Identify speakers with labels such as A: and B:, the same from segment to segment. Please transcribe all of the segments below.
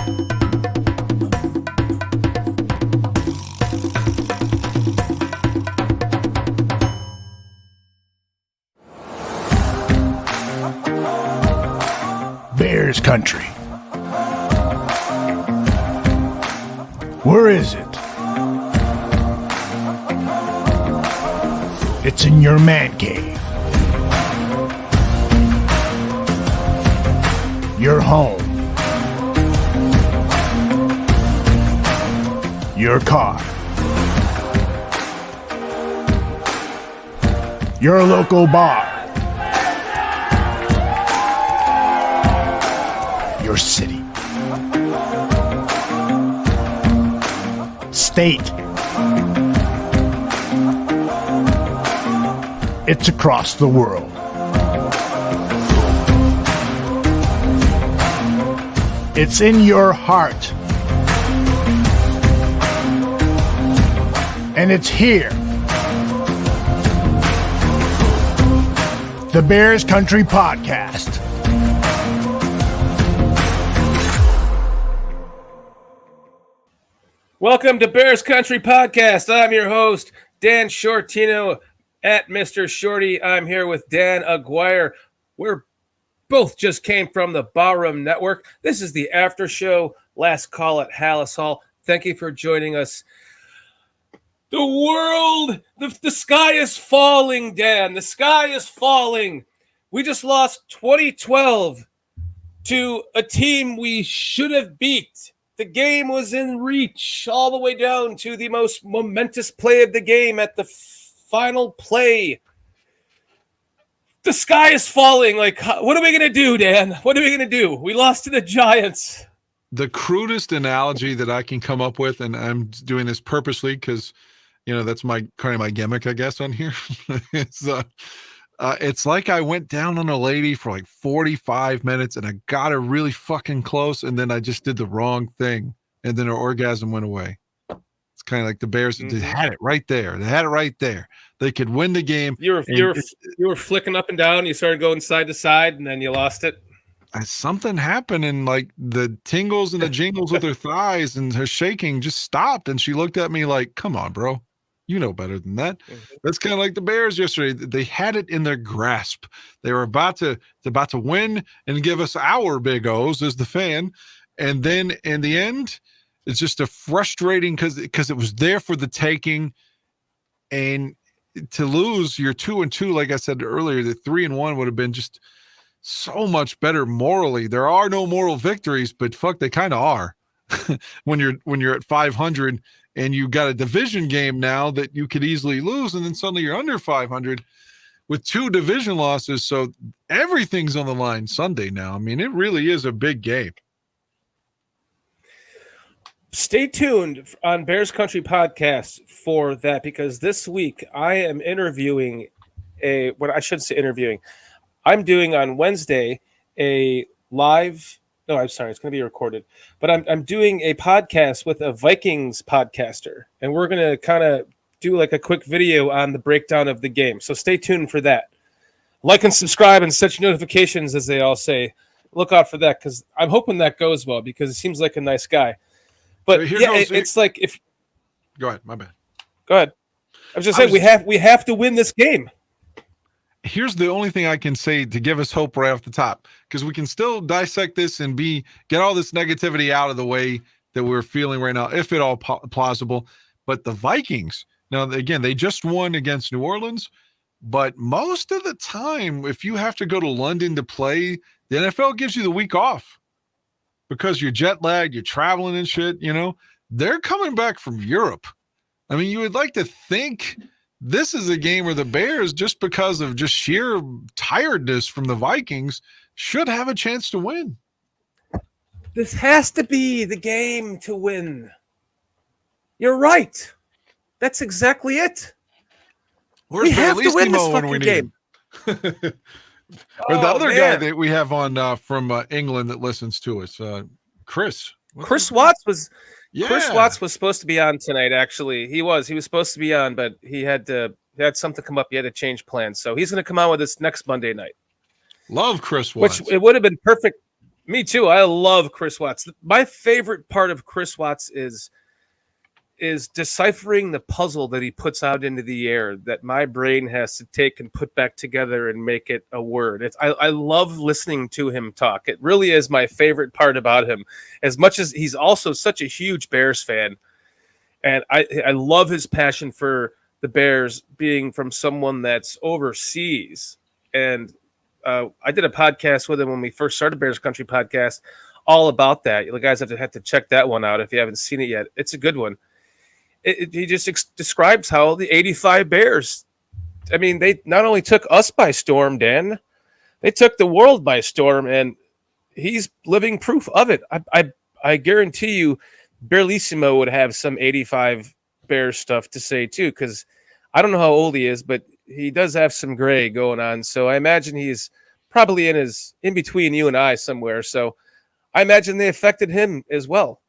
A: Bears country. Where is it? It's in your man cave. Your home. Your car. Your local bar. Your city, state. It's across the world. It's in your heart. And it's here. The Bears Country Podcast.
B: Welcome to Bears Country Podcast. I'm your host, Dan Shortino at Mr. Shorty. I'm here with Dan Aguire. We're both just came from the Barroom Network. This is the after show, last call at HALAS Hall. Thank you for joining us. The world, the sky is falling, Dan. The sky is falling. We just lost 2012 to a team we should have beat. The game was in reach all the way down to the most momentous play of the game at the final play. The sky is falling. Like, what are we going to do, Dan? What are we going to do? We lost to the Giants.
C: The crudest analogy that I can come up with, and I'm doing this purposely because, that's kind of my gimmick, I guess, on here. It's like I went down on a lady for like 45 minutes and I got her really fucking close, and then I just did the wrong thing, and then her orgasm went away. It's kind of like the Bears they had it right there. They had it right there. They could win the game.
B: You were flicking up and down. You started going side to side, and then you lost it.
C: Something happened, and like the tingles and the jingles with her thighs and her shaking just stopped, and she looked at me like, "Come on, bro. You know better than that." That's kind of like the Bears yesterday. They had it in their grasp. They were about to win and give us our big O's as the fan. And then in the end, it's just a frustrating because it was there for the taking. And to lose, you're 2-2, like I said earlier, the 3-1 would have been just so much better morally. There are no moral victories, but fuck, they kind of are when you're at 500. And you got a division game now that you could easily lose, and then suddenly you're under 500 with 2 division losses. So everything's on the line Sunday now. I mean, it really is a big game.
B: Stay tuned on Bears Country Podcast for that, because this week I am interviewing I'm doing on Wednesday a live. No, I'm sorry. It's going to be recorded. But I'm doing a podcast with a Vikings podcaster, and we're going to kind of do like a quick video on the breakdown of the game. So stay tuned for that. Like and subscribe and set your notifications, as they all say. Look out for that, because I'm hoping that goes well, because he seems like a nice guy. But it's like if.
C: Go ahead. My bad.
B: Go ahead. I was just saying we have to win this game.
C: Here's the only thing I can say to give us hope right off the top, because we can still dissect this and get all this negativity out of the way that we're feeling right now, if at all plausible. But the Vikings, now, again, they just won against New Orleans, but most of the time, if you have to go to London to play, the NFL gives you the week off because you're jet lagged, you're traveling and shit, They're coming back from Europe. I mean, you would like to think this is a game where the Bears, just because of just sheer tiredness from the Vikings, should have a chance to win.
B: This has to be the game to win. You're right. That's exactly it.
C: We have to win this fucking game. Or the other guy that we have on from England that listens to us, Chris.
B: Chris Watts was supposed to be on tonight. Actually, he was supposed to be on, but he had something come up. He had to change plans, so he's going to come on with us next Monday night.
C: Love Chris Watts.
B: Which it would have been perfect. Me too. I love Chris Watts. My favorite part of Chris Watts is deciphering the puzzle that he puts out into the air that my brain has to take and put back together and make it a word. I love listening to him talk. It really is my favorite part about him, as much as he's also such a huge Bears fan. And I love his passion for the Bears, being from someone that's overseas. And I did a podcast with him when we first started Bears Country Podcast, all about that. You guys have to check that one out if you haven't seen it yet. It's a good one. He just describes how the 85 Bears, I mean, they not only took us by storm, Dan, they took the world by storm, and he's living proof of it. I guarantee you Berlissimo would have some 85 Bears stuff to say too, because I don't know how old he is, but he does have some gray going on. So I imagine he's probably in between you and I somewhere. So I imagine they affected him as well.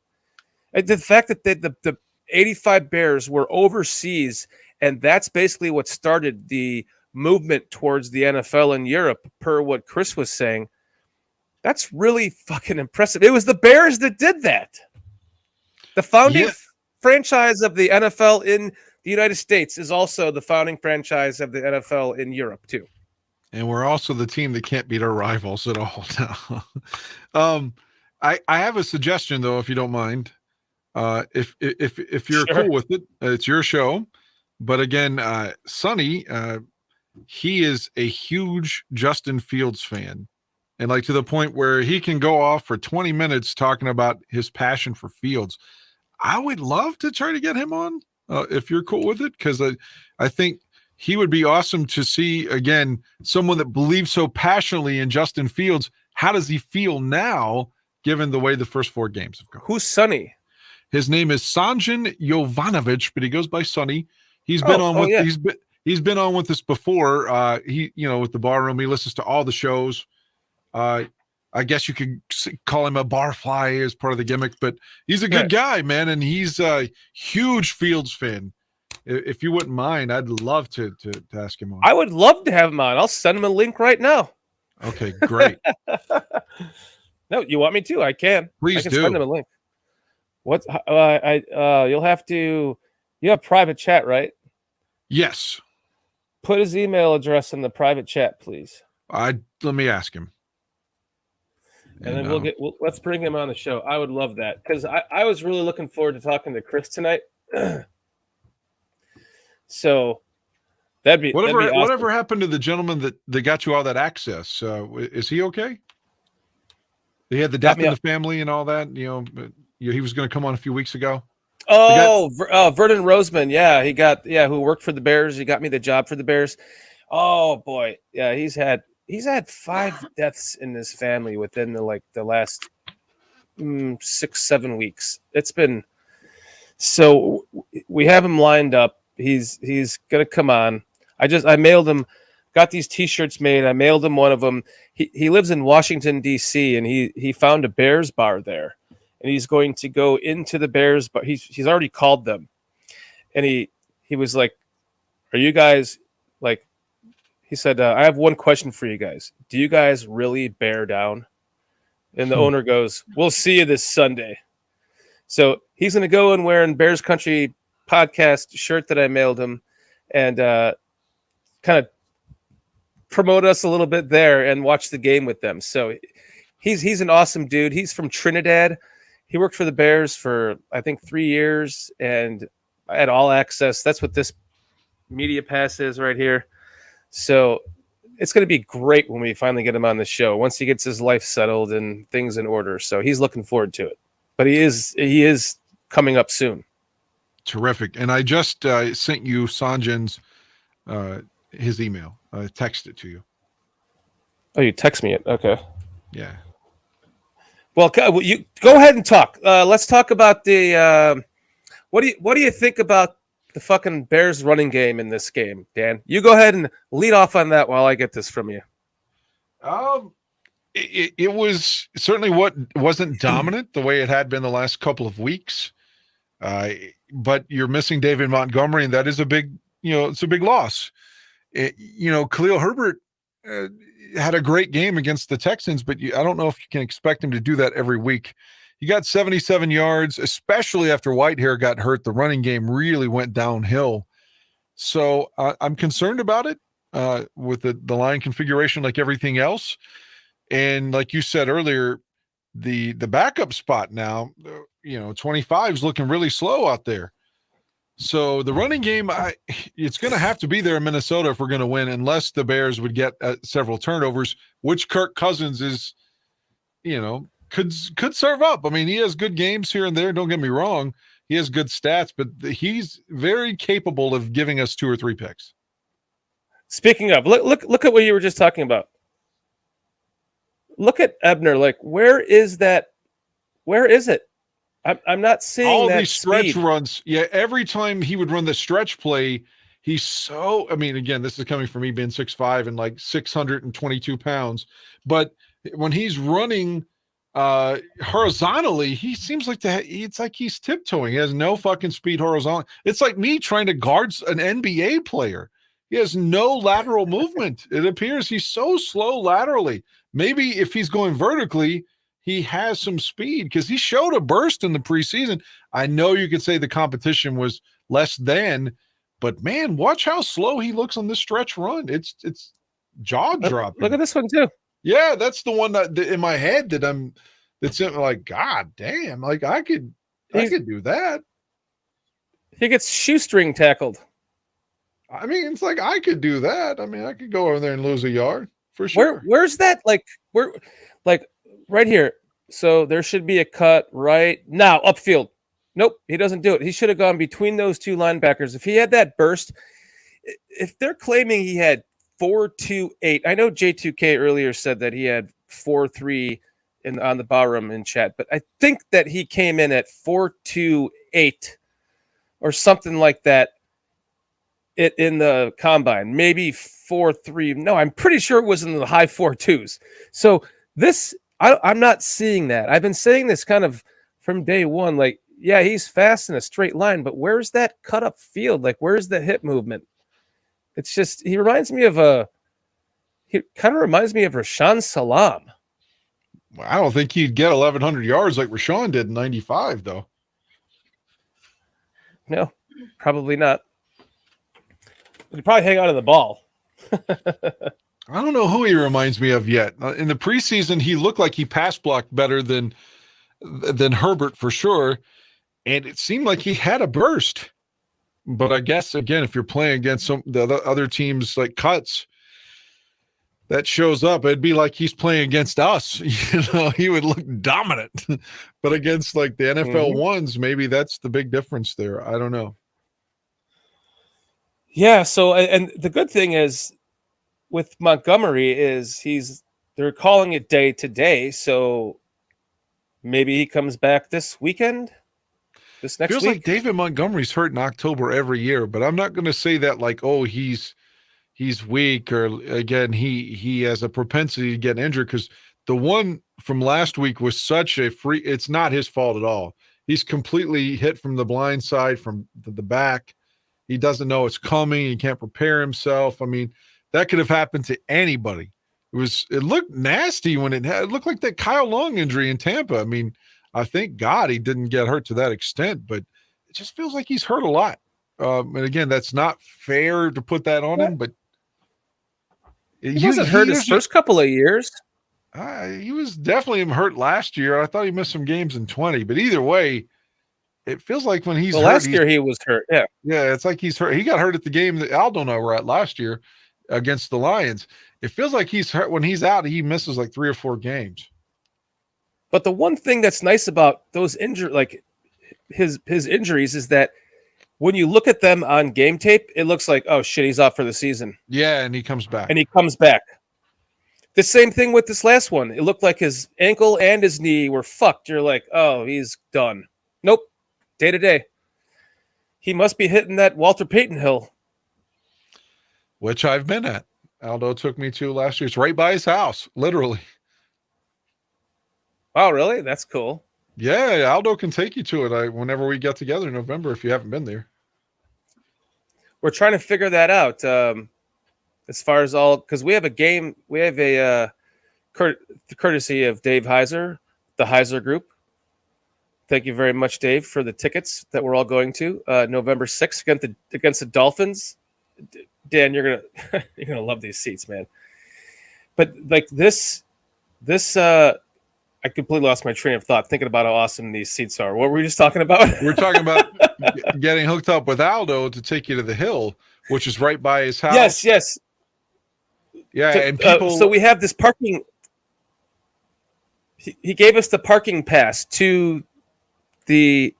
B: And the fact that the 85 Bears were overseas, and that's basically what started the movement towards the NFL in Europe, per what Chris was saying. That's really fucking impressive. It was the Bears that did that. The founding franchise of the NFL in the United States is also the founding franchise of the NFL in Europe too.
C: And we're also the team that can't beat our rivals at all now. I have a suggestion though, if you don't mind. If you're cool with it, it's your show. But again, Sonny, he is a huge Justin Fields fan, and like to the point where he can go off for 20 minutes talking about his passion for Fields. I would love to try to get him on if you're cool with it, because I think he would be awesome to see, again, someone that believes so passionately in Justin Fields. How does he feel now, given the way the first 4 games have gone?
B: Who's Sonny?
C: His name is Sanjin Jovanovic, but he goes by Sonny. He's been he's been on with us before. He with the Barroom, he listens to all the shows. I guess you could call him a barfly as part of the gimmick, but he's a good guy, man, and he's a huge Fields fan. If you wouldn't mind, I'd love to ask him on.
B: I would love to have him on. I'll send him a link right now.
C: Okay, great.
B: No, you want me to? I can.
C: Please
B: I can
C: do.
B: send him a link. What? You'll have to. You have private chat, right?
C: Yes.
B: Put his email address in the private chat, please.
C: Let me ask him.
B: And then let's bring him on the show. I would love that, because I was really looking forward to talking to Chris tonight. So that'd be awesome.
C: Whatever happened to the gentleman that got you all that access? Is he okay? He had the death in the family and all that. He was going to come on a few weeks ago.
B: Oh, Vernon Roseman. Yeah, who worked for the Bears. He got me the job for the Bears. Oh boy. Yeah. He's had 5 deaths in his family within the last 6-7 weeks. It's been, so we have him lined up. He's going to come on. I mailed him, got these t-shirts made. I mailed him one of them. He lives in Washington, D.C., and he found a Bears bar there. And he's going to go into the Bears bar. He's already called them. And he was like, are you guys, like, he said, I have one question for you guys. Do you guys really bear down? And the owner goes, we'll see you this Sunday. So he's going to go and wearing Bears Country Podcast shirt that I mailed him, and kind of promote us a little bit there and watch the game with them. So he's an awesome dude. He's from Trinidad. He worked for the Bears for, I think, 3 years, and I had all access. That's what this media pass is right here. So it's going to be great when we finally get him on the show, once he gets his life settled and things in order. So he's looking forward to it. But he is coming up soon.
C: Terrific. And I just sent you Sanjin's his email. I texted it to you.
B: Oh, you text me it. Okay.
C: Yeah.
B: Well, you go ahead and talk. Let's talk about the what do you think about the fucking Bears running game in this game, Dan? You go ahead and lead off on that while I get this from you.
C: It was certainly wasn't dominant the way it had been the last couple of weeks. But you're missing David Montgomery, and that is a big, it's a big loss. Khalil Herbert had a great game against the Texans, but I don't know if you can expect him to do that every week. He got 77 yards, especially after Whitehair got hurt. The running game really went downhill. So I'm concerned about it with the line configuration like everything else. And like you said earlier, the backup spot now, 25 is looking really slow out there. So the running game, it's going to have to be there in Minnesota if we're going to win, unless the Bears would get several turnovers, which Kirk Cousins is, could serve up. I mean, he has good games here and there. Don't get me wrong. He has good stats, but he's very capable of giving us 2 or 3 picks.
B: Speaking of, look at what you were just talking about. Look at Ebner. Like, where is that? Where is it? I'm not seeing
C: all
B: that
C: these stretch
B: speed.
C: runs. Yeah, every time he would run the stretch play, he's so. I mean, again, this is coming from me being 6'5" and like 622 pounds. But when he's running horizontally, he seems like it's like he's tiptoeing. He has no fucking speed horizontally. It's like me trying to guard an NBA player. He has no lateral movement. It appears he's so slow laterally. Maybe if he's going vertically, he has some speed because he showed a burst in the preseason. I know you could say the competition was less than, but man, watch how slow he looks on this stretch run. It's jaw dropping.
B: Look at this one too.
C: Yeah, that's the one that in my head that's like, God damn, like I could do that.
B: He gets shoestring tackled.
C: I mean, it's like I could do that. I mean, I could go over there and lose a yard for sure.
B: Where's that? Like right here. So there should be a cut right now upfield. Nope, he doesn't do it. He should have gone between those 2 linebackers. If he had that burst, if they're claiming he had 4.28, I know J2K earlier said that he had 4.3 on the Barroom in chat, but I think that he came in at 4.28 or something like that in the combine, maybe 4.3. No, I'm pretty sure it was in the high 4.2s. So this, I'm not seeing that. I've been saying this kind of from day one. Like, yeah, he's fast in a straight line, but where's that cut up field? Like, where's the hip movement? It's just, he kind of reminds me of Rashaan Salam.
C: I don't think he'd get 1,100 yards like Rashaan did in 95, though.
B: No, probably not. He'd probably hang on to the ball.
C: I don't know who he reminds me of yet. In the preseason, he looked like he pass blocked better than Herbert for sure, and it seemed like he had a burst. But I guess, again, if you're playing against the other teams like cuts, that shows up. It'd be like he's playing against us. He would look dominant. But against like the NFL ones, maybe that's the big difference there. I don't know.
B: Yeah, so, and the good thing is with Montgomery is they're calling it day to day, so maybe he comes back this weekend, this next
C: Feels
B: week.
C: like David Montgomery's hurt in October every year, but I'm not going to say that like, oh, he's weak, or again, he has a propensity to get injured, because the one from last week was such a free, it's not his fault at all. He's completely hit from the blind side, from the back. He doesn't know it's coming. He can't prepare himself. I mean, that could have happened to anybody. It looked nasty when it looked like that Kyle Long injury in Tampa. I mean, I thank God he didn't get hurt to that extent, but it just feels like he's hurt a lot. And again, that's not fair to put that on him, but
B: he wasn't hurt his first couple of years.
C: He was definitely hurt last year. I thought he missed some games in 20, but either way, it feels like when he's hurt.
B: Last year he was hurt. Yeah.
C: Yeah, it's like he's hurt. He got hurt at the game that Aldo and I were at last year against the Lions. It feels like he's hurt. When he's out, he misses like 3 or 4 games.
B: But the one thing that's nice about those like his injuries, is that when you look at them on game tape, it looks like, oh shit, he's off for the season.
C: Yeah, and he comes back.
B: The same thing with this last one. It looked like his ankle and his knee were fucked. You're like, oh, he's done. Nope. Day to day. He must be hitting that Walter Payton hill.
C: Which I've been at. Aldo took me to last year. It's right by his house, literally.
B: Oh, really? That's cool.
C: Yeah, Aldo can take you to it whenever we get together in November if you haven't been there.
B: We're trying to figure that out. as far as all, because we have a game, we have a courtesy of Dave Heiser, the Heiser Group. Thank you very much, Dave, for the tickets that we're all going to November 6th against the Dolphins. Dan, you're gonna love these seats, man. But like this, I completely lost my train of thought thinking about how awesome these seats are. What were we just talking about?
C: We're talking about getting hooked up with Aldo to take you to the hill, which is right by his house.
B: Yes.
C: Yeah, and people.
B: So we have this parking. He gave us the parking pass to the,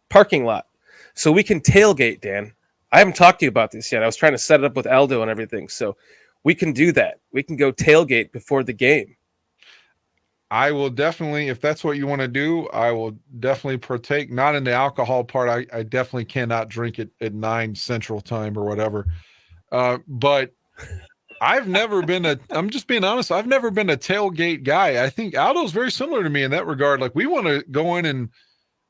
B: parking lot, so we can tailgate. Dan, I haven't talked to you about this yet. I was trying to set it up with Aldo and everything, so we can do that. We can go tailgate before the game.
C: I will definitely, if that's what you want to do, I will definitely partake. Not in the alcohol part. I definitely cannot drink it at 9 Central Time or whatever. But I've never been I'm just being honest, I've never been a tailgate guy. I think Aldo's very similar to me in that regard. Like, we want to go in and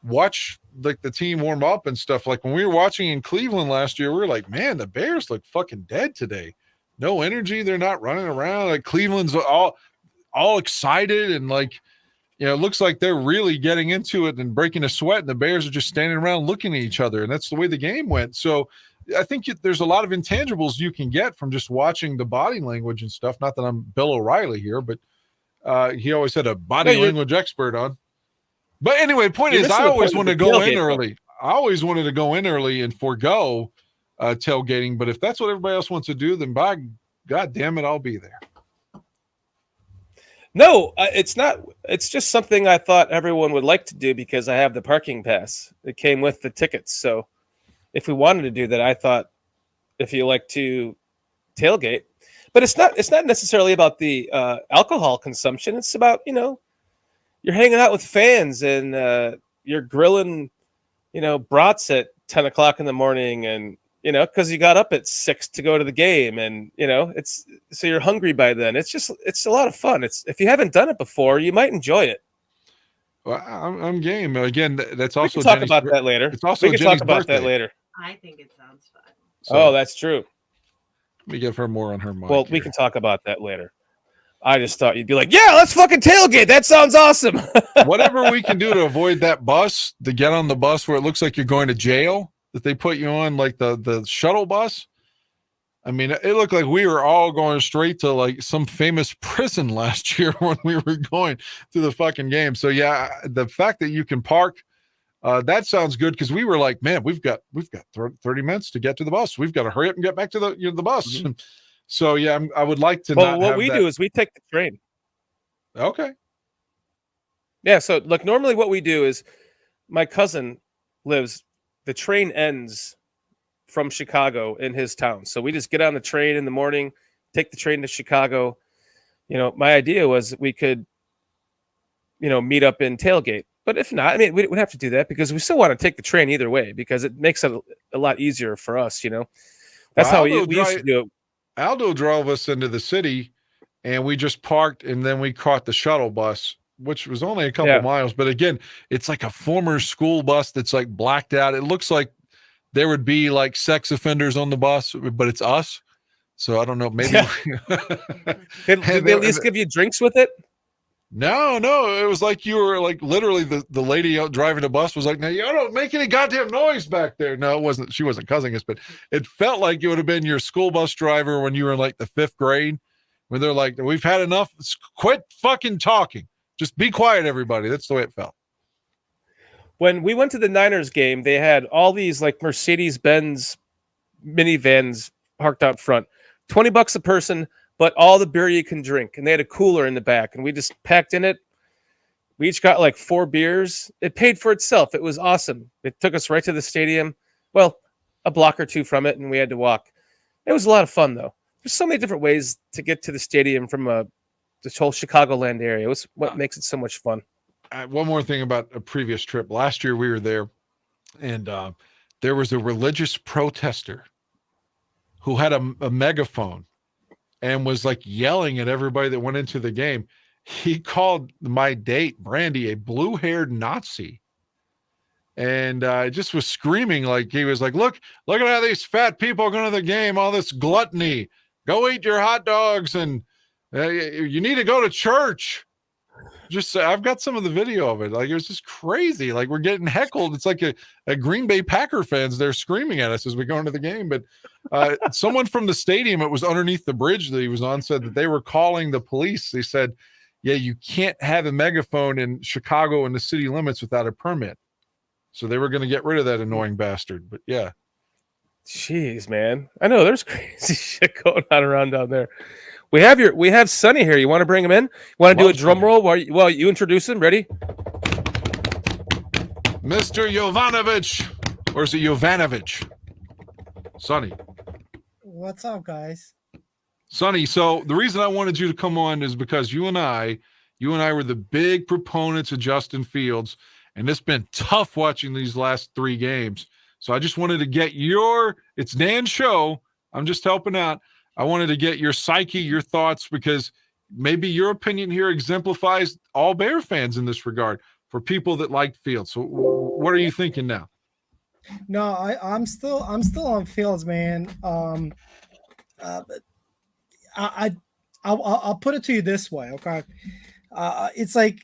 C: watch like the team warm up and stuff. Like when we were watching in Cleveland last year, we were like, man, the Bears look fucking dead today. No energy. They're not running around. Like Cleveland's all excited and like, it looks like they're really getting into it and breaking a sweat, and the Bears are just standing around looking at each other. And that's the way the game went. So I think there's a lot of intangibles you can get from just watching the body language and stuff. Not that I'm Bill O'Reilly here, but he always had a body language expert on. But anyway, point is, I always want to go in early. I always wanted to go in early and forego tailgating. But if that's what everybody else wants to do, then by God damn it, I'll be there.
B: No, it's not. It's just something I thought everyone would like to do because I have the parking pass. It came with the tickets. So if we wanted to do that, I thought if you like to tailgate, but it's not necessarily about the alcohol consumption. It's about, you're hanging out with fans and you're grilling, brats at 10 o'clock in the morning, and because you got up at 6 to go to the game, and it's so you're hungry by then. It's a lot of fun. If you haven't done it before, you might enjoy it.
C: Well, I'm game. Again, that's also
B: we can talk about that later.
C: It's also
B: we can
C: Jenny's
B: talk about
C: birthday.
B: that later.
D: I think it sounds fun.
B: So, that's true.
C: Let me give her more on her mic.
B: Well, we can talk about that later. I just thought you'd be like, yeah, let's fucking tailgate. That sounds awesome.
C: Whatever we can do to avoid that bus, to get on the bus where it looks like you're going to jail, that they put you on, like the shuttle bus. I mean, it looked like we were all going straight to like some famous prison last year when we were going to the fucking game. So yeah, the fact that you can park, that sounds good, because we were like, man, we've got 30 minutes to get to the bus. We've got to hurry up and get back to the bus. Mm-hmm. So yeah, I would like to.
B: Well, what we do is we take the train.
C: Okay.
B: Yeah. So look, normally what we do is my cousin lives. The train ends from Chicago in his town. So we just get on the train in the morning, take the train to Chicago. My idea was we could, meet up in tailgate. But if not, I mean, we would have to do that because we still want to take the train either way, because it makes it a lot easier for us, That's how we used to do it.
C: Aldo drove us into the city, and we just parked, and then we caught the shuttle bus, which was only a couple miles. But again, it's like a former school bus that's like blacked out. It looks like there would be like sex offenders on the bus, but it's us. So I don't know. Maybe.
B: Did they at least give you drinks with it?
C: No. It was like you were like literally the lady out driving the bus was like, "Now you don't make any goddamn noise back there." No, it wasn't. She wasn't cussing us, but it felt like it would have been your school bus driver when you were in like the 5th grade, when they're like, "We've had enough. Quit fucking talking. Just be quiet, everybody." That's the way it felt.
B: When we went to the Niners game, they had all these like Mercedes-Benz minivans parked out front, $20 a person, but all the beer you can drink. And they had a cooler in the back, and we just packed in it. We each got like 4 beers. It paid for itself. It was awesome. It took us right to the stadium. Well, a block or two from it, and we had to walk. It was a lot of fun, though. There's so many different ways to get to the stadium from this whole Chicagoland area. It was what makes it so much fun.
C: One more thing about a previous trip. Last year we were there, and there was a religious protester who had a megaphone and was like yelling at everybody that went into the game. He called my date, Brandy, a blue-haired Nazi. and just was screaming like he was like, look at how these fat people are going to the game, all this gluttony. Go eat your hot dogs, and you need to go to church. Just I've got some of the video of it. Like, it was just crazy. Like, we're getting heckled. It's like a Green Bay Packer fans. They're screaming at us as we go into the game. But someone from the stadium, it was underneath the bridge that he was on, said that they were calling the police. They said, yeah, you can't have a megaphone in Chicago in the city limits without a permit. So they were going to get rid of that annoying bastard. But yeah.
B: Jeez, man. I know there's crazy shit going on around down there. We have Sonny here. You want to bring him in? You want to do a drum roll while you introduce him? Ready?
C: Mr. Jovanovic. Or is it Jovanovic? Sonny.
D: What's up, guys?
C: Sonny, so the reason I wanted you to come on is because you and I were the big proponents of Justin Fields, and it's been tough watching these last 3 games. So I just wanted to get it's Dan's show. I'm just helping out. I wanted to get your psyche, your thoughts, because maybe your opinion here exemplifies all Bear fans in this regard for people that like Fields. So what are you thinking now?
D: No, I'm still on Fields, man. I'll put it to you this way, okay? It's like,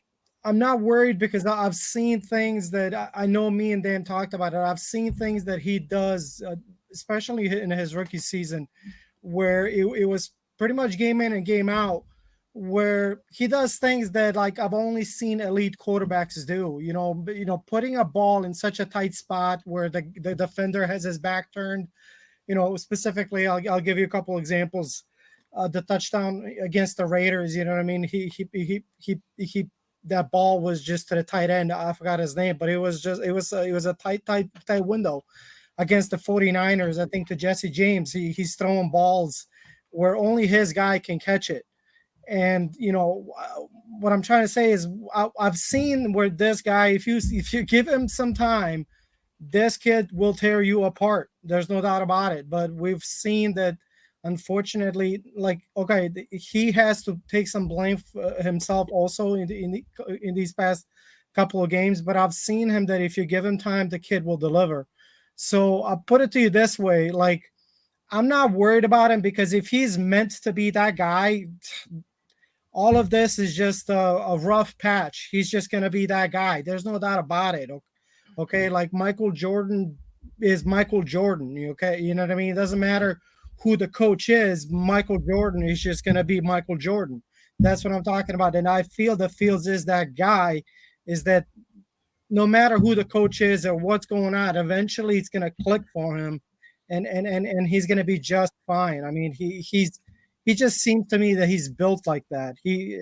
D: I'm not worried because I've seen things that I know me and Dan talked about it. I've seen things that he does, especially in his rookie season, where it was pretty much game in and game out, where he does things that, like, I've only seen elite quarterbacks do. You know, putting a ball in such a tight spot where the defender has his back turned. You know, specifically, I'll give you a couple examples. The touchdown against the Raiders. You know what I mean? He that ball was just to the tight end. I forgot his name, but it was a tight window against the 49ers. I think to Jesse James, he's throwing balls where only his guy can catch it. And, you know, what I'm trying to say is I've seen where this guy, if you give him some time, this kid will tear you apart. There's no doubt about it. But we've seen that, unfortunately, like, okay, he has to take some blame for himself also in these past couple of games. But I've seen him that if you give him time, the kid will deliver. So I'll put it to you this way. Like, I'm not worried about him, because if he's meant to be that guy, all of this is just a rough patch. He's just going to be that guy. There's no doubt about it. Okay. Like, Michael Jordan is Michael Jordan. Okay. You know what I mean? It doesn't matter who the coach is. Michael Jordan is just going to be Michael Jordan. That's what I'm talking about. And I feel that Fields is that guy, is that no matter who the coach is or what's going on, eventually it's going to click for him, and he's going to be just fine. I mean, he just seems to me that he's built like that. He,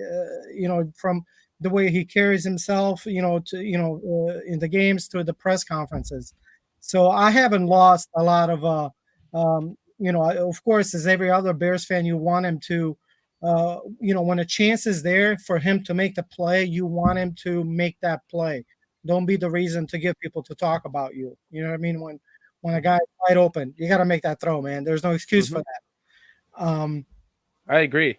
D: you know, from the way he carries himself, you know, to, you know, in the games to the press conferences. So I haven't lost a lot of, you know, of course, as every other Bears fan, you want him to, you know, when a chance is there for him to make the play, you want him to make that play. Don't be the reason to get people to talk about you. You know what I mean? When a guy's wide open, you got to make that throw, man. There's no excuse for that.
B: I agree.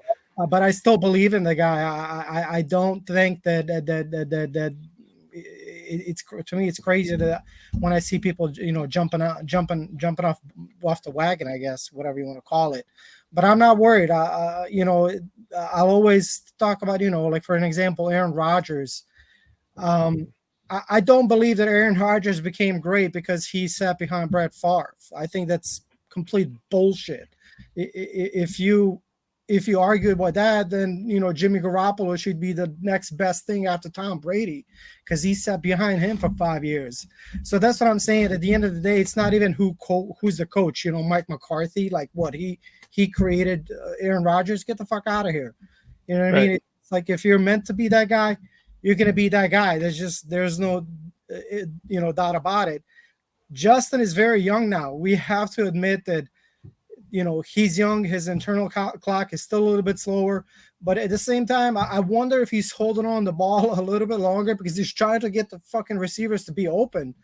D: But I still believe in the guy. I don't think that it's, to me, it's crazy that when I see people, you know, jumping off the wagon, I guess, whatever you want to call it. But I'm not worried. You know, I'll always talk about, you know, like, for an example, Aaron Rodgers. I don't believe that Aaron Rodgers became great because he sat behind Brett Favre. I think that's complete bullshit. If you argue about that, then, you know, Jimmy Garoppolo should be the next best thing after Tom Brady, because he sat behind him for 5 years. So that's what I'm saying. At the end of the day, it's not even who's the coach. You know, Mike McCarthy, like, what, he created Aaron Rodgers. Get the fuck out of here. You know what I mean? It's like, if you're meant to be that guy, you're going to be that guy. There's no, you know, doubt about it. Justin is very young now. We have to admit that, you know, he's young. His internal clock is still a little bit slower. But at the same time, I wonder if he's holding on the ball a little bit longer because he's trying to get the fucking receivers to be open.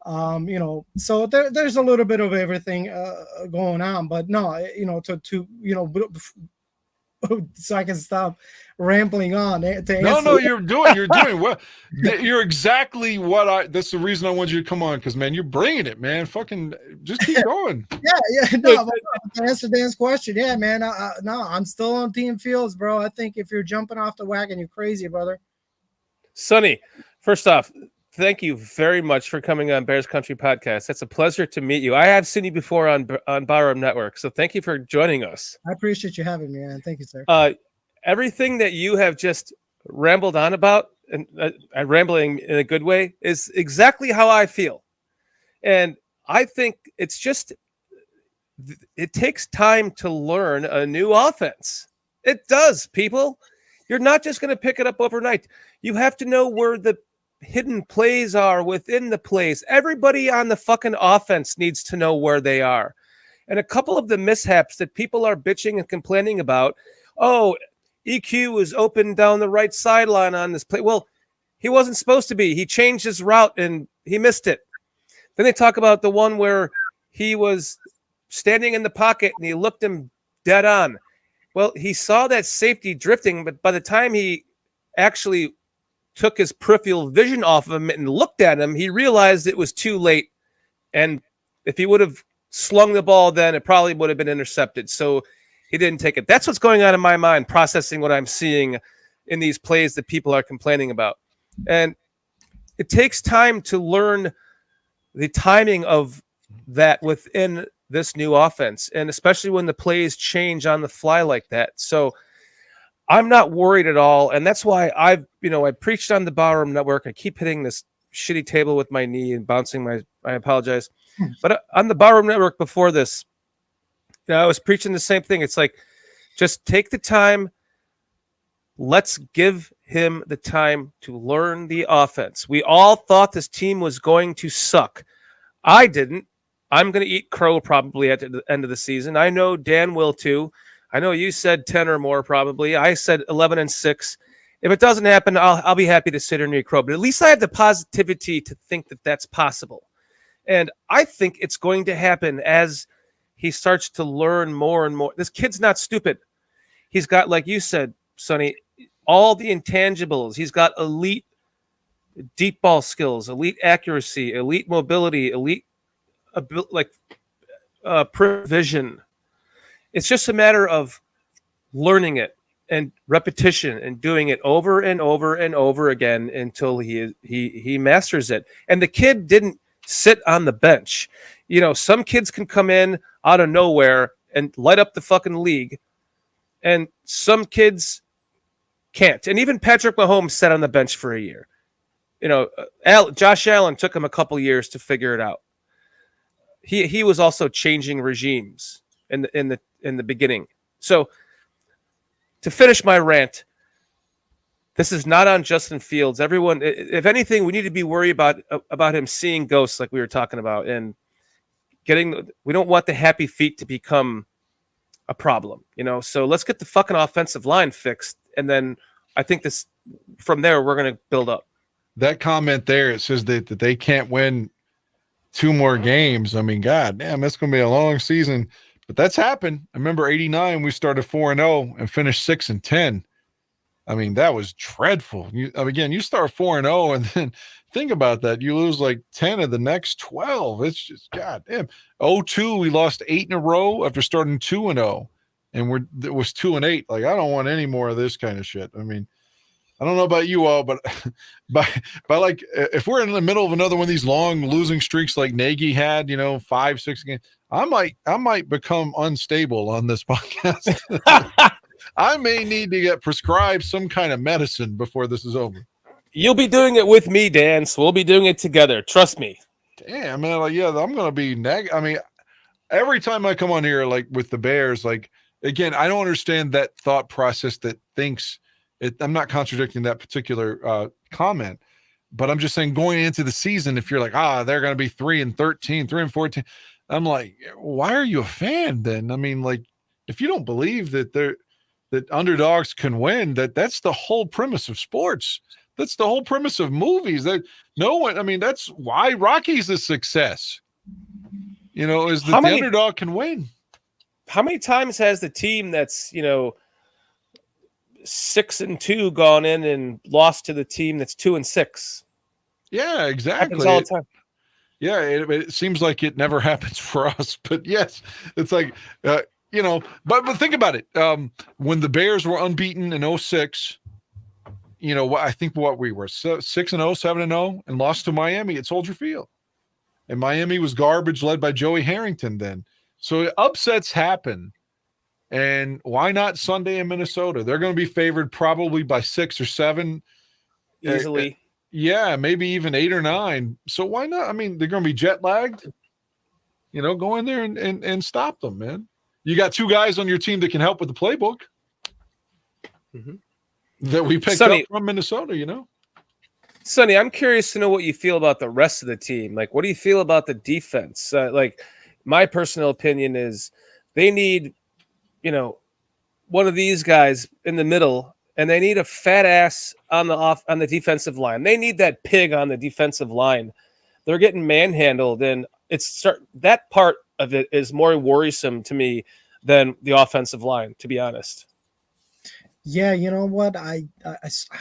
D: You know, so there's a little bit of everything going on. But no, you know, to you know, so I can stop rambling on to answer.
C: No, you're doing well. You're exactly what that's the reason I want you to come on, because man, you're bringing it, man. Fucking just keep going.
D: No, to answer Dan's question, yeah, man. No, I'm still on Team Fields, bro. I think if you're jumping off the wagon, you're crazy, brother.
B: Sonny, first off, thank you very much for coming on Bears Country Podcast. It's a pleasure to meet you. I have seen you before on Barroom Network, so thank you for joining us.
D: I appreciate you having me, man. Thank you, sir.
B: Everything that you have just rambled on about, and rambling in a good way, is exactly how I feel. And I think it's just, it takes time to learn a new offense. It does, people. You're not just going to pick it up overnight. You have to know where the hidden plays are within the plays. Everybody on the fucking offense needs to know where they are. And a couple of the mishaps that people are bitching and complaining about, EQ was open down the right sideline on this play. Well, he wasn't supposed to be. He changed his route and he missed it. Then they talk about the one where he was standing in the pocket and he looked him dead on. Well, he saw that safety drifting, but by the time he actually took his peripheral vision off of him and looked at him, he realized it was too late. And if he would have slung the ball then, it probably would have been intercepted. So he didn't take it. That's what's going on in my mind, processing what I'm seeing in these plays that people are complaining about. And it takes time to learn the timing of that within this new offense, and especially when the plays change on the fly like that. So I'm not worried at all. And that's why I preached on the Barroom Network. I keep hitting this shitty table with my knee and bouncing I apologize. But on the Barroom Network before this, I was preaching the same thing. It's like, just take the time. Let's give him the time to learn the offense. We all thought this team was going to suck. I didn't. I'm going to eat crow probably at the end of the season. I know Dan will too. I know you said 10 or more probably. I said 11-6. If it doesn't happen, I'll be happy to sit here and eat crow. But at least I have the positivity to think that that's possible. And I think it's going to happen as he starts to learn more and more. This kid's not stupid. He's got, like you said, Sonny, all the intangibles. He's got elite deep ball skills, elite accuracy, elite mobility, elite provision. It's just a matter of learning it and repetition and doing it over and over and over again until he masters it. And the kid didn't sit on the bench. Some kids can come in out of nowhere and light up the fucking league, and some kids can't. And even Patrick Mahomes sat on the bench for a year. Josh Allen took him a couple years to figure it out. He was also changing regimes in the beginning. So to finish my rant, this is not on Justin Fields. Everyone, if anything, we need to be worried about him seeing ghosts, like we were talking about, and we don't want the happy feet to become a problem, So let's get the fucking offensive line fixed, and then I think from there we're going to build up.
C: That comment there, it says that they can't win 2 more games. I mean, god damn, that's going to be a long season. But that's happened. I remember 89, we started 4-0 and finished 6-10. I mean, that was dreadful. You start 4-0, and then think about that. You lose like 10 of the next 12. It's just, god damn. 0-2, we lost 8 in a row after starting 2-0, and it was 2-8. Like, I don't want any more of this kind of shit. I mean, I don't know about you all, but by like, if we're in the middle of another one of these long losing streaks like Nagy had, 5-6 games, I might become unstable on this podcast. I may need to get prescribed some kind of medicine before this is over.
B: You'll be doing it with me, Dan, so we'll be doing it together. Trust me.
C: Damn, man. Like, yeah, I'm going to be I mean, every time I come on here, like with the Bears, like, again, I don't understand that thought process that thinks I'm not contradicting that particular comment, but I'm just saying going into the season, if you're like, they're going to be 3-13, 3-14, I'm like, why are you a fan then? I mean, like, if you don't believe that underdogs can win, that's the whole premise of sports. That's the whole premise of movies. That's why Rocky's a success. Is that the underdog can win.
B: How many times has the team that's, 6-2 gone in and lost to the team that's 2-6.
C: Yeah, exactly.
B: Happens all the time.
C: Yeah, it seems like it never happens for us, but yes, it's like, but think about it. When the Bears were unbeaten in 06, I think what we were 6-0, 7-0, and lost to Miami at Soldier Field. And Miami was garbage, led by Joey Harrington then. So upsets happen. And why not Sunday in Minnesota? They're going to be favored probably by 6 or 7.
B: Easily.
C: Yeah, maybe even 8 or 9. So why not? I mean, they're going to be jet lagged. Go in there and stop them, man. You got 2 guys on your team that can help with the playbook that we picked up from Minnesota,
B: Sonny, I'm curious to know what you feel about the rest of the team. Like, what do you feel about the defense? My personal opinion is they need, one of these guys in the middle, and they need a fat ass on the defensive line. They need that pig on the defensive line. They're getting manhandled, and that part of it is more worrisome to me than the offensive line, to be honest.
D: Yeah, you know what? I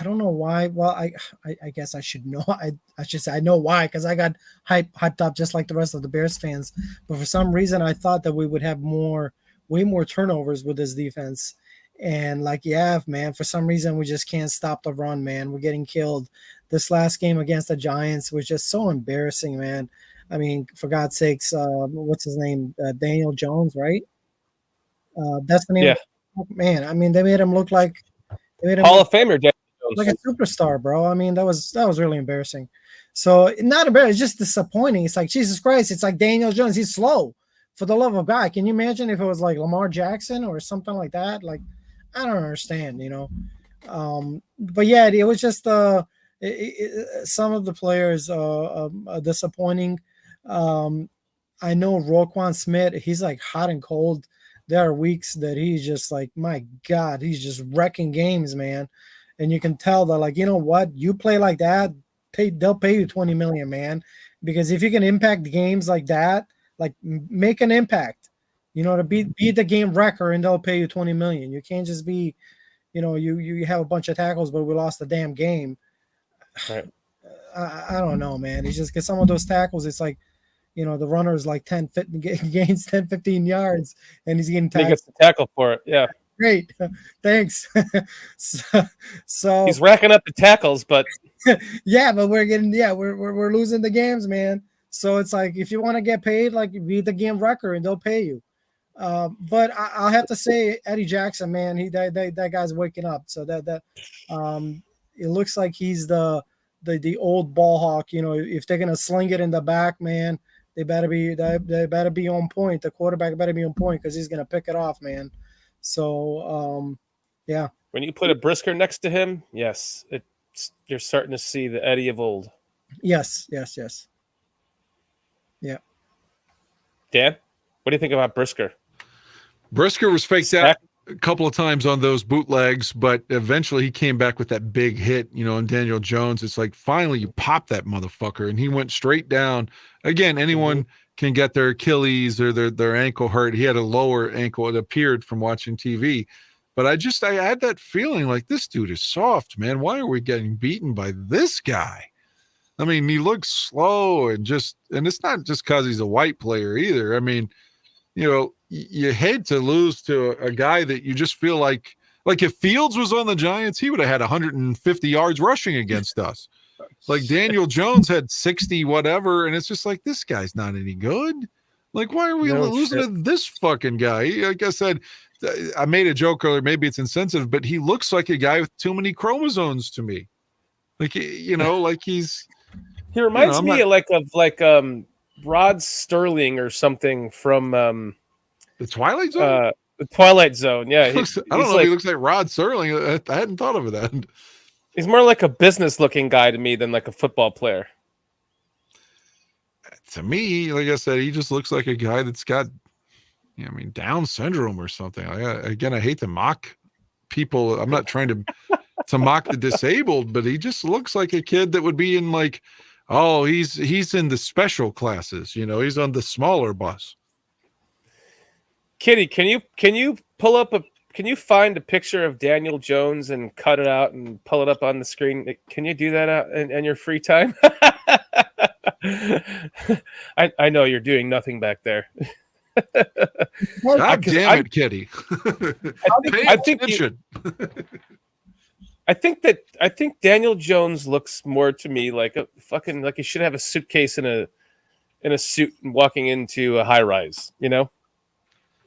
D: don't know why. Well, I guess I should know. I should say I know why, because I got hyped up just like the rest of the Bears fans. But for some reason, I thought that we would have way more turnovers with this defense. And man, for some reason we just can't stop the run, man. We're getting killed. This last game against the Giants was just so embarrassing, man. I mean, for God's sakes, what's his name? Daniel Jones, right? That's the name.
B: Yeah.
D: Man, I mean, they made him look like
B: Hall of Famer, Daniel Jones.
D: Like a superstar, bro. I mean, that was really embarrassing. So not embarrassing, it's just disappointing. It's like, Jesus Christ, it's like Daniel Jones. He's slow. For the love of God, can you imagine if it was like Lamar Jackson or something like that? Like, I don't understand, But yeah, it was just some of the players disappointing. I know Roquan Smith, he's like hot and cold. There are weeks that he's just like, my God, he's just wrecking games, man. And you can tell that, like, you know what, you play like that, they'll pay you $20 million, man. Because if you can impact games like that, like make an impact, to be the game wrecker, and they'll pay you $20 million. You can't just be, you have a bunch of tackles, but we lost the damn game.
B: Right.
D: I don't know, man. It's just because some of those tackles, it's like, the runner is like gains 10, 15 yards, and he's getting tackled.
B: He gets the tackle for it. Yeah.
D: Great. Thanks. so
B: he's racking up the tackles, but
D: yeah, but we're losing the games, man. So it's like, if you want to get paid, like, be the game wrecker and they'll pay you. But I'll have to say, Eddie Jackson, man, that guy's waking up. So that it looks like he's the old ball hawk. If they're gonna sling it in the back, man, they better be on point. The quarterback better be on point, because he's gonna pick it off, man. So yeah.
B: When you put a Brisker next to him, yes, you're starting to see the Eddie of old.
D: Yes. Yeah.
B: Dan, what do you think about Brisker?
C: Brisker was faked out a couple of times on those bootlegs, but eventually he came back with that big hit, on Daniel Jones. It's like, finally you popped that motherfucker, and he went straight down. Again, anyone can get their Achilles or their ankle hurt. He had a lower ankle, it appeared from watching TV. But I had that feeling like, this dude is soft, man. Why are we getting beaten by this guy? I mean, he looks slow and it's not just because he's a white player either. I mean, you hate to lose to a guy that you just feel like if Fields was on the Giants, he would have had 150 yards rushing against us. Like, Daniel Jones had 60 whatever, and it's just like, this guy's not any good. Like, why are we losing to this fucking guy? Like I said, I made a joke earlier, maybe it's insensitive, but he looks like a guy with too many chromosomes to me. Like, like he
B: reminds me of Rod Sterling or something from
C: the Twilight Zone.
B: The Twilight Zone, yeah.
C: I don't know if he looks like Rod Sterling. I hadn't thought of that.
B: He's more like a business-looking guy to me than like a football player.
C: To me, like I said, he just looks like a guy that's got, Down syndrome or something. Again, I hate to mock people. I'm not trying to mock the disabled, but he just looks like a kid that would be in like, oh, he's in the special classes. He's on the smaller bus.
B: Kitty, can you pull up can you find a picture of Daniel Jones and cut it out and pull it up on the screen? Can you do that in your free time? I know you're doing nothing back there.
C: God damn it, Kitty.
B: I think Daniel Jones looks more to me like a fucking like he should have a suitcase in a suit and walking into a high rise, you know?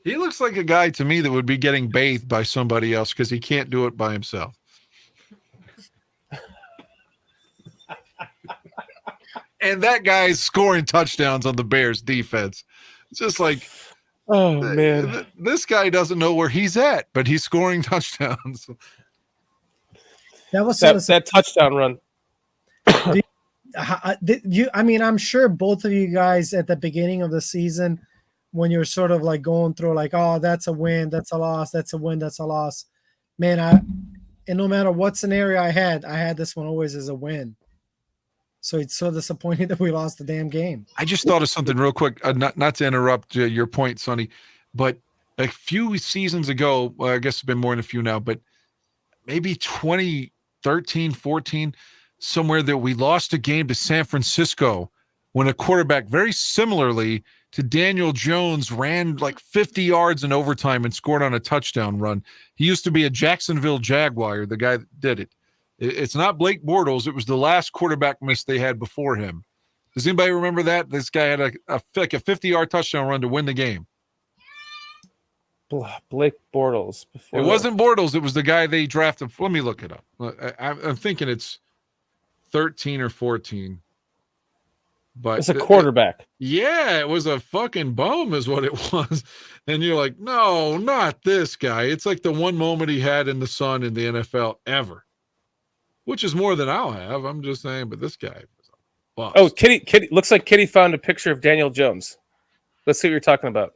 C: He looks like a guy to me that would be getting bathed by somebody else because he can't do it by himself. And that guy's scoring touchdowns on the Bears defense. It's just like,
B: oh man,
C: this guy doesn't know where he's at, but he's scoring touchdowns.
D: That was
B: that touchdown run.
D: I mean, I'm sure both of you guys at the beginning of the season, when you're sort of like going through like, oh, that's a win, that's a loss, that's a win, that's a loss. Man, and no matter what scenario I had this one always as a win. So it's so disappointing that we lost the damn game.
C: I just thought of something real quick, not to interrupt your point, Sonny, but a few seasons ago, well, I guess it's been more than a few now, but maybe 2013, 14, somewhere that we lost a game to San Francisco when a quarterback very similarly to Daniel Jones ran like 50 yards in overtime and scored on a touchdown run. He used to be a Jacksonville Jaguar, the guy that did it. It's not Blake Bortles. It was the last quarterback miss they had before him. Does anybody remember that? This guy had a 50-yard touchdown run to win the game.
B: Blake Bortles.
C: It wasn't Bortles. It was the guy they drafted. Let me look it up. I'm thinking it's 13 or 14. But
B: it's a quarterback.
C: It was a fucking bum is what it was. And you're like, no, not this guy. It's like the one moment he had in the sun in the NFL ever. Which is more than I'll have. I'm just saying, but this guy was a bust.
B: Oh, Kitty looks like Kitty found a picture of Daniel Jones. Let's see what you're talking about.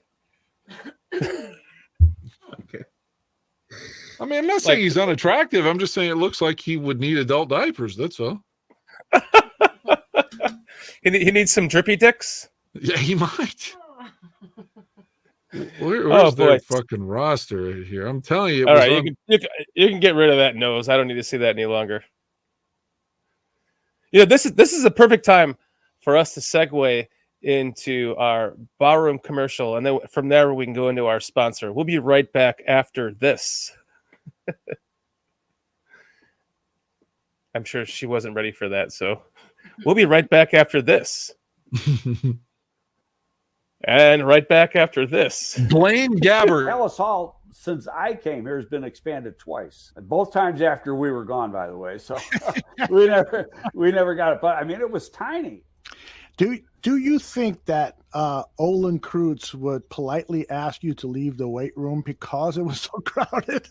C: Okay. I mean, I'm not saying he's unattractive. I'm just saying it looks like he would need adult diapers. That's all.
B: He needs some drippy dicks?
C: Yeah, he might. Where's their fucking roster here? I'm telling you.
B: All right, you can get rid of that nose. I don't need to see that any longer. You know, this is a perfect time for us to segue into our Barroom commercial, and then from there we can go into our sponsor. We'll be right back after this. I'm sure she wasn't ready for that, so we'll be right back after this. And right back after this.
C: Blaine Gabbert.
E: HALAS Hall, since I came here, has been expanded twice. And both times after we were gone, by the way. So we never got it. But I mean, it was tiny.
A: Do you think that Olin Kreutz would politely ask you to leave the weight room because it was so crowded?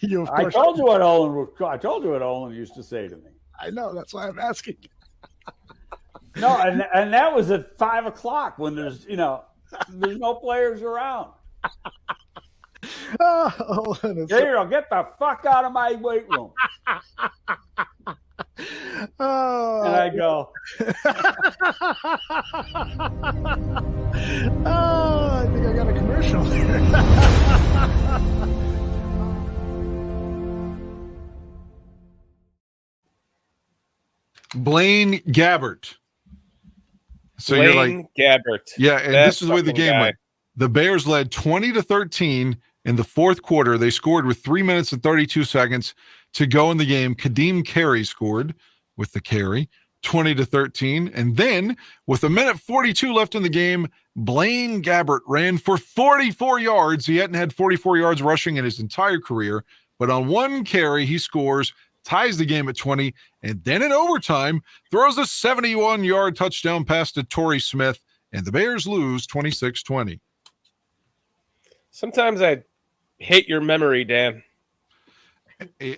E: I told you what Olin used to say to me.
A: I know, that's why I'm asking.
E: No, and that was at 5 o'clock when there's no players around. Here, get the fuck out of my weight room. And I go.
A: I think I got a commercial.
C: Blaine Gabbert. So
B: Blaine
C: you're like
B: Gabbert.
C: Yeah, and this is the way the game went. The Bears led 20-13 in the fourth quarter. They scored with 3 minutes and 32 seconds to go in the game. Kadeem Carey scored with the carry, 20-13. And then with 1:42 left in the game, Blaine Gabbert ran for 44 yards. He hadn't had 44 yards rushing in his entire career, but on one carry, he scores, ties the game at 20, and then in overtime, throws a 71-yard touchdown pass to Torrey Smith, and the Bears lose 26-20.
B: Sometimes I hate your memory, Dan.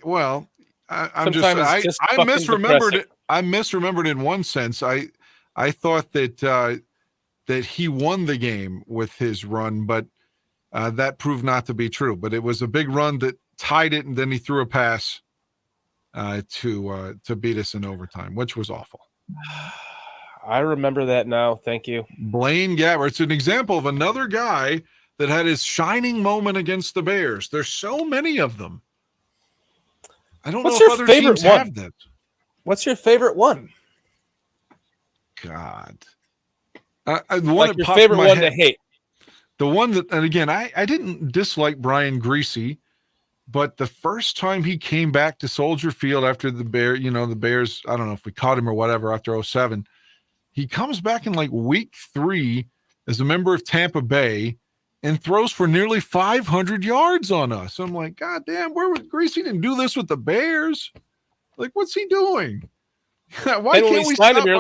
C: Well, I
B: misremembered
C: it. I misremembered in one sense. I thought that he won the game with his run, but that proved not to be true. But it was a big run that tied it, and then he threw a pass to beat us in overtime, which was awful.
B: I remember that now. Thank you.
C: Blaine Gabbert. It's an example of another guy that had his shining moment against the Bears. There's so many of them. I don't know if other teams have that.
B: What's your favorite one?
C: God. The one
B: like your favorite one to hate.
C: The one that, and again, I didn't dislike Brian Greasy, but the first time he came back to Soldier Field after the Bears, I don't know if we caught him or whatever after 07, he comes back in like week 3 as a member of Tampa Bay and throws for nearly 500 yards on us. I'm like, God damn, Greasy didn't do this with the Bears. Like, what's he doing? Why
B: and
C: can't we
B: sign him? You're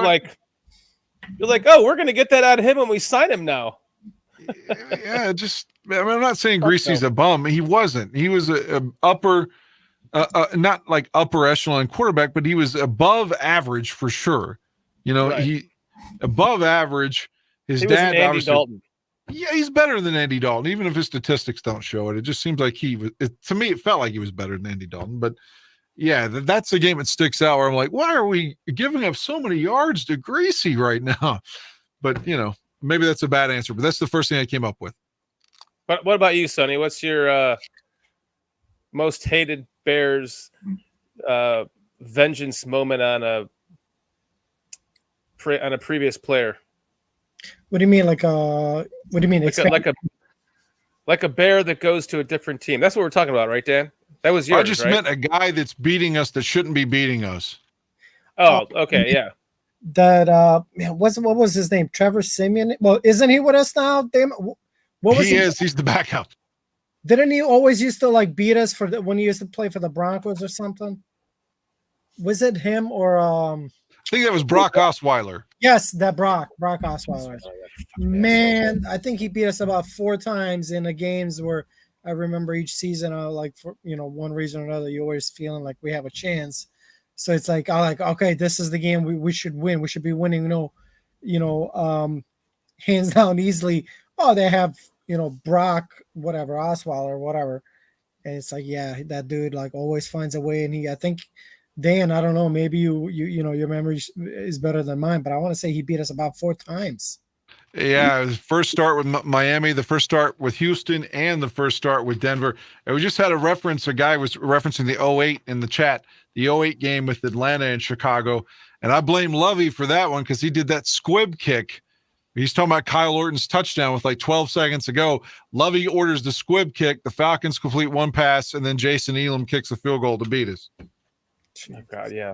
B: like, oh, we're going to get that out of him when we sign him now.
C: Yeah, I'm not saying Greasy's a bum. He wasn't. He was a upper, not like upper echelon quarterback, but he was above average for sure. Right. He above average. His dad,
B: Andy Dalton.
C: Yeah, he's better than Andy Dalton, even if his statistics don't show it. It just seems like he was. To me, it felt like he was better than Andy Dalton. But yeah, that's the game that sticks out where I'm like, why are we giving up so many yards to Greasy right now? But maybe that's a bad answer. But that's the first thing I came up with.
B: But what about you, Sonny? What's your most hated Bears vengeance moment on a previous player?
D: What do you mean? What do you mean?
B: Like a bear that goes to a different team. That's what we're talking about, right, Dan? That was yours.
C: I just meant a guy that's beating us that shouldn't be beating us.
B: Oh, okay, yeah.
D: That what was his name? Trevor Simeon. Well, isn't he with us now? Damn. What was he?
C: He's the backup.
D: Didn't he always used to like beat us when he used to play for the Broncos or something? Was it him or
C: I think that was Brock Osweiler.
D: Yes, that Brock Osweiler. Man, I think he beat us about 4 times in the games where I remember each season, like for one reason or another, you always feeling like we have a chance. So it's like okay, this is the game we should win. We should be winning, hands down easily. Oh, they have Brock, whatever, Osweiler, whatever. And it's like, yeah, that dude like always finds a way. And I think Dan, I don't know, maybe your memory is better than mine, but I want to say he beat us about 4 times.
C: Yeah, the first start with Miami, the first start with Houston, and the first start with Denver. And we just had a guy was referencing the 08 in the chat, the 08 game with Atlanta and Chicago. And I blame Lovey for that one because he did that squib kick. He's talking about Kyle Orton's touchdown with like 12 seconds to go. Lovey orders the squib kick. The Falcons complete 1 pass, and then Jason Elam kicks a field goal to beat us.
B: Oh, God, yeah.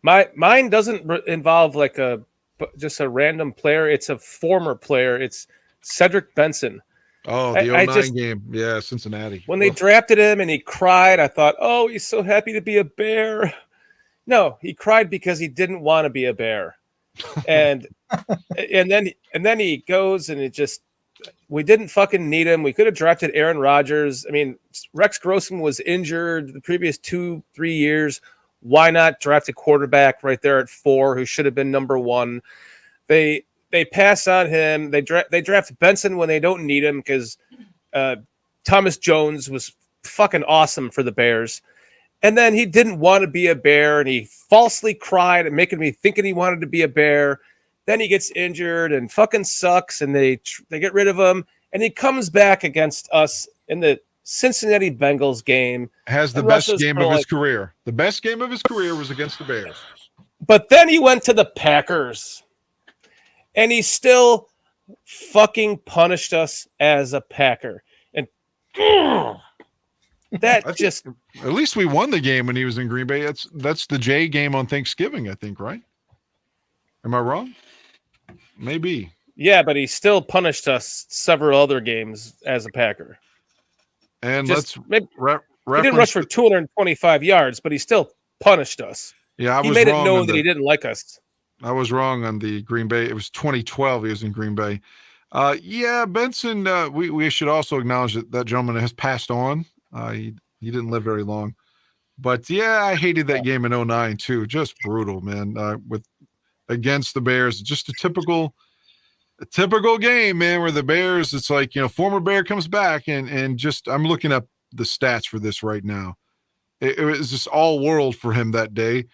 B: Mine doesn't involve like just a random player. It's a former player. It's Cedric Benson.
C: Oh, the 09 game. Yeah, Cincinnati.
B: When they drafted him and he cried, I thought, oh, he's so happy to be a Bear. No, he cried because he didn't want to be a Bear. And then he goes and we didn't fucking need him. We could have drafted Aaron Rodgers. I mean, Rex Grossman was injured the previous 2-3 years. Why not draft a quarterback right there at 4 who should have been number 1? They pass on him. They draft Benson when they don't need him because Thomas Jones was fucking awesome for the Bears. And then he didn't want to be a Bear, and he falsely cried and making me thinking he wanted to be a Bear. Then he gets injured and fucking sucks, and they get rid of him. And he comes back against us in the Cincinnati Bengals game.
C: Has the best game of his career. The best game of his career was against the Bears.
B: But then he went to the Packers, and he still fucking punished us as a Packer. And that just...
C: At least we won the game when he was in Green Bay. That's the J game on Thanksgiving, I think, right? Am I wrong? Maybe.
B: Yeah, but he still punished us several other games as a Packer.
C: And
B: he didn't rush for 225 yards, but he still punished us.
C: Yeah,
B: he made it known that he didn't like us.
C: I was wrong on the Green Bay. It was 2012 he was in Green Bay. Yeah, Benson, we should also acknowledge that gentleman has passed on. He didn't live very long. But, yeah, I hated that game in 09 too. Just brutal, man, against the Bears. Just a typical game, man, where the Bears, it's like, former Bear comes back and just, I'm looking up the stats for this right now. It was just all world for him that day.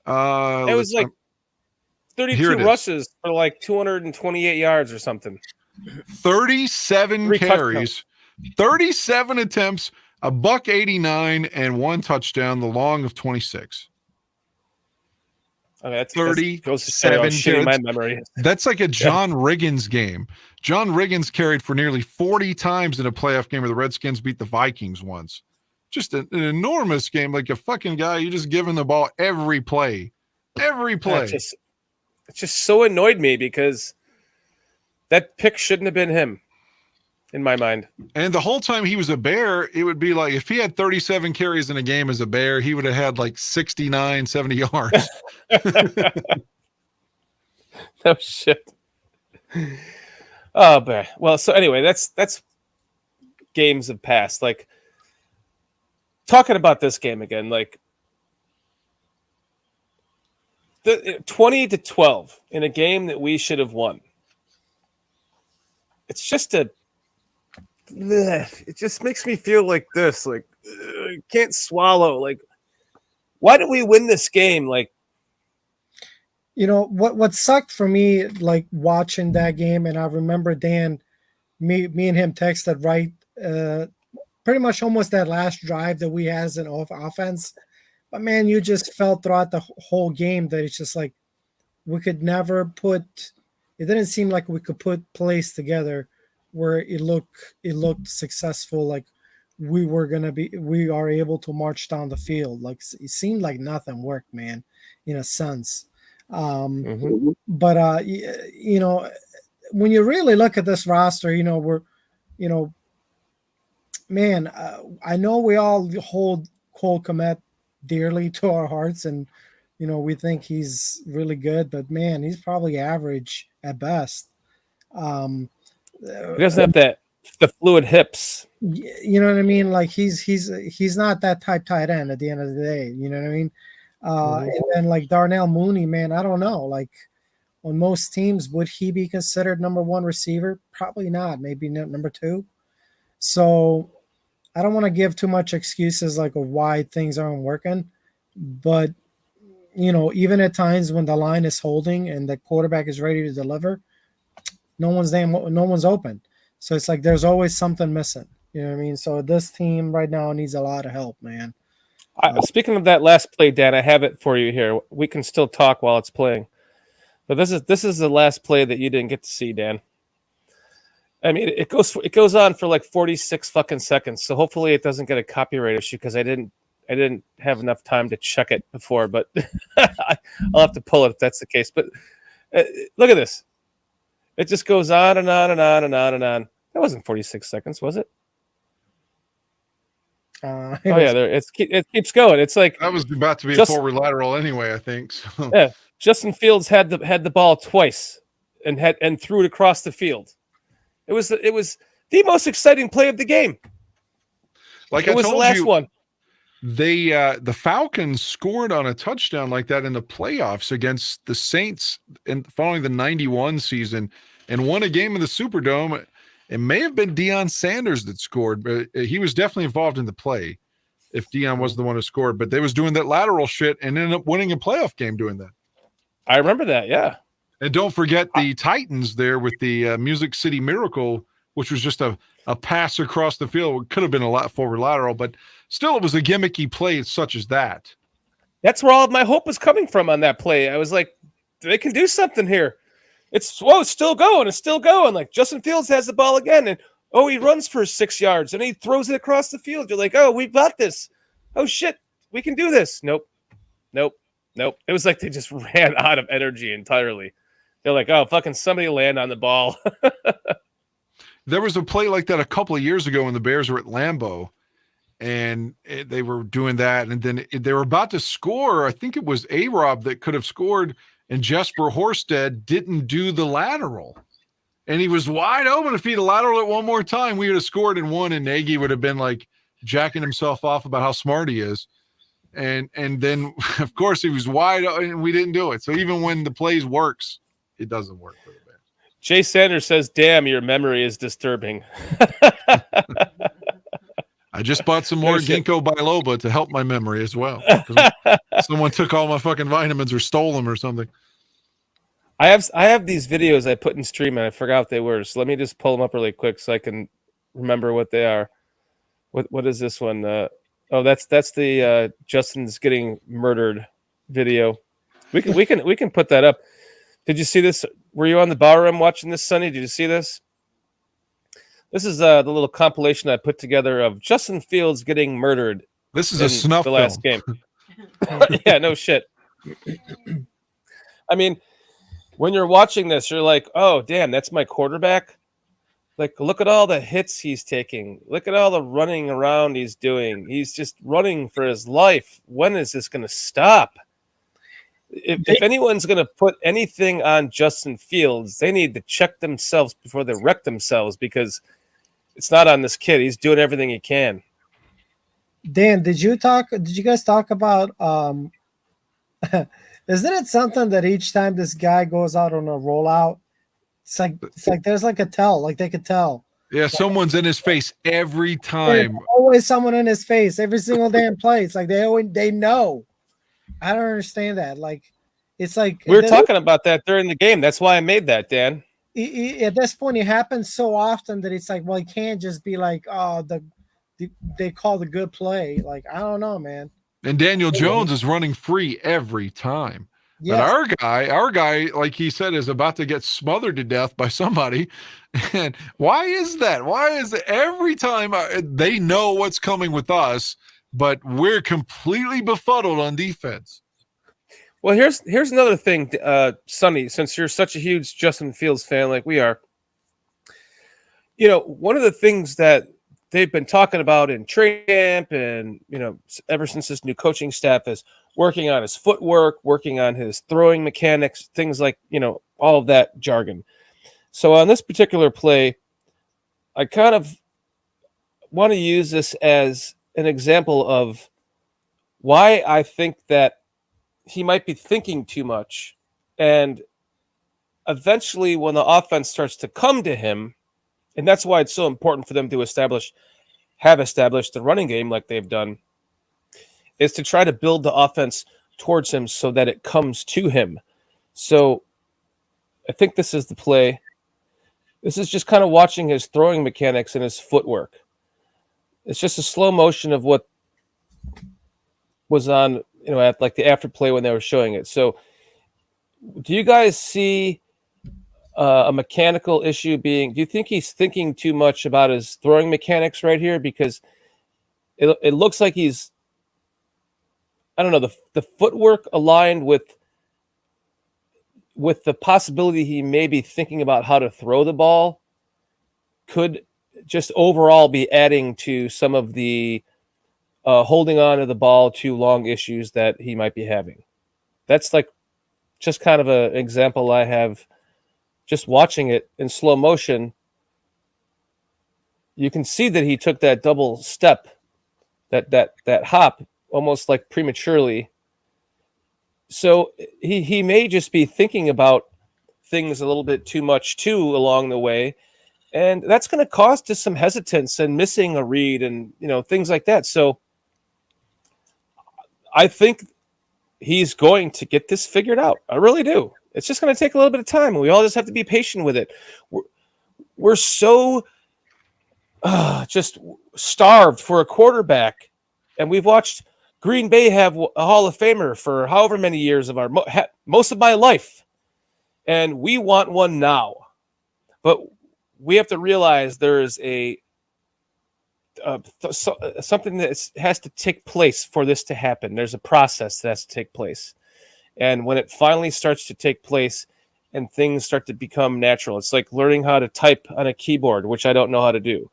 B: It was like 32 rushes for like 228 yards or something.
C: 37
B: 3
C: carries, 37 attempts, a $189, and 1 touchdown, the long of 26.
B: Okay, that's
C: 37
B: shitty my
C: carries.
B: memory.
C: That's like a John Riggins game. John Riggins carried for nearly 40 times in a playoff game where the Redskins beat the Vikings once. Just an enormous game, like a fucking guy. You just give him the ball every play. Every play.
B: It just so annoyed me because that pick shouldn't have been him, in my mind.
C: And the whole time he was a Bear, it would be like if he had 37 carries in a game as a Bear, he would have had like 69, 70 yards.
B: No shit. Oh, but well, so anyway, that's games have passed. Like talking about this game again, like the 20-12 in a game that we should have won. It's just it just makes me feel like this, like I can't swallow. Like, why did we win this game? Like,
D: You know what sucked for me, like watching that game, and I remember Dan, me and him texted right, pretty much almost that last drive that we had as an offense. But man, you just felt throughout the whole game that it's just like we could never put. It didn't seem like we could put plays together where it looked successful. Like we are able to march down the field. Like it seemed like nothing worked, man, in a sense. But you know, when you really look at this roster, you know, man, I know we all hold Cole Kmet dearly to our hearts, and you know, we think he's really good, but man, he's probably average at best.
B: he doesn't have the fluid hips.
D: You know what I mean? Like he's not that type tight end at the end of the day. You know what I mean? And then like Darnell Mooney, man, I don't know. Like on most teams, would he be considered number one receiver? Probably not. Maybe number two. So I don't want to give too much excuses like of why things aren't working, but you know, even at times when the line is holding and the quarterback is ready to deliver, no one's open. So it's like there's always something missing. You know what I mean? So this team right now needs a lot of help, man.
B: Speaking of that last play, Dan, I have it for you here. We can still talk while it's playing, but this is the last play that you didn't get to see, Dan. I mean, it goes on for like 46 fucking seconds. So hopefully it doesn't get a copyright issue because I didn't have enough time to check it before. But I'll have to pull it if that's the case. But look at this. It just goes on and on and on and on and on. That wasn't 46 seconds, was it? It keeps going. It's like
C: that was about to be a forward lateral anyway, I think. So.
B: Yeah, Justin Fields had the ball twice and threw it across the field. It was the most exciting play of the game.
C: Like
B: it was the last one.
C: The Falcons scored on a touchdown like that in the playoffs against the Saints following the 91 season and won a game in the Superdome. It may have been Deion Sanders that scored, but he was definitely involved in the play if Deion was the one who scored. But they was doing that lateral shit and ended up winning a playoff game doing that.
B: I remember that, yeah.
C: And don't forget the Titans there with the Music City Miracle, which was just a pass across the field. It could have been a lot forward lateral, but still it was a gimmicky play such as that.
B: That's where all of my hope was coming from on that play. I was like, they can do something here. It's still going. It's still going. Like Justin Fields has the ball again, and he runs for 6 yards, and he throws it across the field. You're like, we've got this. Oh shit, we can do this. Nope. It was like they just ran out of energy entirely. They're like, fucking somebody land on the ball.
C: There was a play like that a couple of years ago when the Bears were at Lambeau, and they were doing that, and then they were about to score. I think it was A-Rob that could have scored. And Jesper Horsted didn't do the lateral. And he was wide open. If he'd lateral it one more time, we would have scored and won, and Nagy would have been like jacking himself off about how smart he is. And then, of course, he was wide open, and we didn't do it. So even when the plays works, it doesn't work for the Bears.
B: Jay Sanders says, damn, your memory is disturbing.
C: I just bought some more ginkgo biloba to help my memory as well. Someone took all my fucking vitamins or stole them or something.
B: I have these videos I put in stream and I forgot what they were. So let me just pull them up really quick so I can remember what they are. What is this one? Oh, that's the Justin's getting murdered video. We can put that up. Did you see this? Were you on the Barroom watching this, Sonny? Did you see this? This is the little compilation I put together of Justin Fields getting murdered.
C: This is a snuff
B: the last
C: film.
B: game. Yeah, no shit. I mean, when you're watching this, you're like, oh, damn, that's my quarterback. Like, look at all the hits he's taking. Look at all the running around he's doing. He's just running for his life. When is this going to stop? If anyone's going to put anything on Justin Fields, they need to check themselves before they wreck themselves, because it's not on this kid. He's doing everything he can.
D: Dan, did you guys talk about isn't it something that each time this guy goes out on a rollout, it's like there's like a tell, like they could tell.
C: Yeah, someone's in his face every time.
D: There's always someone in his face every single damn play. It's like they know. I don't understand that. Like, it's like
B: we were talking about that during the game. That's why I made that, Dan.
D: At this point, it happens so often that it's like, well, it can't just be like, oh, they call the good play. Like, I don't know, man.
C: And Daniel Jones is running free every time. Yes. But our guy, like he said, is about to get smothered to death by somebody. And why is that? Why is it every time they know what's coming with us, but we're completely befuddled on defense?
B: Well, here's another thing, Sonny, since you're such a huge Justin Fields fan like we are. You know, one of the things that they've been talking about in training camp and, you know, ever since this new coaching staff is working on his footwork, working on his throwing mechanics, things like, you know, all of that jargon. So on this particular play, I kind of want to use this as an example of why I think that he might be thinking too much. And eventually when the offense starts to come to him, and that's why it's so important for them to have established the running game like they've done, is to try to build the offense towards him so that it comes to him. So I think this is the play. This is just kind of watching his throwing mechanics and his footwork. It's just a slow motion of what was on, you know, at like the after play when they were showing it. So do you guys see a mechanical issue do you think he's thinking too much about his throwing mechanics right here? Because it looks like he's, I don't know, the footwork aligned with the possibility he may be thinking about how to throw the ball could just overall be adding to some of the holding on to the ball too long issues that he might be having. That's like just kind of an example I have. Just watching it in slow motion, you can see that he took that double step, that hop, almost like prematurely. So he may just be thinking about things a little bit too much too along the way, and that's going to cause just some hesitance and missing a read and, you know, things like that. So I think he's going to get this figured out. I really do. It's just going to take a little bit of time, and we all just have to be patient with it. We're so just starved for a quarterback, and we've watched Green Bay have a Hall of Famer for however many years of most of my life, and we want one now. But we have to realize there is something that has to take place for this to happen. There's a process that has to take place. And when it finally starts to take place and things start to become natural, it's like learning how to type on a keyboard, which I don't know how to do.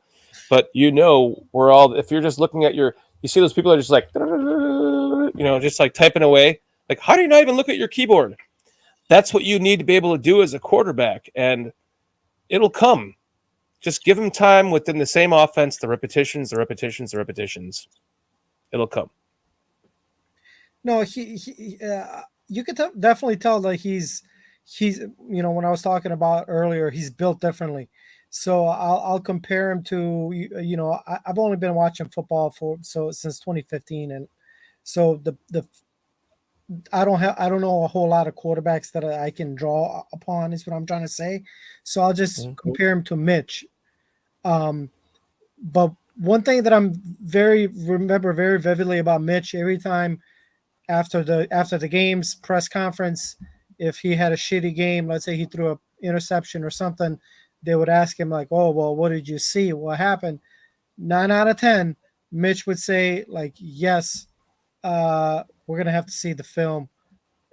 B: But, you know, if you're just looking at you see those people that are just like, you know, just like typing away. Like, how do you not even look at your keyboard? That's what you need to be able to do as a quarterback. And it'll come. Just give him time within the same offense, the repetitions. It'll come.
D: No, you could definitely tell that he's, you know, when I was talking about earlier, he's built differently. So I'll compare him to, you know, I've only been watching football since 2015, and so I don't know a whole lot of quarterbacks that I can draw upon, is what I'm trying to say. So I'll just compare him to Mitch. But one thing that remember very vividly about Mitch, every time after the game's press conference, if he had a shitty game, let's say he threw an interception or something, they would ask him like, "Oh, well, what did you see? What happened?" 9 out of 10, Mitch would say like, "Yes, we're gonna have to see the film.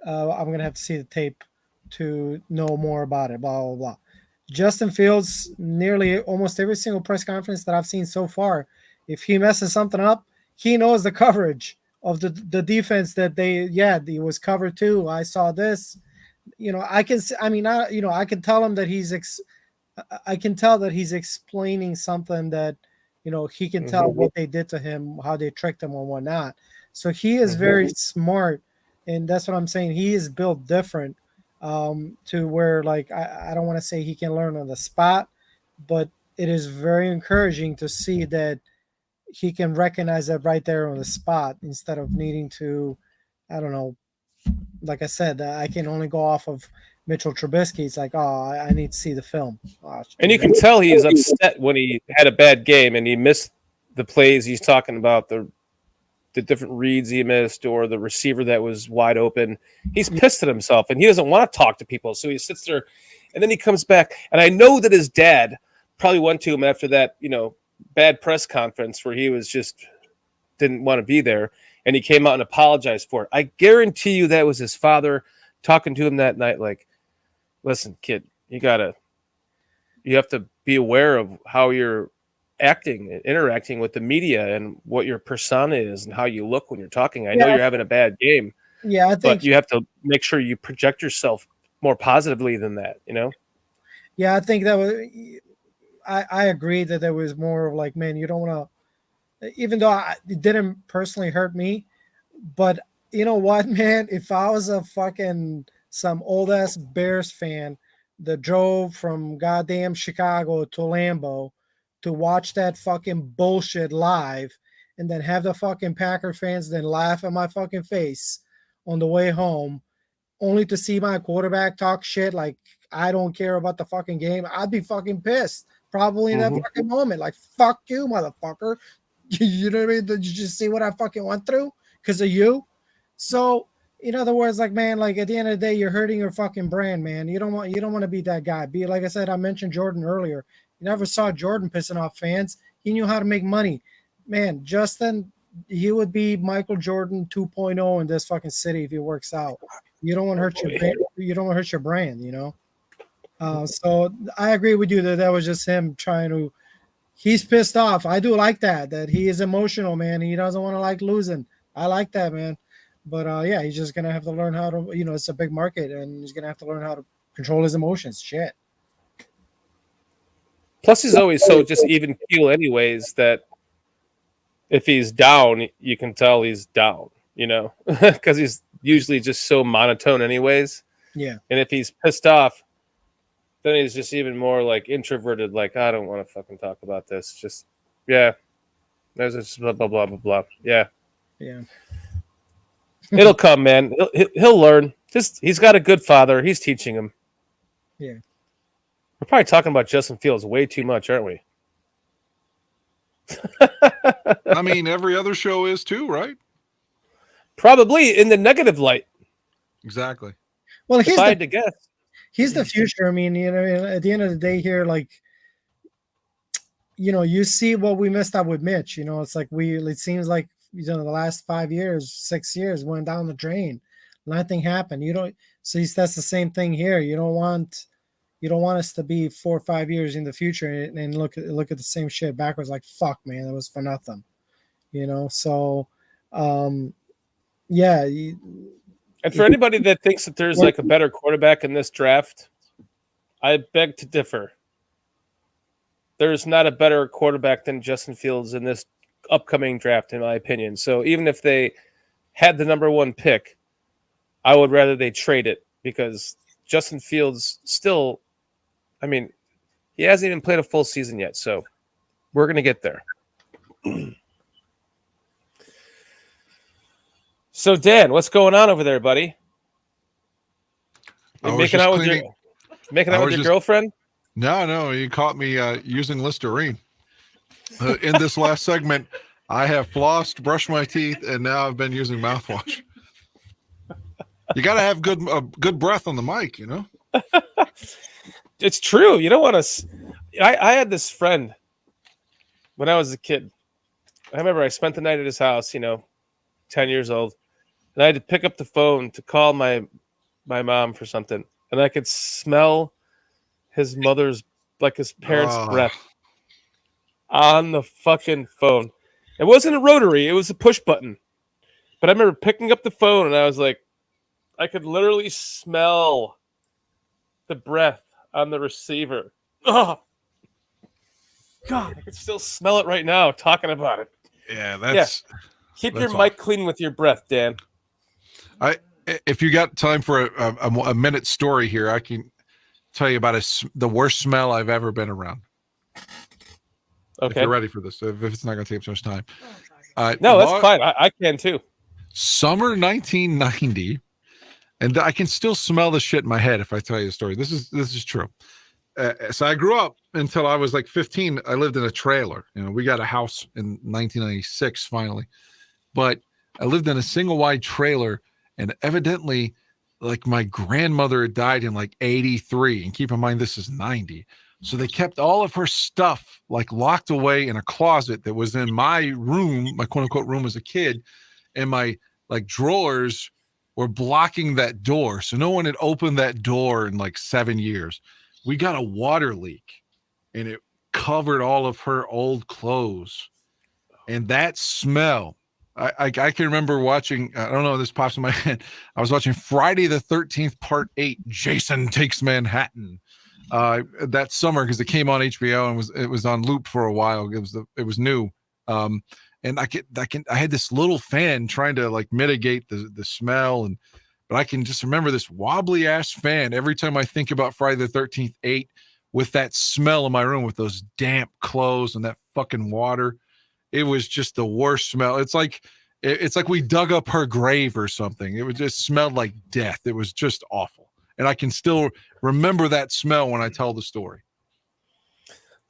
D: I'm gonna have to see the tape to know more about it." Blah blah blah. Justin Fields, nearly almost every single press conference that I've seen so far, if he messes something up, he knows the coverage of the defense that he was covered too. I saw this. I can tell him that I can tell that he's explaining something that, he can tell what they did to him, how they tricked him or whatnot. So he is very smart, and that's what I'm saying. He is built different, to where, like, I don't want to say he can learn on the spot, but it is very encouraging to see that he can recognize that right there on the spot instead of needing to, I don't know, like I said, I can only go off of Mitchell Trubisky. It's like, oh, I need to see the film.
B: And you can tell he's upset when he had a bad game and he missed the plays. He's talking about the different reads he missed or the receiver that was wide open. He's pissed at himself and he doesn't want to talk to people. So he sits there and then he comes back. And I know that his dad probably went to him after that, bad press conference where he was just didn't want to be there. And he came out and apologized for it. I guarantee you that was his father talking to him that night. Like, listen, kid, you have to be aware of how you're acting and interacting with the media and what your persona is and how you look when you're talking. I know you're having a bad game.
D: Yeah, I think,
B: but you have to make sure you project yourself more positively than that,
D: Yeah, I think that was, I agree that there was more of like, man, you don't want to, even though it didn't personally hurt me, but you know what, man, if I was some old ass Bears fan that drove from goddamn Chicago to Lambeau to watch that fucking bullshit live and then have the fucking Packer fans then laugh at my fucking face on the way home, only to see my quarterback talk shit like I don't care about the fucking game, I'd be fucking pissed probably in that fucking moment. Like, fuck you, motherfucker. You know what I mean? Did you just see what I fucking went through because of you? So, in other words, like, man, like at the end of the day, you're hurting your fucking brand, man. You don't want to be that guy. Be like I said, I mentioned Jordan earlier. You never saw Jordan pissing off fans. He knew how to make money. Man, Justin, he would be Michael Jordan 2.0 in this fucking city if he works out. You don't want to hurt your brand. You don't want to hurt your brand, So I agree with you that was just him trying to. He's pissed off. I do like that he is emotional, man. He doesn't want to like losing. I like that, man. But yeah, he's just gonna have to learn how to. It's a big market, and he's gonna have to learn how to control his emotions. Shit.
B: Plus, he's always so just even keel, anyways. That if he's down, you can tell he's down. Because he's usually just so monotone, anyways.
D: Yeah.
B: And if he's pissed off, then he's just even more like introverted. Like, I don't want to fucking talk about this. Just, yeah. There's just blah, blah, blah, blah, blah. Yeah.
D: Yeah.
B: It'll come, man. He'll learn. He's got a good father. He's teaching him.
D: Yeah.
B: We're probably talking about Justin Fields way too much, aren't we?
C: I mean, every other show is too, right?
B: Probably in the negative light.
C: Exactly.
D: Well,
B: if I had to guess.
D: He's the future. I mean, at the end of the day here, like, you see what we messed up with Mitch. It's like it seems like, the last 5 years, 6 years went down the drain. Nothing happened. That's the same thing here. You don't want us to be 4 or 5 years in the future and look at the same shit backwards. Like, fuck, man, that was for nothing. So, yeah.
B: And for anybody that thinks that there's like a better quarterback in this draft, I beg to differ. There's not a better quarterback than Justin Fields in this upcoming draft, in my opinion. So even if they had the number one pick, I would rather they trade it because Justin Fields still, I mean, he hasn't even played a full season yet. So we're going to get there. So Dan, what's going on over there, buddy?
C: I
B: You
C: was
B: making
C: just
B: out with
C: cleaning.
B: your girlfriend?
C: No, you caught me using Listerine. In this last segment, I have flossed, brushed my teeth, and now I've been using mouthwash. You got to have good breath on the mic, you know?
B: It's true. You don't want to. I had this friend when I was a kid. I remember I spent the night at his house, 10 years old, and I had to pick up the phone to call my mom for something, and I could smell his parents' breath on the fucking phone. It wasn't a rotary; it was a push button. But I remember picking up the phone, and I was like, I could literally smell the breath on the receiver. Oh, God, I can still smell it right now talking about it.
C: Yeah,
B: Keep your mic clean with your breath, Dan.
C: If you got time for a minute story here, I can tell you about the worst smell I've ever been around.
B: Okay.
C: If you're ready for this, if it's not going to take up so much time.
B: No, that's fine. I can too.
C: Summer 1990, and I can still smell the shit in my head if I tell you the story. This is true. So I grew up until I was like 15. I lived in a trailer. We got a house in 1996 finally, but I lived in a single wide trailer, and evidently, like my grandmother had died in like 83, and keep in mind this is 90. So they kept all of her stuff like locked away in a closet that was in my room, my quote unquote room as a kid, and my like drawers were blocking that door. So no one had opened that door in like 7 years. We got a water leak, and it covered all of her old clothes. And that smell, I can remember watching, I don't know if this pops in my head. I was watching Friday the 13th, Part 8, Jason Takes Manhattan, that summer because it came on HBO and it was on loop for a while. It was new. And I had this little fan trying to like mitigate the smell, but I can just remember this wobbly ass fan every time I think about Friday the 13th 8 with that smell in my room with those damp clothes and that fucking water. It was just the worst smell. It's like we dug up her grave or something. It just smelled like death. It was just awful. And I can still remember that smell when I tell the story.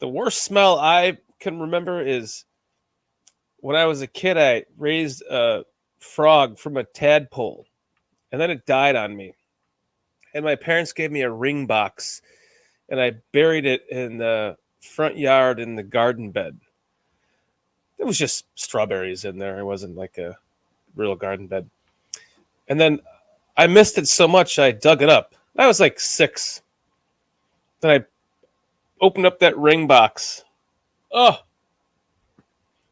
B: The worst smell I can remember is when I was a kid, I raised a frog from a tadpole, and then it died on me. And my parents gave me a ring box, and I buried it in the front yard in the garden bed. It was just strawberries in there. It wasn't like a real garden bed. And then I missed it so much, I dug it up. I was like 6. Then I opened up that ring box. Oh,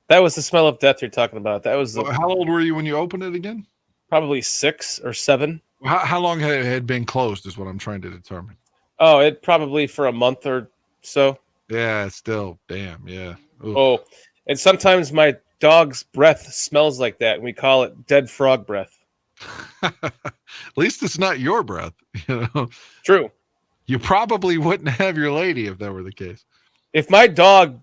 B: that was the smell of death you're talking about. That was
C: How old were you when you opened it again?
B: Probably 6 or 7.
C: How long had it had been closed is what I'm trying to determine.
B: Oh, it probably for a month or so.
C: Yeah, still, damn, yeah. Oof.
B: Oh, and sometimes my dog's breath smells like that, and we call it dead frog breath.
C: At least it's not your breath,
B: True.
C: You probably wouldn't have your lady if that were the case.
B: If my dog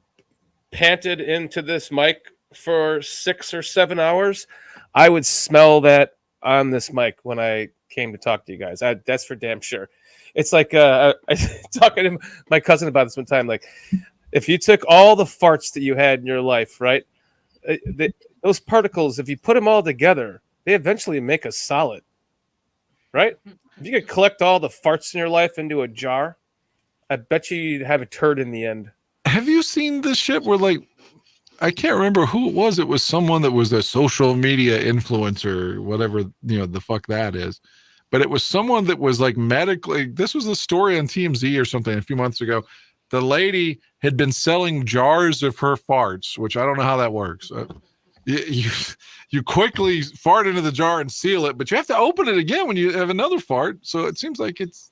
B: panted into this mic for 6 or 7 hours, I would smell that on this mic when I came to talk to you guys. That's for damn sure. It's like I talking to my cousin about this one time. Like, if you took all the farts that you had in your life, right? Those particles, if you put them all together, they eventually make a solid, right? If you could collect all the farts in your life into a jar, I bet you'd have a turd in the end.
C: Have you seen this shit where, like, I can't remember who it was. It was someone that was a social media influencer, whatever, the fuck that is. But it was someone that was like medically, this was a story on TMZ or something a few months ago. The lady had been selling jars of her farts, which I don't know how that works. You quickly fart into the jar and seal it, but you have to open it again when you have another fart. So it seems like it's.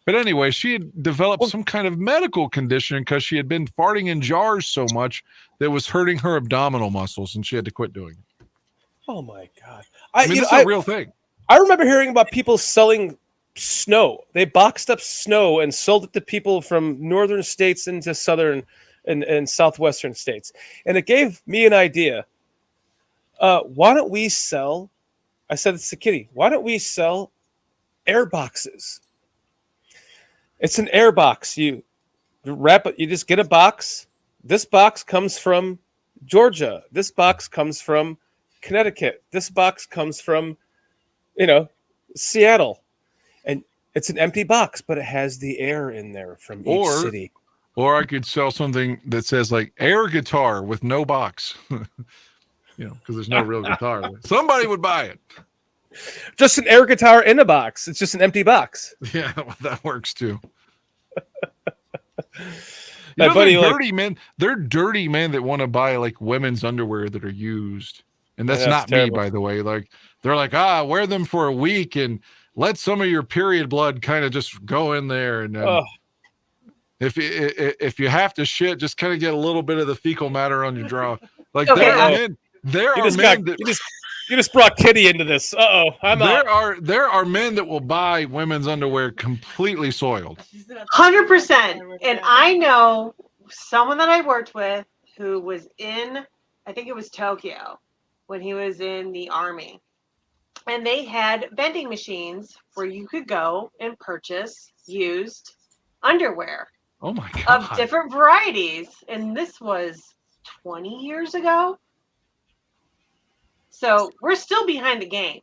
C: But anyway, she had developed some kind of medical condition because she had been farting in jars so much that was hurting her abdominal muscles, and she had to quit doing it.
B: Oh my God!
C: I mean, it's a real thing.
B: I remember hearing about people selling snow. They boxed up snow and sold it to people from northern states into southern and southwestern states. And it gave me an idea. Why don't we sell I said to Kitty, why don't we sell air boxes? It's an air box. You wrap it. You just get a box. This box comes from Georgia. This box comes from Connecticut. This box comes from, Seattle. And it's an empty box, but it has the air in there from each city.
C: Or I could sell something that says like air guitar with no box, because there's no real guitar. Somebody would buy it.
B: Just an air guitar in a box. It's just an empty box.
C: Yeah, well, that works too.
B: My buddy,
C: they're dirty men that want to buy like women's underwear that are used. And that's not
B: terrible.
C: me, by the way. Like they're like, wear them for a week and let some of your period blood kind of just go in there. And if you have to shit, just kind of get a little bit of the fecal matter on your draw. Like
B: you just brought Kitty into this.
C: There are men that will buy women's underwear completely soiled.
F: 100%. And I know someone that I worked with who was in, I think it was Tokyo, when he was in the army. And they had vending machines where you could go and purchase used underwear.
C: Oh my God.
F: Of different varieties. And this was 20 years ago. So we're still behind the game,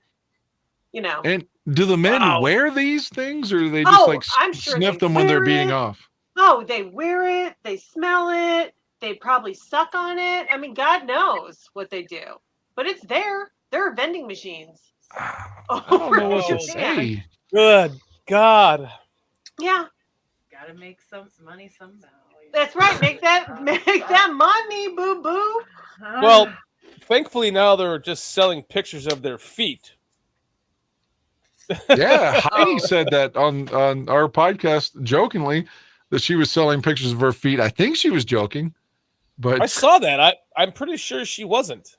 C: And do the men wear these things, or do they just
F: I'm sure
C: sniff them when they're beating off?
F: Oh, they wear it. They smell it. They probably suck on it. I mean, God knows what they do, but it's there. There are vending machines.
C: I don't know what to say.
B: Good God.
F: Yeah.
G: Gotta make some money somehow.
F: That's right. Make that money, boo boo.
B: Well, thankfully now they're just selling pictures of their feet.
C: Yeah, Heidi said that on our podcast jokingly that she was selling pictures of her feet. I think she was joking, but
B: I saw that. I'm pretty sure she wasn't.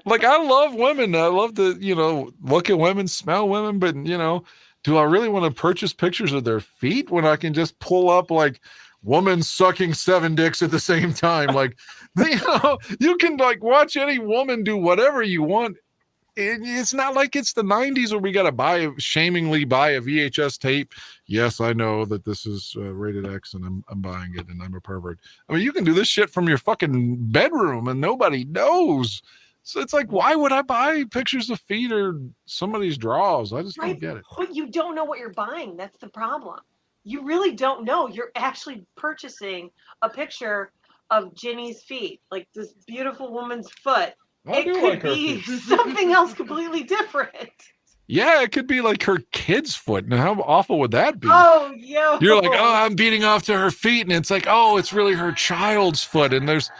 C: Like, I love women. I love to, look at women, smell women, but do I really want to purchase pictures of their feet when I can just pull up like woman sucking 7 dicks at the same time? Like, you can like watch any woman do whatever you want. It's not like it's the 90s where we got to shamingly buy a VHS tape. Yes, I know that this is rated X and I'm buying it and I'm a pervert. I mean, you can do this shit from your fucking bedroom and nobody knows. So it's like, why would I buy pictures of feet or somebody's drawers? I just don't get it.
F: But you don't know what you're buying. That's the problem. You really don't know. You're actually purchasing a picture of Ginny's feet, like this beautiful woman's foot. It could be something else completely different.
C: Yeah, it could be like her kid's foot. Now, how awful would that be?
F: Oh, yo.
C: You're like, I'm beating off to her feet, and it's like, it's really her child's foot. And there's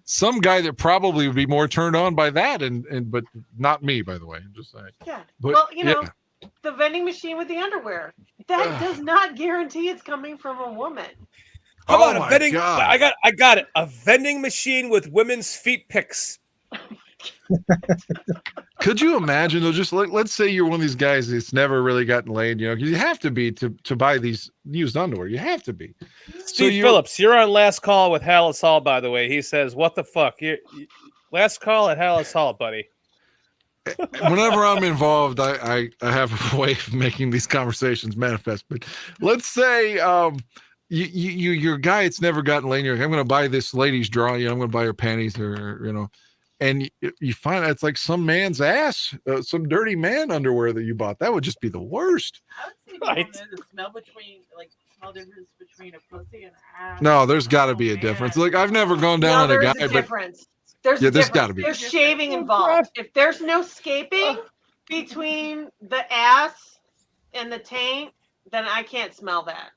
C: some guy that probably would be more turned on by that, but not me, by the way. I'm just saying.
F: Yeah.
C: But,
F: well, the vending machine with the underwear, that does not guarantee it's coming from a woman.
B: How about a vending? God. I got it. A vending machine with women's feet pics.
C: Could you imagine though? Just let's say you're one of these guys that's never really gotten laid, because you have to be to buy these used underwear. You have to be.
B: Steve Phillips, you're on Last Call with HALAS Hall, by the way. He says, "What the fuck? Last call at HALAS Hall, buddy."
C: Whenever I'm involved, I have a way of making these conversations manifest. But let's say you're a guy that's never gotten laid. I'm going to buy this lady's drawing. I'm going to buy her panties, or and you find out it's like some man's ass, some dirty man underwear that you bought. That would just be the worst.
G: I would say the smell difference between a pussy and an ass.
C: No, there's got to be a difference. Like, I've never gone down on a guy,
F: but difference. There's got to be. There's shaving involved. If there's no scaping between the ass and the taint, then I can't smell that.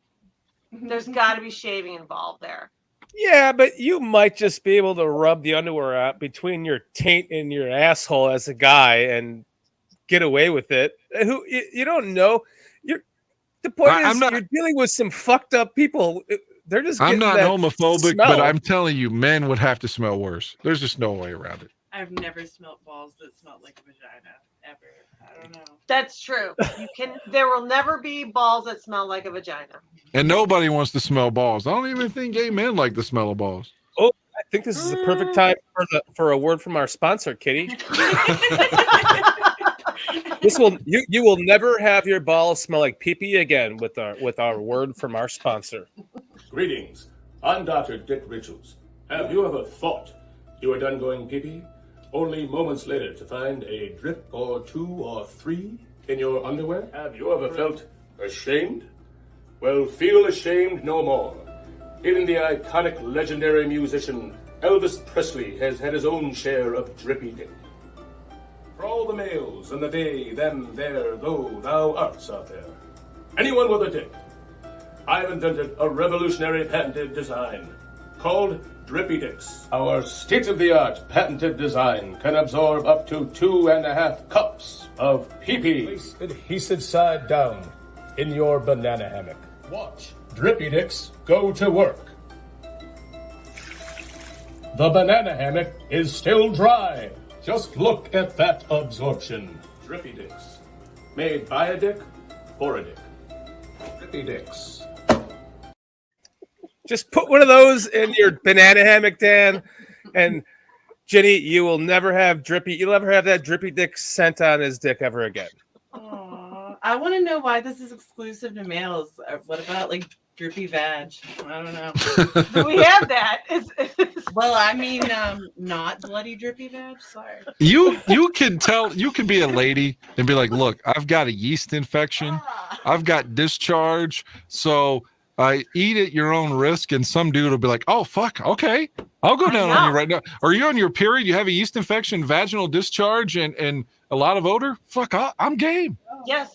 F: There's got to be shaving involved there.
B: Yeah, but you might just be able to rub the underwear out between your taint and your asshole as a guy and get away with it. You don't know. The point is, you're dealing with some fucked up people. They're just.
C: I'm not homophobic,
B: smell.
C: but I'm telling you, men would have to smell worse. There's just no way around it.
G: I've never smelled balls that smelled like a vagina ever. I don't know.
F: That's true. There will never be balls that smell like a vagina.
C: And nobody wants to smell balls. I don't even think gay men like the smell of balls.
B: Oh, I think this is the perfect time for a word from our sponsor, Kitty. You will never have your balls smell like pee-pee again with our word from our sponsor.
H: Greetings. I'm Dr. Dick Richards. Have you ever thought you were done going pee-pee, only moments later to find a drip or 2 or 3 in your underwear? Have you ever felt ashamed? Well, feel ashamed no more. Even the iconic legendary musician Elvis Presley has had his own share of drippy dick. For all the males and the they, them, their, though, thou arts out there, anyone with a dick, I've invented a revolutionary patented design called Drippy Dicks. Our state-of-the-art patented design can absorb up to 2.5 cups of pee-pee. Place adhesive side down in your banana hammock. Watch Drippy Dicks go to work. The banana hammock is still dry. Just look at that absorption. Drippy Dicks. Made by a dick, for a dick. Drippy Dicks.
B: Just put one of those in your banana hammock, Dan, and Ginny, you'll never have that drippy dick scent on his dick ever again.
G: Aw, I want to know why this is exclusive to males. What about like drippy vag? I don't know.
F: We have that.
G: Well, I mean, not bloody drippy vag. Sorry.
C: You can be a lady and be like, look, I've got a yeast infection. I've got discharge. So I eat at your own risk. And some dude will be like, oh, fuck. Okay. I'll go down on you right now. Are you on your period? You have a yeast infection, vaginal discharge, and a lot of odor? Fuck, I'm game.
F: Yes,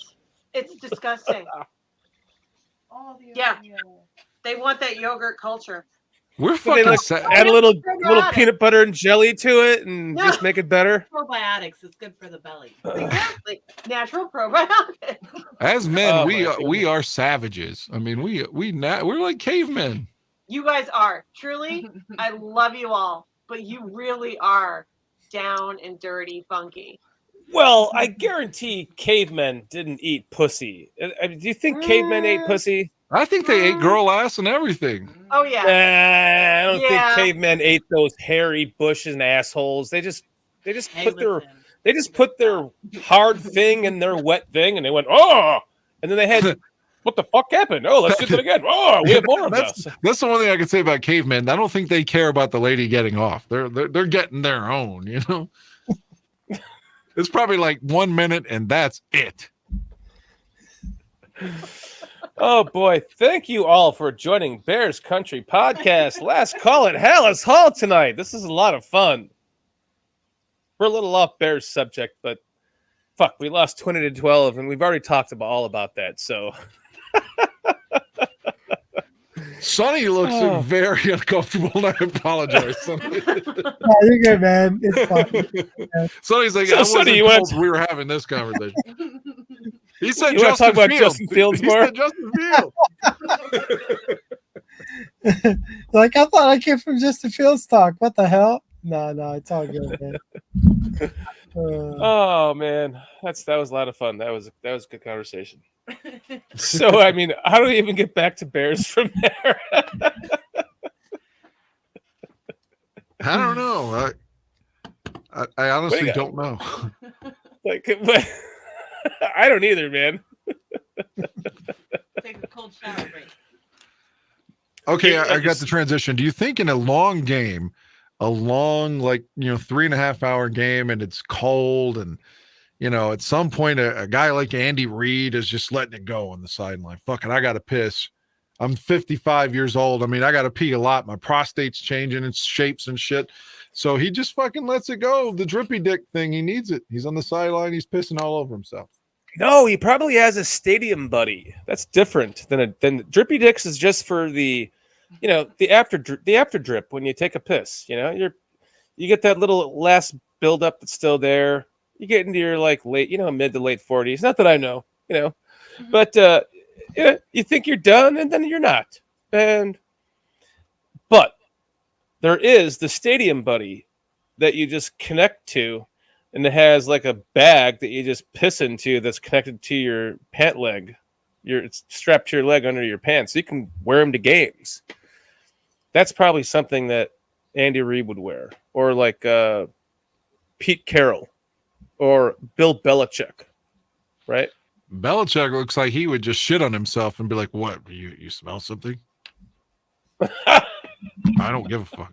F: it's disgusting. Yeah, they want that yogurt culture.
C: We're fucking
B: add a little peanut butter and jelly to it and just make it better.
G: Probiotics is good for the belly.
F: Exactly. Natural probiotics.
C: As men, we are savages. I mean, we're like cavemen.
F: You guys are. Truly, I love you all, but you really are down and dirty, funky.
B: Well, I guarantee cavemen didn't eat pussy. Do you think cavemen ate pussy?
C: I think they ate girl ass and everything.
F: Oh yeah.
B: I don't think cavemen ate those hairy bushes and assholes. They just put their hard thing in their wet thing, and they went, oh, and then they had, what the fuck happened? Oh, let's do that again. Oh, we have more of this.
C: That's the one thing I can say about cavemen. I don't think they care about the lady getting off. They're getting their own, you know. It's probably like 1 minute, and that's it.
B: Oh boy, thank you all for joining Bears Country Podcast. Last call at HALAS Hall tonight. This is a lot of fun. We're a little off Bears subject, but fuck, we lost 20-12, and we've already talked all about that. So,
C: Sonny looks very uncomfortable, and I apologize. Sonny.
D: No, you're good, man. It's fine. Yeah.
C: Sonny's like,
B: Sonny,
C: we were having this conversation. He said
B: you want to talk about Justin Fields more?
C: He said Justin Fields.
D: Like, I thought I came from Justin Fields talk. What the hell? No, it's all good, man.
B: Oh man, that was a lot of fun. That was a good conversation. So I mean, how do we even get back to Bears from there?
C: I don't know. I honestly don't know.
B: Like, but I don't either, man.
G: Take a cold shower break.
C: Okay, I got the transition. Do you think in a long game, like 3.5 hour game, and it's cold, and at some point a guy like Andy Reid is just letting it go on the sideline? Fucking, I got to piss. I'm 55 years old. I mean, I got to pee a lot. My prostate's changing its shapes and shit. So he just fucking lets it go. The drippy dick thing, he needs it. He's on the sideline. He's pissing all over himself.
B: No, he probably has a stadium buddy. That's different than drippy dicks is just for the, the after drip when you take a piss. You get that little last buildup that's still there. You get into your like late, mid to late 40s. Not that I know, but you think you're done and then you're not. But there is the stadium buddy that you just connect to, and it has like a bag that you just piss into that's connected to your pant leg. It's strapped to your leg under your pants, so you can wear them to games. That's probably something that Andy Reid would wear, or like Pete Carroll, or Bill Belichick, right?
C: Belichick looks like he would just shit on himself and be like, "What? You smell something?" I don't give a fuck.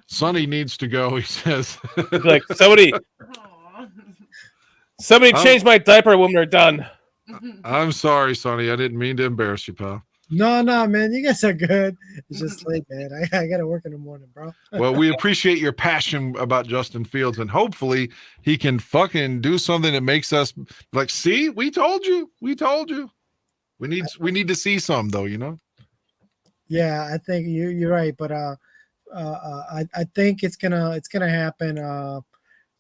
C: Sonny needs to go. He says,
B: Like somebody change my diaper when we're done.
C: I'm sorry, Sonny. I didn't mean to embarrass you, pal.
D: No, man. You guys are good. It's just late, man. I got to work in the morning, bro.
C: Well, we appreciate your passion about Justin Fields, and hopefully he can fucking do something that makes us like, see, we told you. We told you. We need to see some, though, you know?
D: Yeah, I think you're right, but I think it's gonna happen.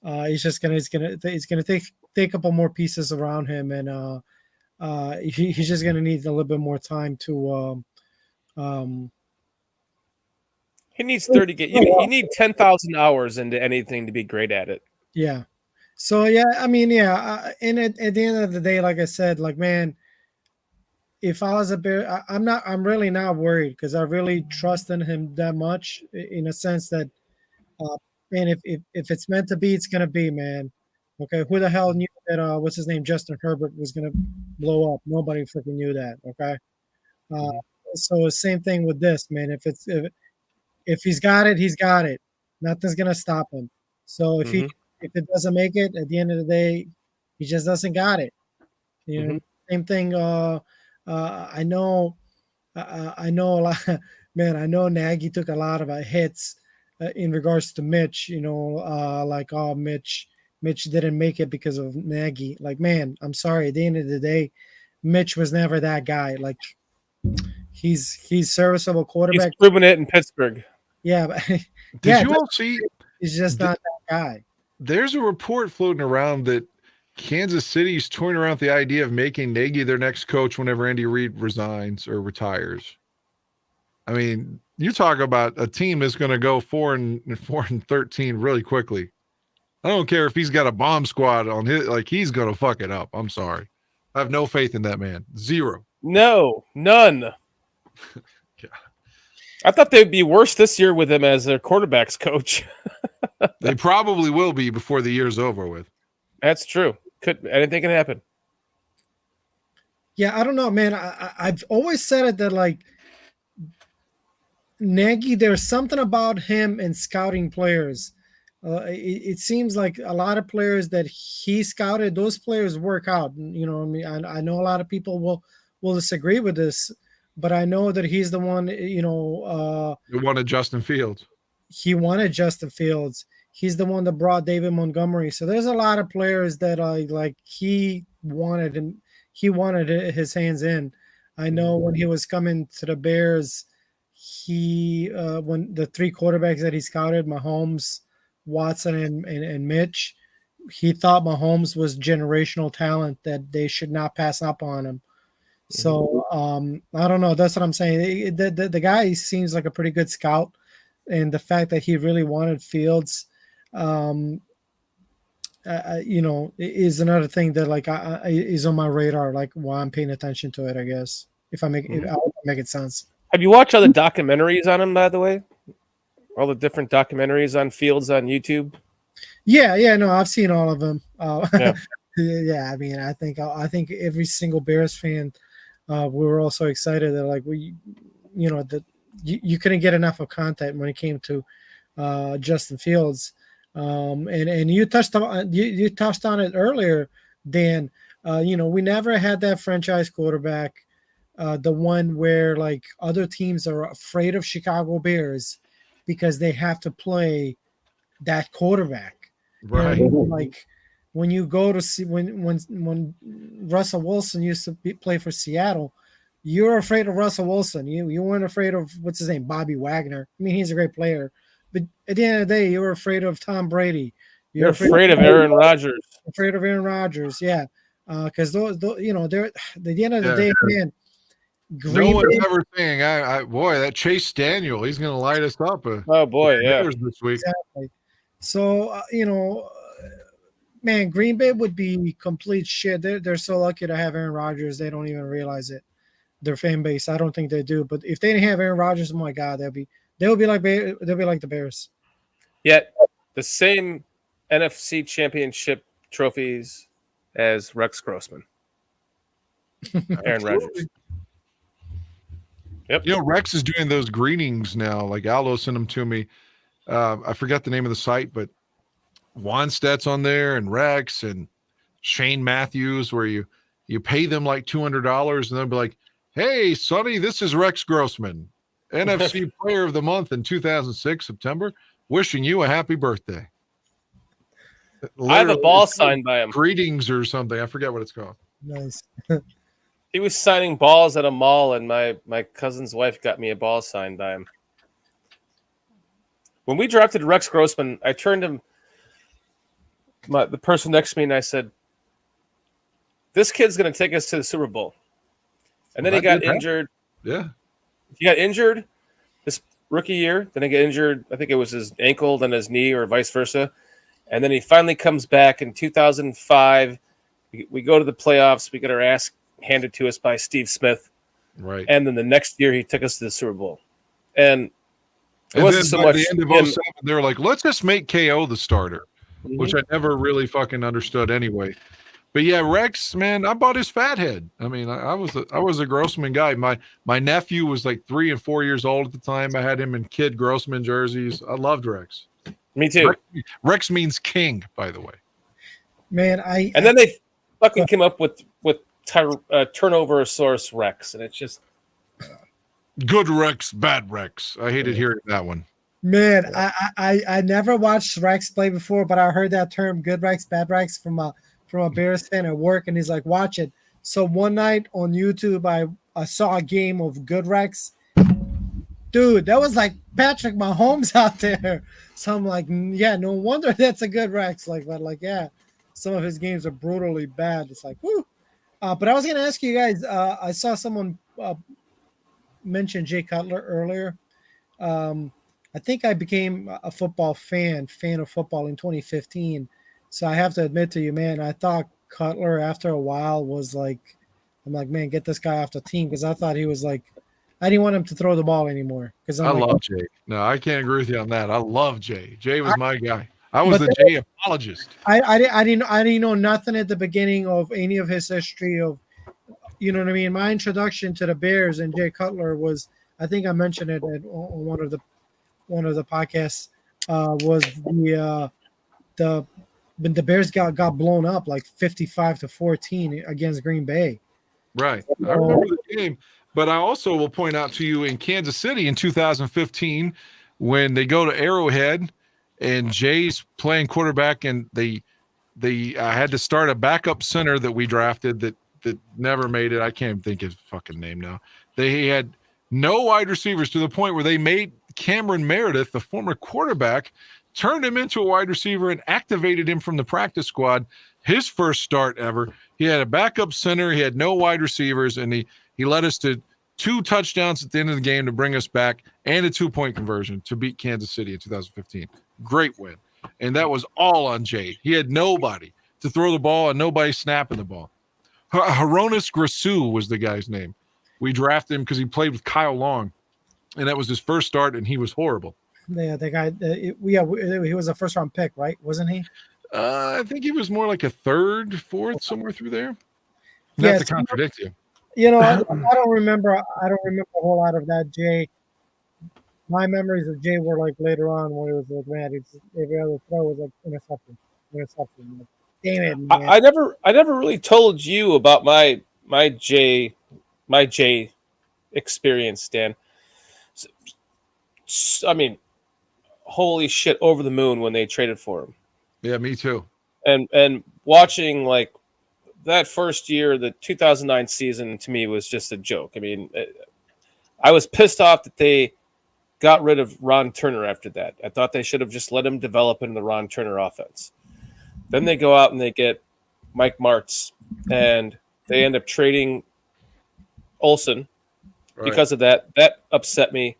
D: It's gonna take a couple more pieces around him, and he's just gonna need a little bit more time to.
B: He needs 30 games. You need 10,000 hours into anything to be great at it.
D: Yeah. So yeah, I mean, yeah, and at the end of the day, like I said, like man, if I was a Bear, I'm really not worried because I really trust in him that much in a sense that, man, if it's meant to be, it's gonna be, man. Okay, who the hell knew that? What's his name? Justin Herbert was gonna blow up. Nobody freaking knew that. Okay, so same thing with this, man. If he's got it, he's got it. Nothing's gonna stop him. So if it doesn't make it at the end of the day, he just doesn't got it. You know, same thing. I know a lot, man. I know Nagy took a lot of hits in regards to Mitch. You know, like Mitch didn't make it because of Nagy. Like, man, I'm sorry. At the end of the day, Mitch was never that guy. Like, he's serviceable quarterback.
B: He's proven it in Pittsburgh.
D: Yeah, but
C: Did you all see?
D: He's just not that guy.
C: There's a report floating around that Kansas City's toying around with the idea of making Nagy their next coach whenever Andy Reid resigns or retires. I mean, you talk about a team that's going to go 4-13 really quickly. I don't care if he's got a bomb squad on his, like he's going to fuck it up. I'm sorry. I have no faith in that man. Zero.
B: No, none.
C: Yeah.
B: I thought they'd be worse this year with him as their quarterback's coach.
C: They probably will be before the year's over with.
B: That's true. Anything can happen.
D: Yeah, I don't know, man. I've always said it that like Nagy, there's something about him and scouting players. It seems like a lot of players that he scouted, those players work out. You know, I mean, I know a lot of people will disagree with this, but I know that he's the one. You know,
C: They wanted Justin Fields.
D: He wanted Justin Fields. He's the one that brought David Montgomery. So there's a lot of players that like he wanted his hands in. I know when he was coming to the Bears, when the three quarterbacks that he scouted, Mahomes, Watson, and Mitch, he thought Mahomes was generational talent that they should not pass up on him. So I don't know. That's what I'm saying. The guy seems like a pretty good scout, and the fact that he really wanted Fields, you know, is another thing that like is on my radar. Like while I'm paying attention to it, I guess if I make it sense.
B: Have you watched all the documentaries on him, by the way? All the different documentaries on Fields on YouTube?
D: Yeah, no, I've seen all of them.
B: Yeah.
D: Yeah, I mean, I think every single Bears fan, we were also excited that like that you couldn't get enough of content when it came to Justin Fields. And you touched on it earlier, Dan. We never had that franchise quarterback, the one where like other teams are afraid of Chicago Bears because they have to play that quarterback.
C: Right.
D: Like when you go to see when Russell Wilson used to play for Seattle, you're afraid of Russell Wilson. You weren't afraid of what's his name, Bobby Wagner. I mean, he's a great player, but at the end of the day, you were afraid of Tom Brady.
B: You're afraid of Aaron Rodgers.
D: Afraid of Aaron Rodgers, yeah. Because those, they're at the end of the day, man.
C: No one's ever saying, boy, that Chase Daniel, he's going to light us up.
B: Oh boy, yeah.
C: This week.
D: Exactly. So man, Green Bay would be complete shit. They're so lucky to have Aaron Rodgers. They don't even realize it. Their fan base, I don't think they do. But if they didn't have Aaron Rodgers, oh my God, they'll be like the Bears.
B: Yet the same NFC Championship trophies as Rex Grossman, Aaron Rodgers. Yep.
C: You know, Rex is doing those greetings now. Like Aldo sent them to me. I forgot the name of the site, but Wannstedt's on there, and Rex and Shane Matthews, where you pay them like $200 and they'll be like, "Hey, Sonny, this is Rex Grossman, NFC Player of the Month in 2006, September. Wishing you a happy birthday."
B: I have a ball signed by him.
C: Greetings or something. I forget what it's called.
D: Nice.
B: He was signing balls at a mall, and my cousin's wife got me a ball signed by him. When we drafted Rex Grossman, I turned him, the person next to me, and I said, "This kid's going to take us to the Super Bowl." And then he got injured.
C: Yeah.
B: He got injured this rookie year. Then he got injured. I think it was his ankle, then his knee, or vice versa. And then he finally comes back in 2005. We go to the playoffs. We get our ass handed to us by Steve Smith.
C: Right.
B: And then the next year, he took us to the Super Bowl. And it wasn't so much.
C: At the end of 07, they were like, let's just make KO the starter, which I never really fucking understood anyway. But yeah, Rex, man, I bought his fat head. I mean, I was a Grossman guy. My nephew was like 3 and 4 years old at the time. I had him in kid Grossman jerseys. I loved Rex.
B: Me too.
C: Rex means king, by the way.
D: Man,
B: and then they fucking came up with turnover source Rex, and it's just
C: good Rex, bad Rex. I hated hearing that one.
D: Man, I never watched Rex play before, but I heard that term "good Rex, bad Rex" from a Bears fan at work, and he's like, "Watch it." So one night on YouTube, I saw a game of good Rex. Dude, that was like Patrick Mahomes out there. So I'm like, yeah, no wonder that's a good Rex. But yeah, some of his games are brutally bad. It's like, whoo. But I was gonna ask you guys. I saw someone mention Jay Cutler earlier. I think I became a football fan of football in 2015. So I have to admit to you, man, I thought Cutler after a while was like, I'm like, man, get this guy off the team, because I thought he was like, I didn't want him to throw the ball anymore. Because I
C: love Jay. No, I can't agree with you on that. I love Jay. Jay was my guy. I was the Jay apologist.
D: I didn't know nothing at the beginning of any of his history of, you know what I mean? My introduction to the Bears and Jay Cutler was, I think I mentioned it on one of the podcasts, was when the Bears got blown up like 55-14 against Green Bay.
C: Right. I remember the game. But I also will point out to you in Kansas City in 2015, when they go to Arrowhead and Jay's playing quarterback, and they had to start a backup center that we drafted that never made it. I can't even think his fucking name now. They had no wide receivers, to the point where they made Cameron Meredith, the former quarterback, turned him into a wide receiver and activated him from the practice squad. His first start ever. He had a backup center. He had no wide receivers, and he led us to 2 touchdowns at the end of the game to bring us back, and a 2-point conversion to beat Kansas City in 2015. Great win. And that was all on Jay. He had nobody to throw the ball and nobody snapping the ball. Hronis Grasu was the guy's name. We drafted him because he played with Kyle Long, and that was his first start, and he was horrible.
D: Yeah, the guy. He was a first-round pick, right? Wasn't he?
C: I think he was more like a 3rd, 4th, somewhere through there. Not to contradict you.
D: You know, I don't remember a whole lot of that Jay. My memories of Jay were like later on, where it was like, man, every other throw was like interception. Like, damn it, man.
B: I never really told you about my Jay experience, Dan. I mean, holy shit, over the moon when they traded for him.
C: Yeah, me too.
B: And watching like that first year, the 2009 season, to me was just a joke. I mean, I was pissed off that they got rid of Ron Turner after that. I thought they should have just let him develop into the Ron Turner offense. Then they go out and they get Mike Martz, and they end up trading Olsen because of that. That upset me.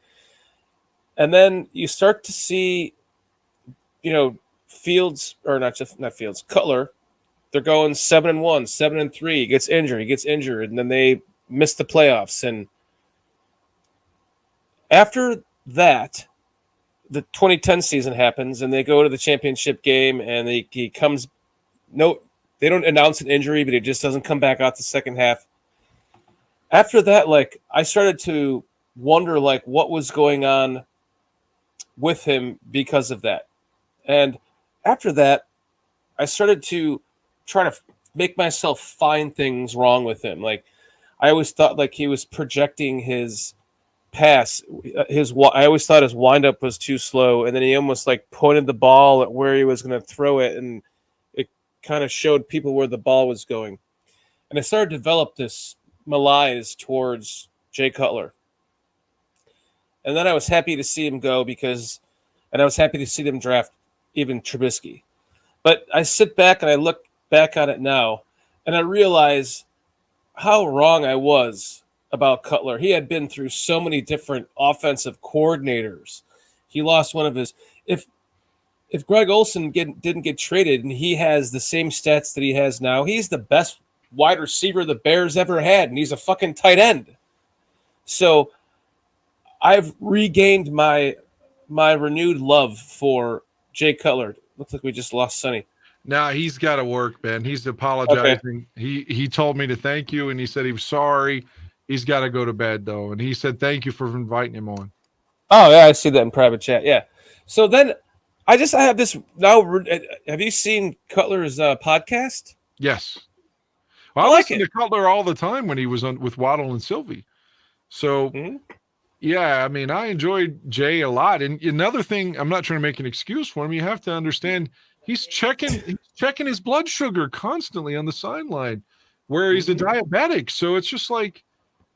B: And then you start to see, you know, Cutler, they're going 7-1, 7-3. He gets injured, and then they miss the playoffs. And after that, the 2010 season happens, and they go to the championship game, and he comes. No, they don't announce an injury, but he just doesn't come back out the second half. After that, like, I started to wonder, like, what was going on with him because of that. And after that, I started to try to make myself find things wrong with him. Like, I always thought like he was projecting his pass. I always thought his windup was too slow, and then he almost like pointed the ball at where he was going to throw it, and it kind of showed people where the ball was going. And I started to develop this malaise towards Jay Cutler. And then I was happy to see him go and I was happy to see them draft even Trubisky. But I sit back and I look back on it now, and I realize how wrong I was about Cutler. He had been through so many different offensive coordinators. He lost one of his. If Greg Olsen didn't get traded and he has the same stats that he has now, he's the best wide receiver the Bears ever had, and he's a fucking tight end. So I've regained my renewed love for Jay Cutler. Looks like we just lost Sonny.
C: Nah, he's got to work, Ben. He's apologizing.
B: Okay.
C: He told me to thank you, and he said he was sorry. He's got to go to bed, though. And he said thank you for inviting him on. Oh,
B: yeah, I see that in private chat. Yeah. So then I have this now. Have you seen Cutler's podcast?
C: Yes. Well, I listen to Cutler all the time when he was on with Waddle and Sylvie. So, yeah, I mean, I enjoyed Jay a lot. And another thing, I'm not trying to make an excuse for him. You have to understand he's checking his blood sugar constantly on the sideline where he's a diabetic. So it's just like,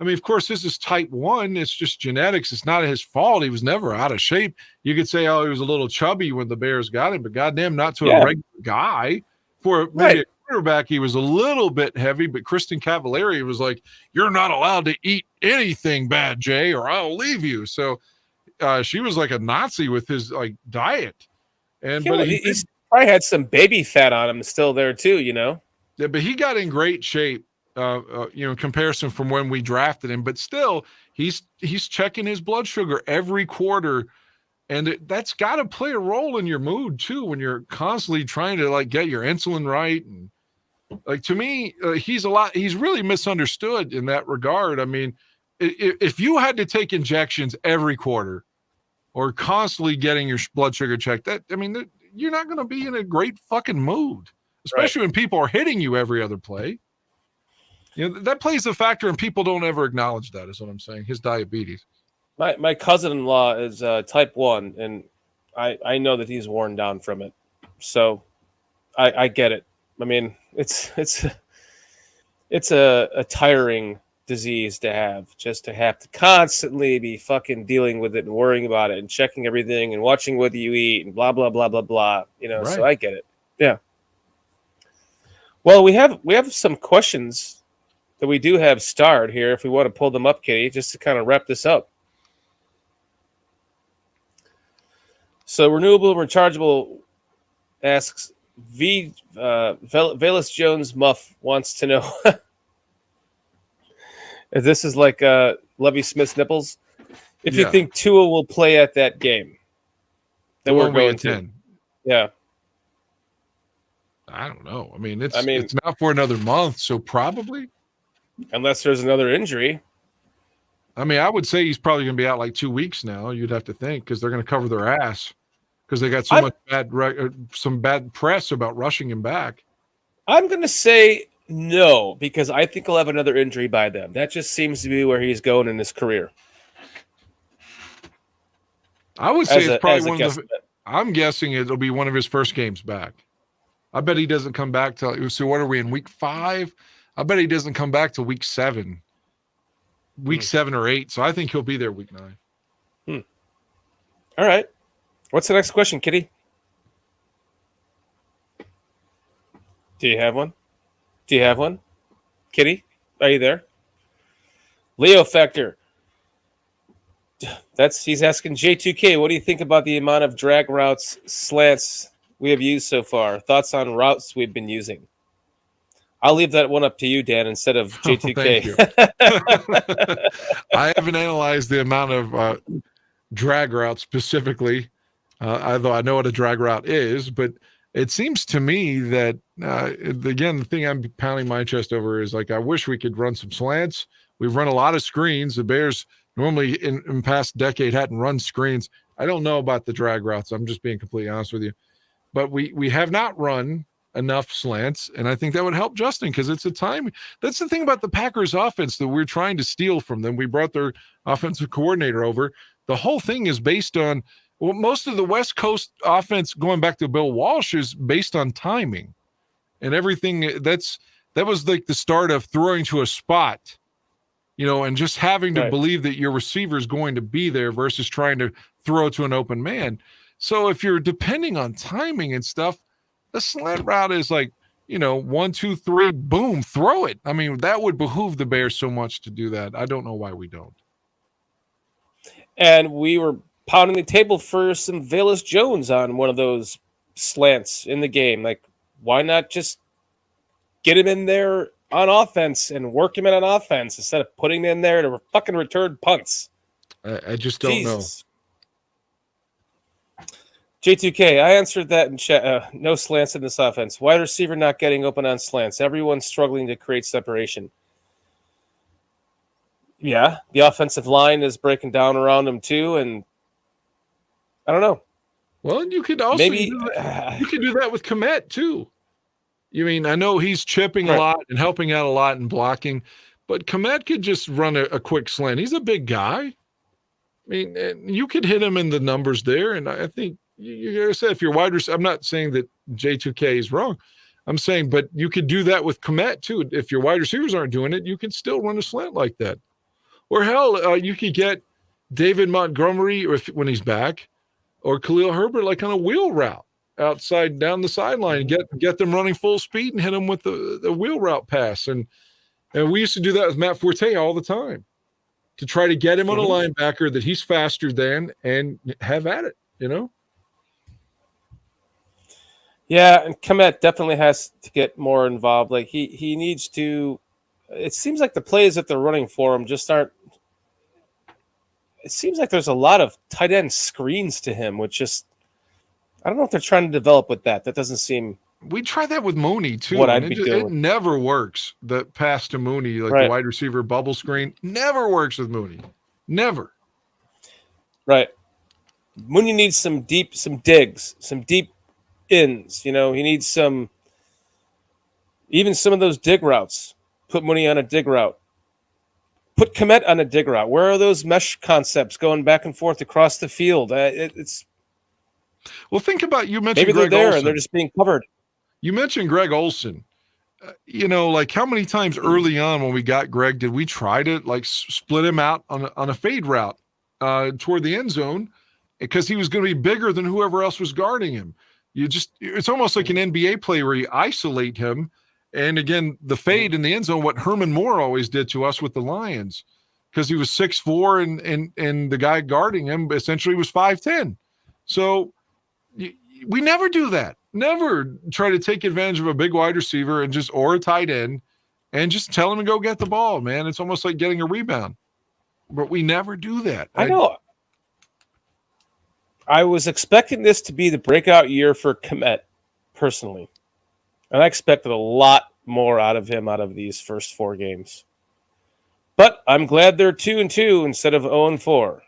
C: I mean, of course, this is type 1. It's just genetics. It's not his fault. He was never out of shape. You could say, oh, he was a little chubby when the Bears got him, but goddamn, not to a regular guy. For maybe a quarterback, he was a little bit heavy, but Kristen Cavallari was like, you're not allowed to eat anything bad, Jay, or I'll leave you. So she was like a Nazi with his like diet. And but
B: he's probably had some baby fat on him still there too, you know?
C: Yeah, but he got in great shape. In comparison from when we drafted him, but still he's checking his blood sugar every quarter, and that's got to play a role in your mood too when you're constantly trying to like get your insulin right. And like, to me, he's really misunderstood in that regard. I mean, if you had to take injections every quarter or constantly getting your blood sugar checked, you're not going to be in a great fucking mood, especially when people are hitting you every other play. You know, that plays a factor, and people don't ever acknowledge that, is what I'm saying. His diabetes. My cousin-in-law is type 1, and I know that he's worn down from it. So I get it. I mean, it's a tiring disease to have, just to have to constantly be fucking dealing with it and worrying about it and checking everything and watching what you eat and blah, blah, blah, blah, blah. You know, so I get it. Yeah. Well, we have some questions that we do have starred here, if we want to pull them up, Kitty, just to kind of wrap this up. So Renewable Rechargeable asks, Velas Jones Muff wants to know if this is like Lovie Smith's nipples. If you think Tua will play at that game that we're going to. Yeah. I don't know. I mean, it's not for another month, so probably.
B: Unless there's another injury.
C: I mean, I would say he's probably going to be out like 2 weeks now. You'd have to think, because they're going to cover their ass because they got some bad press about rushing him back.
B: I'm going to say no, because I think he'll have another injury by then. That just seems to be where he's going in his career.
C: I would say it's probably I'm guessing it'll be one of his first games back. I bet he doesn't come back till. So what are we in, week 5? I bet he doesn't come back till week 7. Week 7 or 8. So I think he'll be there week 9.
B: All right. What's the next question, Kitty? Do you have one? Kitty, are you there? Leo Factor. He's asking J2K, what do you think about the amount of drag routes, slants we have used so far? Thoughts on routes we've been using? I'll leave that one up to you, Dan, instead of J2K.
C: I haven't analyzed the amount of drag routes specifically. although I know what a drag route is, but it seems to me that, again, the thing I'm pounding my chest over is like, I wish we could run some slants. We've run a lot of screens. The Bears normally in past decade hadn't run screens. I don't know about the drag routes. I'm just being completely honest with you. But we have not run enough slants, and I think that would help Justin because it's a time. That's the thing about the Packers offense that we're trying to steal from them. We brought their offensive coordinator over. The whole thing is based on, well, most of the West Coast offense, going back to Bill Walsh, is based on timing and everything. That was like the start of throwing to a spot, and just having to believe that your receiver is going to be there versus trying to throw to an open man. So if you're depending on timing and stuff, the slant route is like, 1, 2, 3, boom, throw it. I mean, that would behoove the Bears so much to do that. I don't know why we don't.
B: And we were pounding the table for some Velus Jones on one of those slants in the game. Like, why not just get him in there on offense and work him in on offense instead of putting him in there to fucking return punts?
C: I just don't know.
B: J2K, I answered that in chat. No slants in this offense. Wide receiver not getting open on slants. Everyone's struggling to create separation. Yeah, the offensive line is breaking down around him too, and I don't know.
C: Well, you could also you could do that with Komet too. I know he's chipping a lot and helping out a lot and blocking, but Komet could just run a quick slant. He's a big guy. You could hit him in the numbers there, and I think you said if you're wide receiver, I'm not saying that J2K is wrong. I'm saying, but you could do that with Komet too. If your wide receivers aren't doing it, you can still run a slant like that. Or hell, you could get David Montgomery when he's back, or Khalil Herbert like on a wheel route outside down the sideline, get them running full speed and hit them with the wheel route pass. And we used to do that with Matt Forte all the time to try to get him on a linebacker that he's faster than and have at it,
B: Yeah, and Komet definitely has to get more involved. Like he needs to. It seems like the plays that they're running for him just aren't. It seems like there's a lot of tight end screens to him, which just I don't know if they're trying to develop with that. That doesn't seem.
C: We tried that with Mooney too.
B: What I'd be doing.
C: It never works. The pass to Mooney, like the wide receiver bubble screen, never works with Mooney. Never.
B: Right. Mooney needs some digs, some deep ins. He needs even some of those dig routes. Put Mooney on a dig route. Put Komet on a dig route. Where are those mesh concepts going back and forth across the field? It's
C: well. Think about you mentioned
B: maybe
C: Greg
B: they're there
C: Olsen.
B: and they're just being covered.
C: You mentioned Greg Olsen. Like how many times early on when we got Greg did we try to like split him out on a fade route toward the end zone because he was going to be bigger than whoever else was guarding him. It's almost like an NBA play where you isolate him. And again, the fade in the end zone, what Herman Moore always did to us with the Lions, because he was 6'4", and the guy guarding him essentially was 5'10". So we never do that. Never try to take advantage of a big wide receiver or a tight end and just tell him to go get the ball, man. It's almost like getting a rebound. But we never do that.
B: I know. I was expecting this to be the breakout year for Komet, personally. And I expected a lot more out of him out of these first 4 games. But I'm glad they're 2-2 instead of 0-4.
C: Or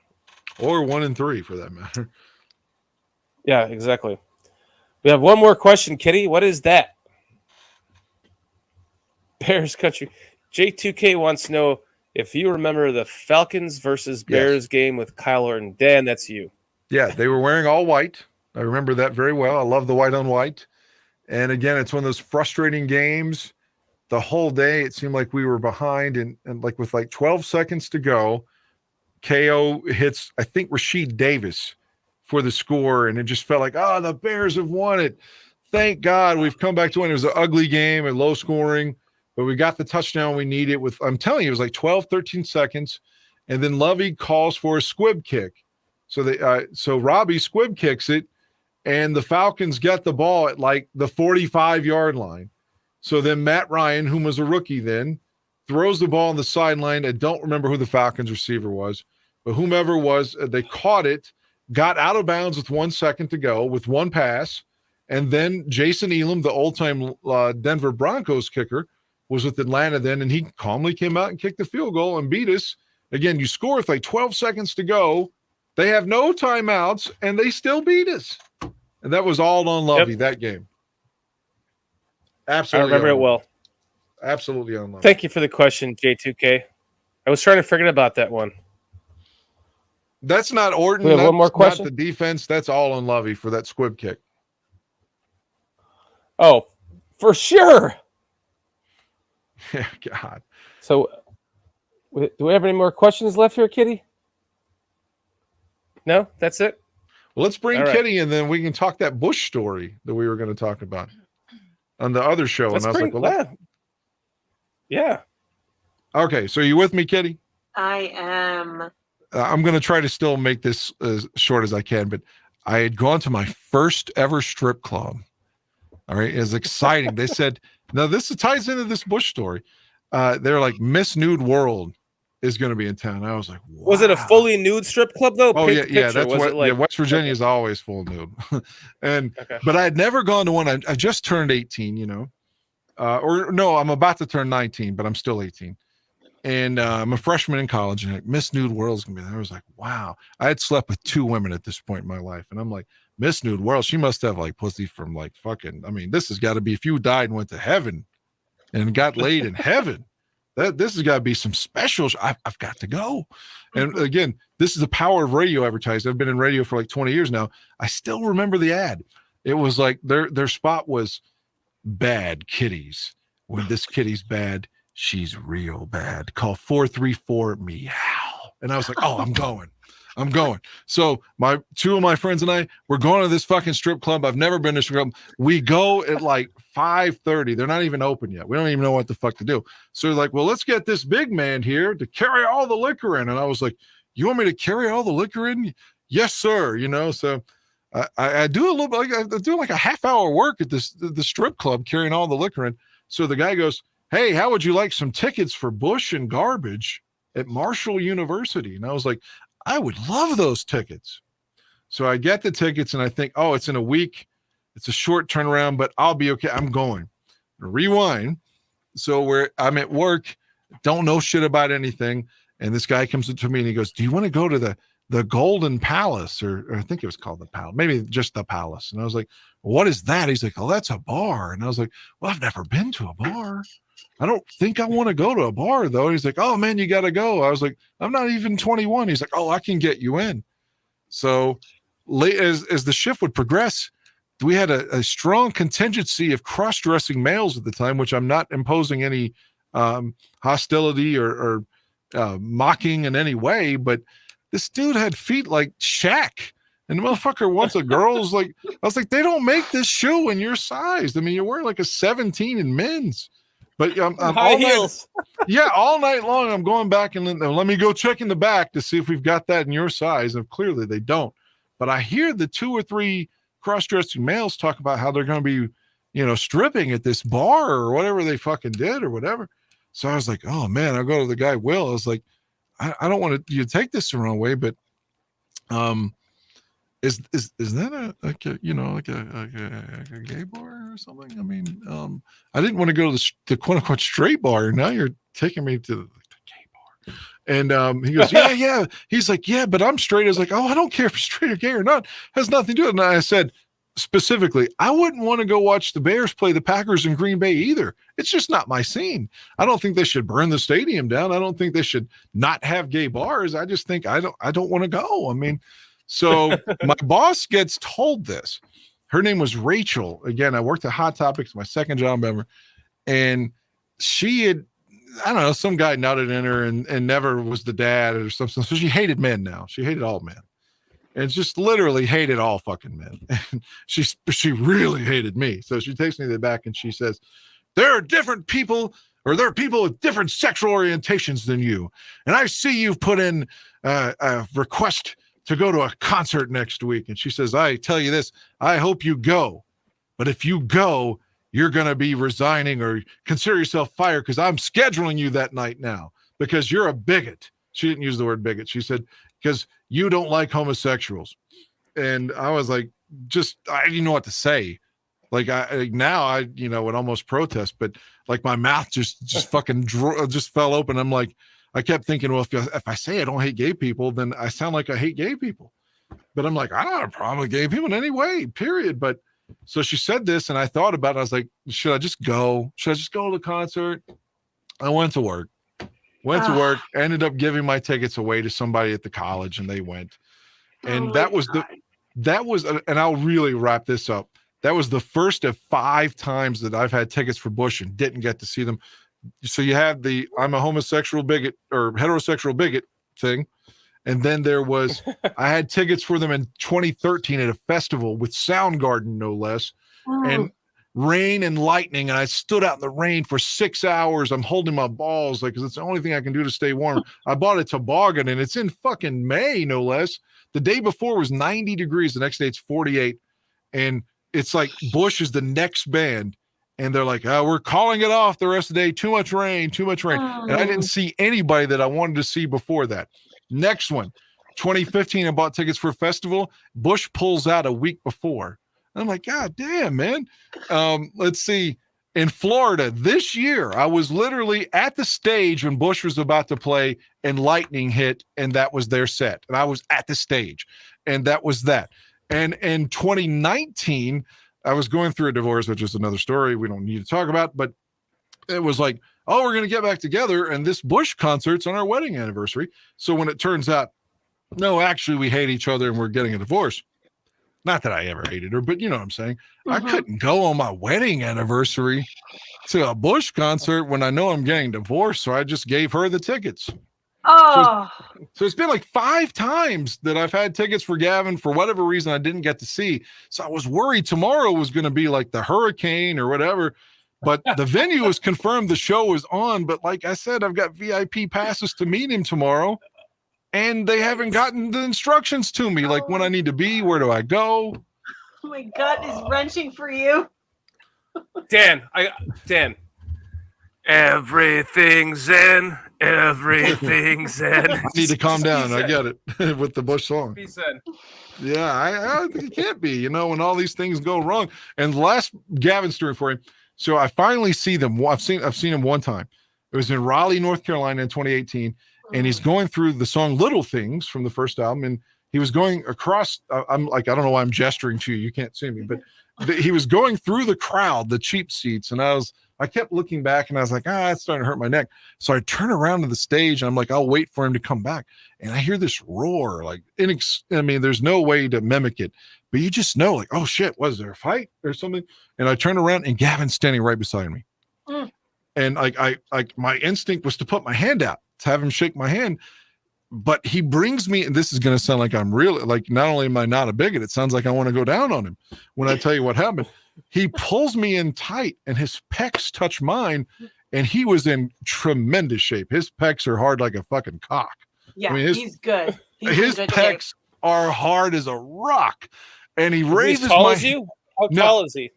C: 1-3 for that matter.
B: Yeah, exactly. We have one more question, Kitty. What is that? Bears country. J2K wants to know if you remember the Falcons versus Bears game with Kyle Orton. Dan, that's you.
C: Yeah, they were wearing all white. I remember that very well. I love the white on white. And again, it's one of those frustrating games. The whole day, it seemed like we were behind, and like with like 12 seconds to go, KO hits, I think, Rasheed Davis for the score, and it just felt like, the Bears have won it. Thank God we've come back to win. It was an ugly game and low scoring, but we got the touchdown we needed with, I'm telling you, it was like 12, 13 seconds, and then Lovey calls for a squib kick. So Robbie squib kicks it, and the Falcons get the ball at like the 45-yard line. So then Matt Ryan, whom was a rookie then, throws the ball on the sideline. I don't remember who the Falcons receiver was, but whomever was, they caught it, got out of bounds with 1 second to go with one pass. And then Jason Elam, the old-time Denver Broncos kicker, was with Atlanta then, and he calmly came out and kicked the field goal and beat us. Again, you score with like 12 seconds to go. They have no timeouts, and they still beat us. And that was all on Lovey, that game. Absolutely.
B: I remember it well.
C: Absolutely on Lovey.
B: Thank you for the question, J2K. I was trying to forget about that one.
C: That's not Orton.
B: We have
C: That's
B: one more question?
C: not the defense. That's all on Lovey for that squib kick.
B: Oh, for sure.
C: Yeah, God.
B: So, do we have any more questions left here, Kitty? No, that's it.
C: Well, let's bring
B: All right.
C: Kitty, and then we can talk that Bush story that we were going to talk about on the other show.
B: Let's
C: and I was
B: bring,
C: like, well,
B: yeah.
C: Okay, so you with me, Kitty?
F: I am.
C: I'm going to try to still make this as short as I can, but I had gone to my first ever strip club. All right, it was exciting. They said, now this ties into this Bush story. They're like, Miss Nude World is going to be in town. I was like, wow.
B: Was it a fully nude strip club though?
C: Oh,
B: Paint the
C: yeah,
B: picture.
C: that's
B: Was
C: what.
B: it like,
C: yeah, West Virginia is always full nude,
B: Okay.
C: but I had never gone to one. I just turned 18, you know, or no, I'm about to turn 19, but I'm still 18, and I'm a freshman in college. And like, Miss Nude World is gonna be there. I was like, wow. I had slept with 2 women at this point in my life, and I'm like, Miss Nude World, she must have like pussy from like fucking. I mean, this has got to be if you died and went to heaven and got laid in heaven. This has got to be some special. I've got to go. And again, this is the power of radio advertising. I've been in radio for like 20 years now. I still remember the ad. It was like their spot was bad kitties. When this kitty's bad, she's real bad. Call 434 meow. And I was like, oh, I'm going. So 2 of my friends and I, we're going to this fucking strip club. I've never been to a strip club. We go at like 5:30. They're not even open yet. We don't even know what the fuck to do. So they're like, well, let's get this big man here to carry all the liquor in. And I was like, you want me to carry all the liquor in? Yes, sir. You know, so I do a little bit, I do like a half-hour work at the strip club carrying all the liquor in. So the guy goes, hey, how would you like some tickets for Bush and Garbage at Marshall University? And I was like, I would love those tickets. So I get the tickets and I think, oh, it's in a week. It's a short turnaround, but I'll be okay. I'm going. Rewind. So I'm at work, don't know shit about anything. And this guy comes up to me and he goes, do you want to go to the Golden Palace? Or I think it was called the Palace, maybe just the Palace. And I was like, what is that? He's like, oh, that's a bar. And I was like, well, I've never been to a bar. I don't think I want to go to a bar though. He's like, oh man, you got to go. I was like, I'm not even 21. He's like, oh, I can get you in. So late as the shift would progress, we had a strong contingency of cross-dressing males at the time, which I'm not imposing any hostility or mocking in any way, but this dude had feet like Shaq. And the motherfucker wants a girl's like, I was like, they don't make this shoe in your size. I mean, you're wearing like a 17 in men's. But I'm
B: high
C: all
B: heels.
C: Yeah, all night long I'm going back and let me go check in the back to see if we've got that in your size. And clearly they don't. But I hear the 2 or 3 cross-dressing males talk about how they're going to be, stripping at this bar or whatever they fucking did or whatever. So I was like, oh man, I'll go to the guy Will. I was like, I don't want you to take this the wrong way, but is that a gay bar or something? I mean, I didn't want to go to the quote unquote straight bar. Now you're taking me to the gay bar. And he goes, yeah. He's like, yeah, but I'm straight. I was like, oh, I don't care if you're straight or gay or not. It has nothing to do with it. And I said, specifically, I wouldn't want to go watch the Bears play the Packers in Green Bay either. It's just not my scene. I don't think they should burn the stadium down. I don't think they should not have gay bars. I just think I don't want to go. I mean, so my boss gets told this. Her name was Rachel. Again, I worked at Hot Topics, my second job ever. And she had, I don't know, some guy nutted in her and never was the dad or something. So she hated men now. She hated all men. And just literally hated all fucking men. And she really hated me. So she takes me to the back and she says, there are different people, or there are people with different sexual orientations than you. And I see you've put in a request to go to a concert next week. And she says, I tell you this, I hope you go. But if you go, you're going to be resigning or consider yourself fired because I'm scheduling you that night now because you're a bigot. She didn't use the word bigot. She said, because you don't like homosexuals. And I was like, I didn't know what to say. Like now I would almost protest, but like my mouth just fucking just fell open. I'm like, I kept thinking, well, if I say I don't hate gay people, then I sound like I hate gay people. But I'm like, I don't have a problem with gay people in any way, period. But so she said this, and I thought about it. I was like, should I just go? Should I just go to the concert? I went to work. Ended up giving my tickets away to somebody at the college, and they went. And and I'll really wrap this up. That was the first of 5 times that I've had tickets for Bush and didn't get to see them. So you have the I'm a homosexual bigot or heterosexual bigot thing. And then there was, I had tickets for them in 2013 at a festival with Soundgarden, no less, and rain and lightning. And I stood out in the rain for 6 hours. I'm holding my balls, like, because it's the only thing I can do to stay warm. I bought a toboggan, and it's in fucking May, no less. The day before was 90 degrees. The next day it's 48. And it's like Bush is the next band. And they're like, we're calling it off the rest of the day. Too much rain. And I didn't see anybody that I wanted to see before that. Next one, 2015, I bought tickets for a festival. Bush pulls out a week before. And I'm like, God damn, man. Let's see. In Florida this year, I was literally at the stage when Bush was about to play and lightning hit, and that was their set. And I was at the stage, and that was that. And in 2019, I was going through a divorce, which is another story we don't need to talk about, but it was like, oh, we're going to get back together, and this Bush concert's on our wedding anniversary. So when it turns out, no, actually we hate each other and we're getting a divorce. Not that I ever hated her, but you know what I'm saying? I couldn't go on my wedding anniversary to a Bush concert when I know I'm getting divorced, so I just gave her the tickets. So it's been like 5 times that I've had tickets for Gavin for whatever reason I didn't get to see. So I was worried tomorrow was going to be like the hurricane or whatever. But the venue was confirmed, the show was on. But like I said, I've got VIP passes to meet him tomorrow, and they haven't gotten the instructions to me, like when I need to be, where do I go?
F: My gut is wrenching for you.
B: Dan, everything's in. Everything's in.
C: I need to calm down. I get it with the Bush song.
B: He said.
C: Yeah, I think it can't be, when all these things go wrong. And the last Gavin story for him. So I finally see them. I've seen him one time. It was in Raleigh, North Carolina in 2018. And he's going through the song Little Things from the first album. And he was going across. I'm like, I don't know why I'm gesturing to you. You can't see me, but he was going through the crowd, the cheap seats. And I kept looking back, and I was like, it's starting to hurt my neck. So I turn around to the stage, and I'm like, I'll wait for him to come back. And I hear this roar, like, there's no way to mimic it, but you just know, like, oh shit, was there a fight or something? And I turn around, and Gavin's standing right beside me. And I my instinct was to put my hand out to have him shake my hand, but he brings me, and this is going to sound like I'm really, like, not only am I not a bigot, it sounds like I want to go down on him when I tell you what happened. He pulls me in tight, and his pecs touch mine, and he was in tremendous shape. His pecs are hard like a fucking cock.
F: Yeah, he's good.
C: His pecs are hard as a rock, and he raises
B: He's tall
C: my.
B: As you? How tall is he?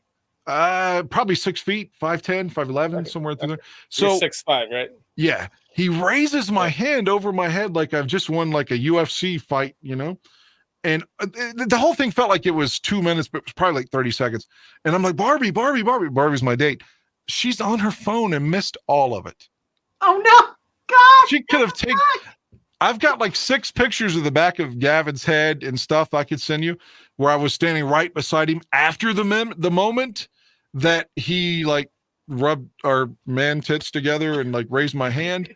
C: Probably 6 feet, 5'10", 5'11", somewhere through there. So
B: you're 6'5", right?
C: Yeah, he raises my hand over my head like I've just won like a UFC fight, And the whole thing felt like it was 2 minutes, but it was probably like 30 seconds. And I'm like, Barbie. Barbie's my date. She's on her phone and missed all of it.
F: Oh, no. God.
C: She could have taken. I've got like 6 pictures of the back of Gavin's head and stuff I could send you where I was standing right beside him after the moment that he like rubbed our man tits together and like raised my hand.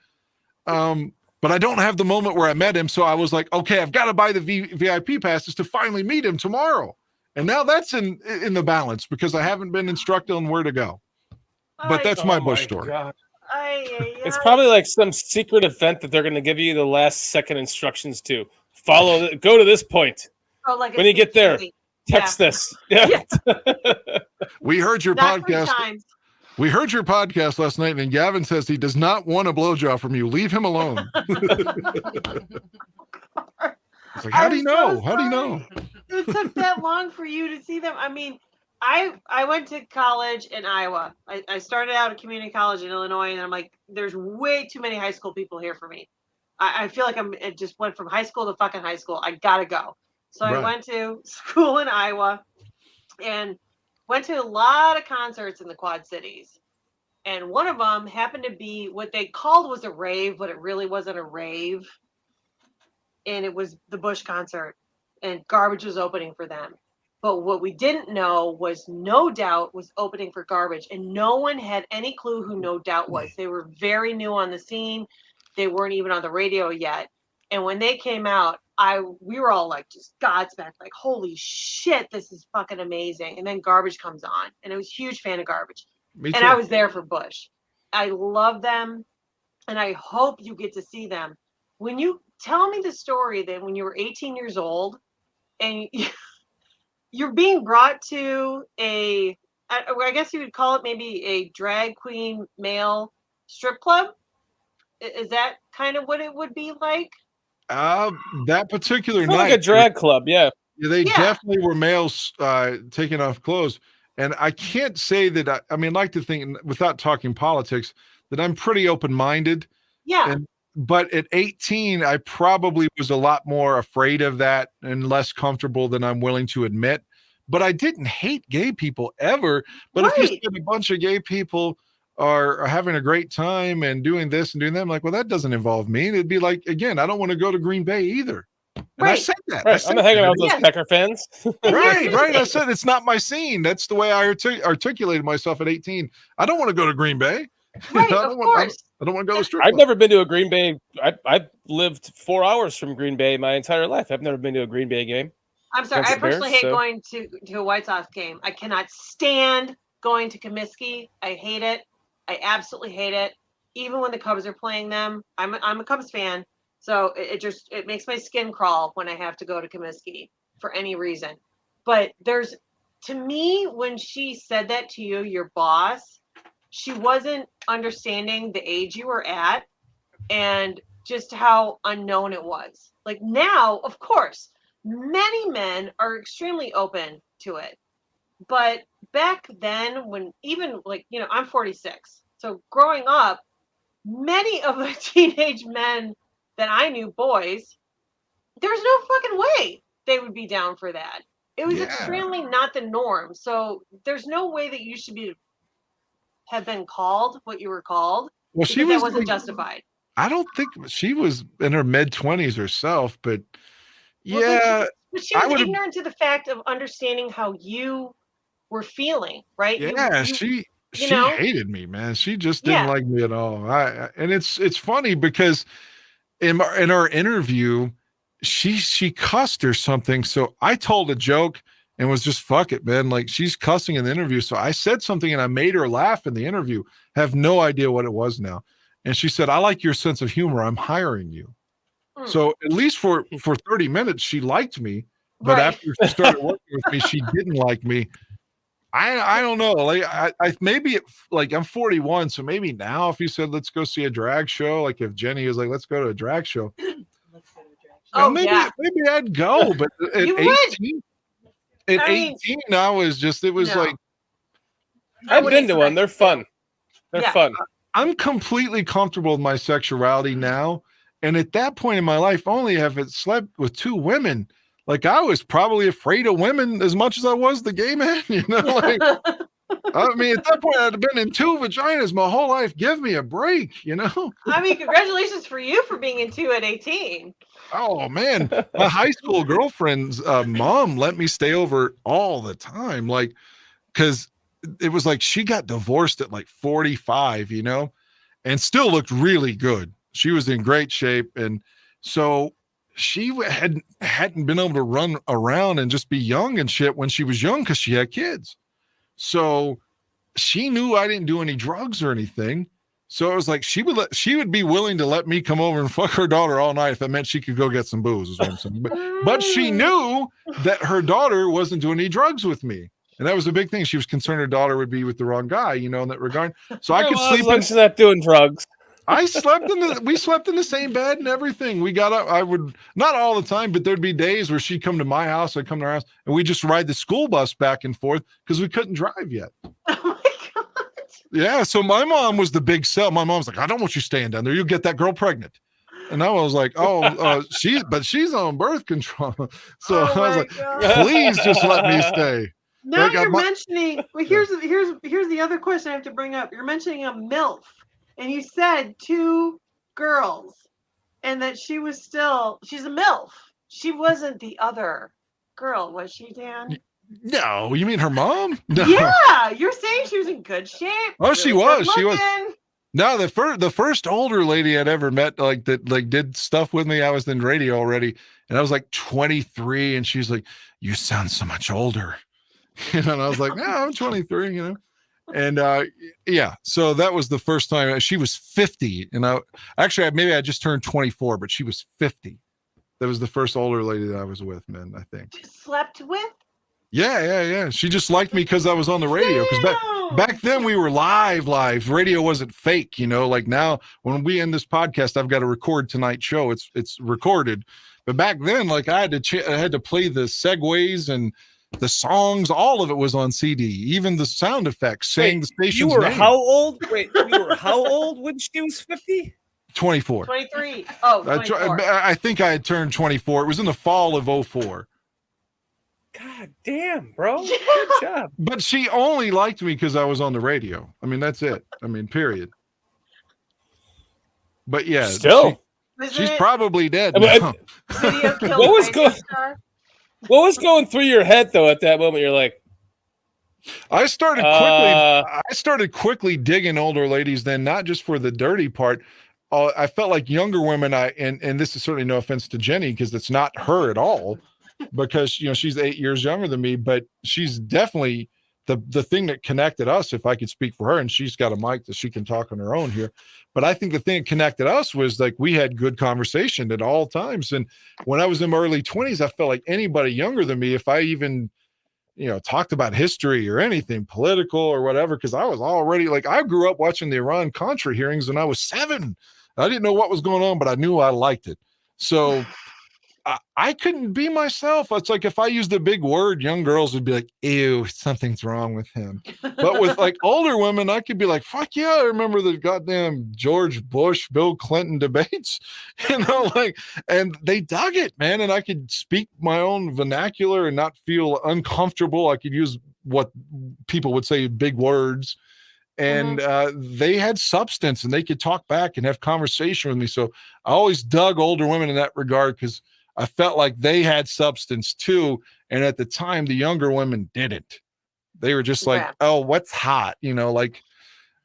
C: But I don't have the moment where I met him. So I was like, okay, I've got to buy the VIP passes to finally meet him tomorrow. And now that's in the balance because I haven't been instructed on where to go. But that's my Bush story.
B: God. It's probably like some secret event that they're going to give you the last second instructions to follow. Go to this point.
F: Oh, like
B: when you get there, text this. Yeah.
C: We heard your podcast. We heard your podcast last night, and Gavin says he does not want a blowjob from you. Leave him alone. It's like, how do you know? How do you know?
F: It took that long for you to see them. I mean, I went to college in Iowa. I started out at community college in Illinois, and I'm like, there's way too many high school people here for me. I feel like it just went from high school to fucking high school. I gotta go. So I
C: Right.
F: went to school in Iowa and went to a lot of concerts in the Quad Cities. And one of them happened to be what they called was a rave, but it really wasn't a rave. And it was the Bush concert, and Garbage was opening for them. But what we didn't know was No Doubt was opening for Garbage, and no one had any clue who No Doubt was. They were very new on the scene. They weren't even on the radio yet. And when they came out, we were all like just godsmacked, like, holy shit, this is fucking amazing. And then Garbage comes on, and I was a huge fan of Garbage.
C: Me
F: And
C: too.
F: I was there for Bush. I love them, and I hope you get to see them. When you tell me the story that when you were 18 years old and you're being brought to I guess you would call it maybe a drag queen male strip club. Is that kind of what it would be like?
C: That particular
B: It's not
C: night,
B: like a drag club, yeah.
C: they
F: Yeah.
C: definitely were males taking off clothes. And I can't say that I mean, I like to think, without talking politics, that I'm pretty open-minded.
F: Yeah.
C: But at 18, I probably was a lot more afraid of that and less comfortable than I'm willing to admit. But I didn't hate gay people ever. But if you
F: Right.
C: said a bunch of gay people are having a great time and doing this and doing that, I'm like, well, that doesn't involve me. And it'd be like, again, I don't want to go to Green Bay either. And I
F: Right.
C: said that.
B: Right. I'm not hanging out with those
F: Yeah.
B: Pecker fans.
C: Right. I said it's not my scene. That's the way I articulated myself at 18. I don't want to go to Green Bay.
F: Right,
C: I
F: of
C: don't want
F: course.
C: to go to the strip
B: I've
C: club.
B: never been to a Green Bay. I've lived 4 hours from Green Bay my entire life. I've never been to a Green Bay game.
F: I'm sorry.
B: Against
F: I
B: the Bears,
F: personally hate
B: so-
F: going to a White Sox game. I cannot stand going to Comiskey. I hate it. I absolutely hate it. Even when the Cubs are playing them, I'm a Cubs fan, so it makes my skin crawl when I have to go to Comiskey for any reason. But to me, when she said that to you, your boss, she wasn't understanding the age you were at and just how unknown it was. Like now, of course, many men are extremely open to it. But back then, when even like, I'm 46. So growing up, many of the teenage men that I knew, boys, there's no fucking way they would be down for that. It was
C: Yeah.
F: extremely not the norm. So there's no way that you should have been called what you were called.
C: Well,
F: Because
C: she was
F: that wasn't
C: like,
F: justified.
C: I don't think she was in her mid-20s herself, but
F: Well,
C: yeah,
F: But she
C: I
F: was
C: would've-
F: ignorant to the fact of understanding how you were feeling, right?
C: yeah,
F: You
C: she
F: know?
C: hated me, man. She just didn't
F: Yeah.
C: like me at all. And it's funny because in our interview, she cussed or something. So I told a joke and was just, fuck it, man. Like, she's cussing in the interview. So I said something and I made her laugh in the interview. Have no idea what it was now. And she said, I like your sense of humor. I'm hiring you.
F: Hmm.
C: So at least for 30 minutes, she liked me. But
F: Right.
C: after she started working with me, she didn't like me. I don't know. Like I maybe like I'm 41, so maybe now if you said let's go see a drag show, like if Jenny was like let's go to a drag show,
G: Let's go to drag show.
F: Oh,
C: maybe
F: yeah.
C: maybe I'd go. But at
F: You would.
C: 18, at
F: I mean,
C: 18, I was just it was
F: no.
C: like
F: I
B: I've
F: wouldn't
B: been to one. They're
F: expect you.
B: fun. They're
F: Yeah.
B: fun.
C: I'm completely comfortable with my sexuality now. And at that point in my life, only have it slept with 2 women. Like I was probably afraid of women as much as I was the gay man, you know, like I mean, at that point, I'd have been in 2 vaginas my whole life. Give me a break, you know?
F: I mean, congratulations for you for being in 2 at 18.
C: Oh, man. My high school girlfriend's mom let me stay over all the time. Like, because it was like she got divorced at like 45, you know, and still looked really good. She was in great shape. And so she hadn't been able to run around and just be young and shit when she was young because she had kids. So she knew I didn't do any drugs or anything. So it was like she would be willing to let me come over and fuck her daughter all night if that meant she could go get some booze, is what I'm saying. But she knew that her daughter wasn't doing any drugs with me. And that was a big thing. She was concerned her daughter would be with the wrong guy, you know, in that regard. So I could sleep in.
B: She's not doing drugs.
C: We slept in the same bed and everything. We got up. I would not all the time, but there'd be days where she'd come to my house, I'd come to her house, and we just ride the school bus back and forth because we couldn't drive yet.
F: Oh my God.
C: Yeah. So my mom was the big sell. My mom's like, I don't want you staying down there. You'll get that girl pregnant. And I was like, she's on birth control. So
F: Oh
C: I was
F: my
C: like,
F: God.
C: please just let me stay.
F: Now
C: Like,
F: you're mentioning. Well, here's the other question I have to bring up. You're mentioning a MILF, and you said 2 girls, and that she's a MILF. She wasn't the other girl, was she, Dan?
C: No, you mean her mom? No.
F: Yeah, you're saying she was in good shape.
C: Oh, she
F: really
C: was.
F: good
C: She was.
F: looking.
C: No, the first older lady I'd ever met, like that, like did stuff with me. I was in radio already, and I was like 23, and she's like, "You sound so much older," and I was like, "No, I'm 23," you know. And yeah, so that was the first time. She was 50, and maybe I just turned 24, but she was 50. That was the first older lady that I was with, man. I think.
F: Slept with.
C: Yeah. She just liked me because I was on the radio. Because back then we were live. Radio wasn't fake, you know. Like now, when we end this podcast, I've got to record tonight's show. It's recorded, but back then, like I had to play the segues and the songs. All of it was on CD, even the sound effects, saying the station's
B: You were
C: name.
B: how old? Wait, you were how old when she was 50?
C: 24.
F: 23. Oh, 24.
C: I think I had turned 24. It was in the fall of 04.
B: God damn, bro. Good job.
C: But she only liked me because I was on the radio. I mean, that's it. I mean, period. But yeah,
B: Still,
C: she's probably dead
B: I mean,
C: now.
F: Video killed
B: What was
F: Rising Star.
B: what was going through your head though at that moment? You're like,
C: I started quickly digging older ladies then, not just for the dirty part. I felt like younger women, and this is certainly no offense to Jenny, because it's not her at all, because she's 8 years younger than me, but she's definitely the thing that connected us, if I could speak for her, and she's got a mic that she can talk on her own here. But I think the thing that connected us was like we had good conversation at all times. And when I was in my early 20s, I felt like anybody younger than me, if I even talked about history or anything political or whatever, because I was already like, I grew up watching the Iran-Contra hearings when I was 7. I didn't know what was going on, but I knew I liked it. So I couldn't be myself. It's like if I used a big word, young girls would be like, ew, something's wrong with him. But with like older women, I could be like, fuck yeah, I remember the goddamn George Bush, Bill Clinton debates, and they dug it, man. And I could speak my own vernacular and not feel uncomfortable. I could use what people would say, big words. And they had substance, and they could talk back and have conversation with me. So I always dug older women in that regard, because I felt like they had substance too. And at the time, the younger women didn't. They were just like, oh, what's hot? Like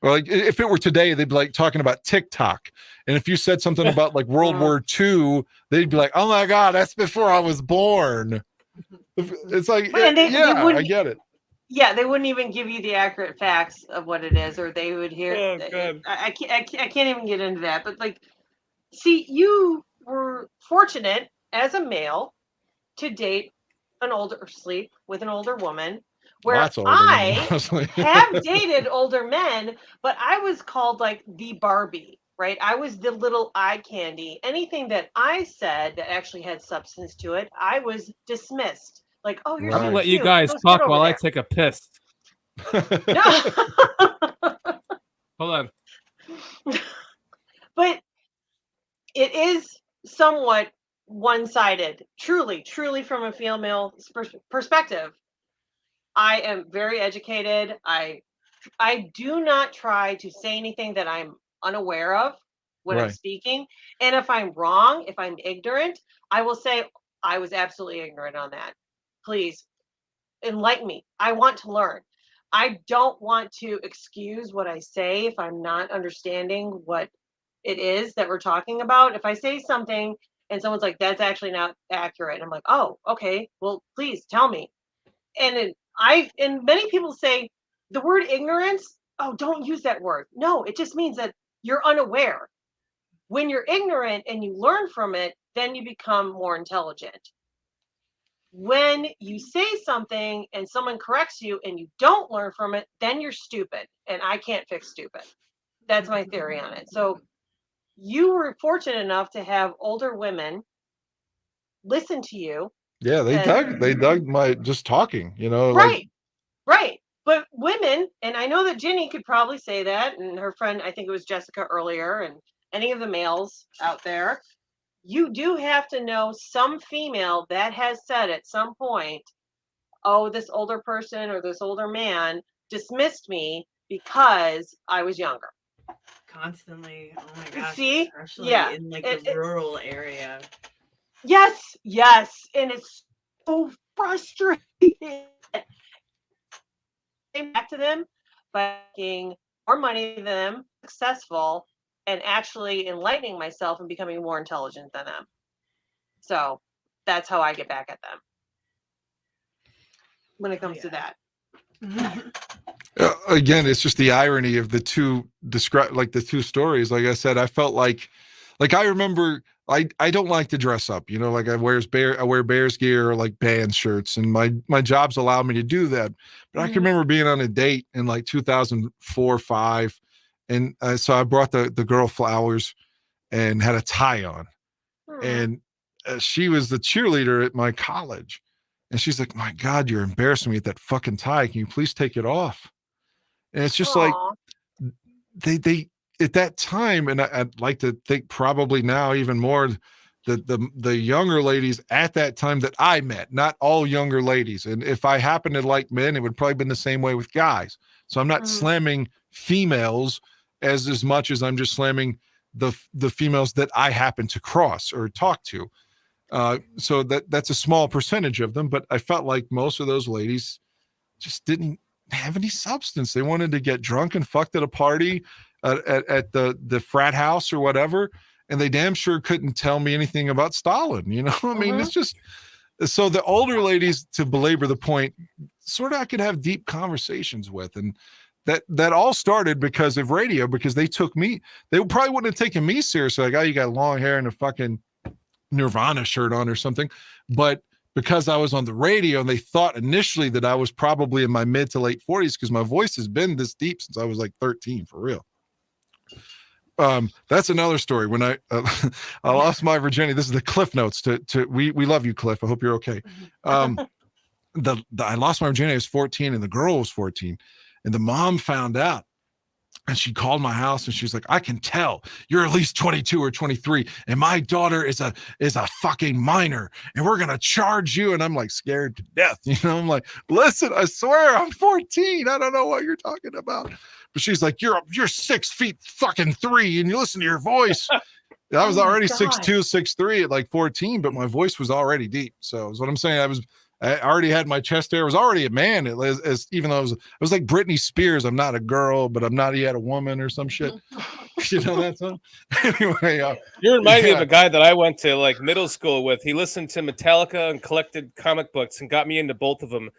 C: if it were today, they'd be like talking about TikTok. And if you said something about like World War II, they'd be like, oh my God, that's before I was born. It's like, I get it.
F: Yeah, they wouldn't even give you the accurate facts of what it is, or they would hear.
B: Oh, God.
F: I can't even get into that. But like, see, you were fortunate as a male to date sleep with an older woman, where I have dated older men, but I was called like the Barbie, right? I was the little eye candy. Anything that I said that actually had substance to it, I was dismissed. Like, oh, you're
B: I'm
F: so
B: gonna let
F: cute.
B: you guys
F: Go
B: talk
F: sit
B: while
F: over
B: I
F: there.
B: take a piss. Hold on.
F: But it is somewhat one-sided. Truly from a female perspective. I am very educated. I do not try to say anything that I'm unaware of when I'm speaking. And if I'm wrong, if I'm ignorant, I will say I was absolutely ignorant on that. Please enlighten me. I want to learn. I don't want to excuse what I say if I'm not understanding what it is that we're talking about. If I say something and someone's like, that's actually not accurate, I'm like, oh, okay, well, please tell me. And many people say the word ignorance, oh, don't use that word. No, it just means that you're unaware. When you're ignorant and you learn from it, then you become more intelligent. When you say something and someone corrects you and you don't learn from it, then you're stupid. And I can't fix stupid. That's my theory on it. So you were fortunate enough to have older women listen to you.
C: Yeah, they dug my just talking,
F: Right. But women, and I know that Ginny could probably say that, and her friend, I think it was Jessica earlier, and any of the males out there, you do have to know some female that has said at some point, oh, this older person or this older man dismissed me because I was younger.
G: Constantly. Oh my gosh.
F: See?
G: Especially
F: Yeah.
G: in like the rural area.
F: Yes, yes. And it's so frustrating. Back to them by making more money than them, successful, and actually enlightening myself and becoming more intelligent than them. So that's how I get back at them when it comes to that.
C: Again, it's just the irony of the two the two stories. Like I said, I felt like I remember I don't like to dress up, you know, like I wear Bears gear or like band shirts, and my jobs allow me to do that. But I can remember being on a date in like 2004, 5, and so I brought the girl flowers and had a tie on, and she was the cheerleader at my college, and she's like, "My God, you're embarrassing me with that fucking tie. Can you please take it off?" And it's just like they at that time, and I'd like to think probably now even more, the younger ladies at that time that I met, not all younger ladies. And if I happen to like men, it would probably been the same way with guys. So I'm not slamming females as much as I'm just slamming the females that I happen to cross or talk to. So that's a small percentage of them, but I felt like most of those ladies just didn't have any substance. They wanted to get drunk and fucked at a party at the frat house or whatever, and they damn sure couldn't tell me anything about Stalin, you know. I mean, it's just so the older ladies, to belabor the point, sort of I could have deep conversations with, and that all started because of radio, because they probably wouldn't have taken me seriously, like, oh, you got long hair and a fucking Nirvana shirt on or something, but because I was on the radio, and they thought initially that I was probably in my mid to late 40s, because my voice has been this deep since I was like 13, for real. That's another story. When I lost my virginity, this is the Cliff Notes we love you, Cliff. I hope you're okay. I lost my virginity. I was 14, and the girl was 14, and the mom found out. And she called my house, and she's like, I can tell you're at least 22 or 23, and my daughter is a fucking minor, and we're going to charge you. And I'm like scared to death. You know, I'm like, listen, I swear I'm 14. I don't know what you're talking about. But she's like, you're 6 feet fucking 3, and you listen to your voice. I was already 6'2", 6'3" at like 14, but my voice was already deep. So is what I'm saying. I already had my chest hair. I was already a man. Even though it was like Britney Spears. I'm not a girl, but I'm not yet a woman or some shit. You know that song? Anyway,
B: you remind me of a guy that I went to like middle school with. He listened to Metallica and collected comic books and got me into both of them.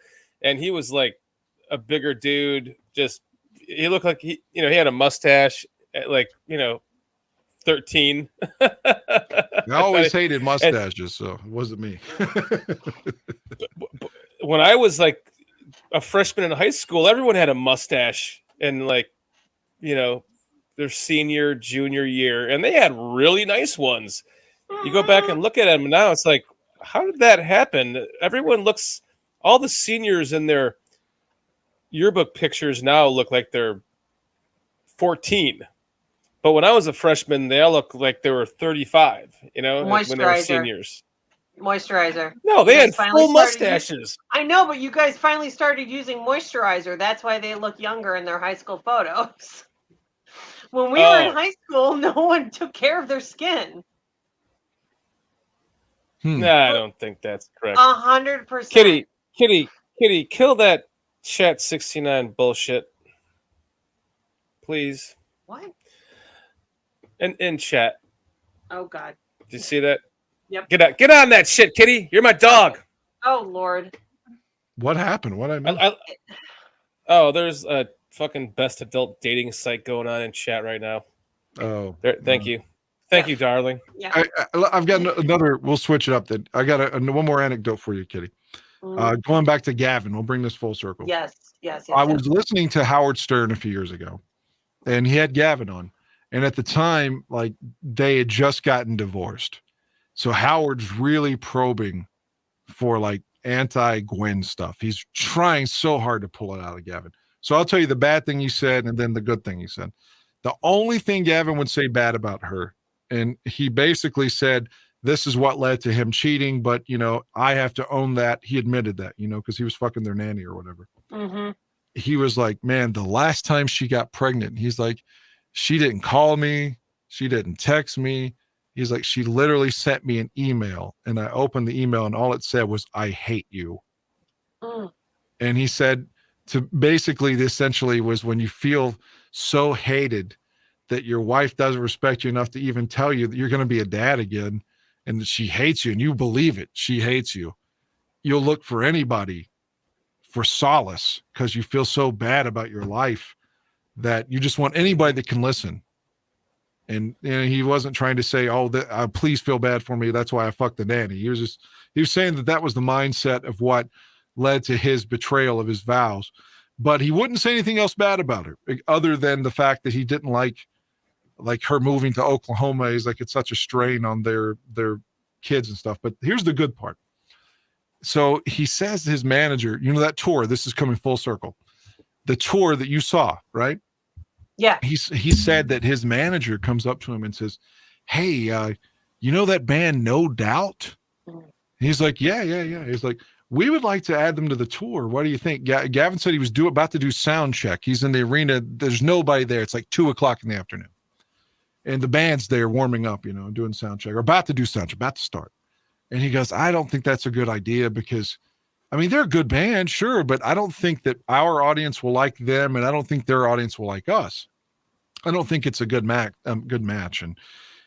B: And he was like a bigger dude. Just he looked like he had a mustache at like 13.
C: I always hated mustaches, so it wasn't me.
B: When I was like a freshman in high school, everyone had a mustache, and like, their senior, junior year, and they had really nice ones. You go back and look at them now, it's like, how did that happen? Everyone looks, all the seniors in their yearbook pictures now look like they're 14. But when I was a freshman, they all looked like they were 35, when they were seniors.
F: Moisturizer.
B: No, they had full mustaches.
F: I know, but you guys finally started using moisturizer. That's why they look younger in their high school photos. When we were in high school, no one took care of their skin.
B: Nah, I don't think that's correct.
F: 100%.
B: Kitty, kill that Chat 69 bullshit. Please.
F: What?
B: In chat.
F: Oh God.
B: Did you see that?
F: Yep.
B: Get on that shit, Kitty. You're my dog.
F: Oh Lord.
C: What happened? What I missed?
B: There's a fucking best adult dating site going on in chat right now.
C: Oh.
B: Thank you. Thank you, darling.
F: Yeah.
C: I've got another. We'll switch it up. Then I got one more anecdote for you, Kitty. Going back to Gavin, we'll bring this full circle.
F: Yes.
C: I was listening to Howard Stern a few years ago, and he had Gavin on. And at the time, like, they had just gotten divorced. So Howard's really probing for like anti-Gwen stuff. He's trying so hard to pull it out of Gavin. So I'll tell you the bad thing he said and then the good thing he said. The only thing Gavin would say bad about her, and he basically said, this is what led to him cheating, but, you know, I have to own that. He admitted that, you know, because he was fucking their nanny or whatever.
F: Mm-hmm.
C: He was like, man, the last time she got pregnant, he's like, she didn't call me. She didn't text me. He's like, she literally sent me an email, and I opened the email and all it said was, I hate you.
F: Mm.
C: And he said to basically, essentially was when you feel so hated that your wife doesn't respect you enough to even tell you that you're going to be a dad again, and that she hates you and you believe it. She hates you. You'll look for anybody for solace because you feel so bad about your life that you just want anybody that can listen. And he wasn't trying to say, oh, please feel bad for me. That's why I fucked the nanny. He was saying that was the mindset of what led to his betrayal of his vows. But he wouldn't say anything else bad about her other than the fact that he didn't like her moving to Oklahoma. He's like, it's such a strain on their kids and stuff. But here's the good part. So he says to his manager, you know, that tour, this is coming full circle. The tour that you saw, right?
F: Yeah.
C: He said that his manager comes up to him and says, hey, you know that band No Doubt? He's like, yeah. He's like, we would like to add them to the tour. What do you think? Gavin said he was about to do sound check. He's in the arena. There's nobody there. It's like 2:00 in the afternoon. And the band's there warming up, you know, doing sound check, or about to do sound check, about to start. And he goes, I don't think that's a good idea because, I mean, they're a good band, sure, but I don't think that our audience will like them, and I don't think their audience will like us. I don't think it's a good match. And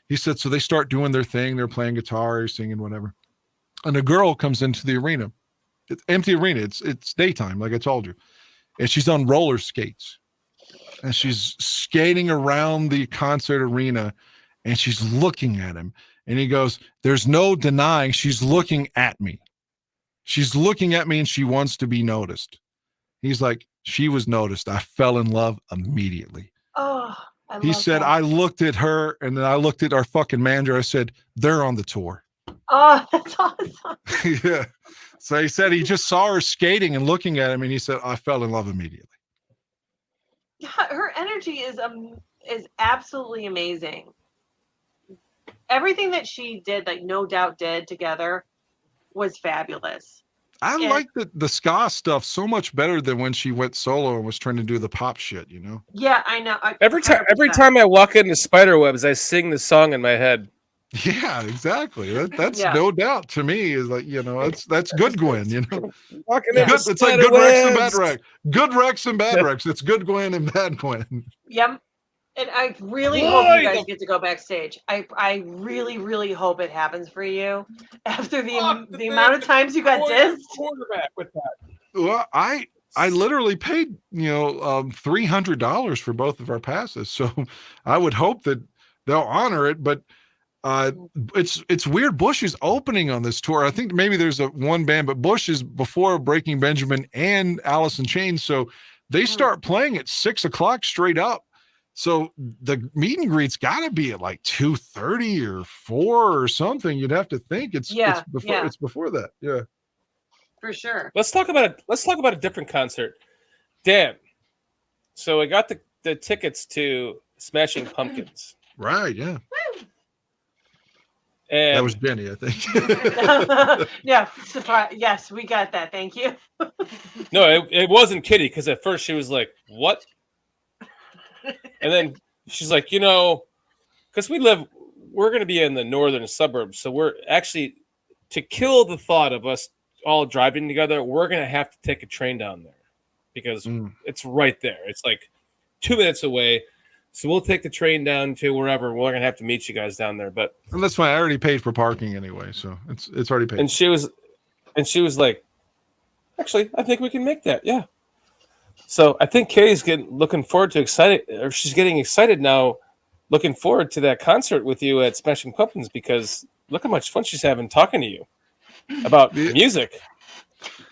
C: he said, so they start doing their thing. They're playing guitar, singing, whatever. And a girl comes into the arena. It's empty arena. It's daytime, like I told you. And she's on roller skates. And she's skating around the concert arena, and she's looking at him. And he goes, there's no denying she's looking at me. She's looking at me, and she wants to be noticed. He's like, she was noticed. I fell in love immediately.
F: Oh,
C: he said,
F: that.
C: I looked at her, and then I looked at our fucking manager. I said, they're on the tour.
F: Oh, that's awesome.
C: Yeah. So he said he just saw her skating and looking at him, and he said, I fell in love immediately.
F: Yeah, her energy is absolutely amazing. Everything that she did, like No Doubt did together, was fabulous.
C: I like the ska stuff so much better than when she went solo and was trying to do the pop shit, you know?
F: Yeah, I know.
B: Every time I walk into Spiderwebs, I sing the song in my head.
C: Yeah, exactly. That's No Doubt to me is like, you know, that's good Gwen, you know. It's like good Rex and bad Rex. Good Rex and bad Rex. It's good Gwen and bad Gwen.
F: Yep. And I really hope you guys get to go backstage. I really, really hope it happens for you after the amount of times you got dissed.
B: Quarterback with that.
C: Well, I literally paid, you know, $300 for both of our passes. So I would hope that they'll honor it, but it's weird. Bush is opening on this tour. I think maybe there's one band, but Bush is before Breaking Benjamin and Alice in Chains. So they start playing at 6:00 straight up. So the meet and greet's got to be at like 2:30 or 4 or something. You'd have to think it's before that. Yeah,
F: for sure.
B: Let's talk about a different concert. Dan, so I got the tickets to Smashing Pumpkins.
C: Right. Yeah.
B: And
C: that was Ginny, I think.
F: Yeah. Surprise. Yes, we got that. Thank you.
B: No, it wasn't Kitty, because at first she was like, "What?" And then she's like, you know, because we're going to be in the northern suburbs. So we're actually, to kill the thought of us all driving together, we're going to have to take a train down there because it's right there. It's like 2 minutes away. So we'll take the train down to wherever. We're going to have to meet you guys down there. But
C: and that's fine. I already paid for parking anyway. So it's already paid.
B: And she was like, actually, I think we can make that. Yeah. So I think Kitty's looking forward to she's getting excited now, looking forward to that concert with you at Smashing Pumpkins, because look how much fun she's having talking to you about music.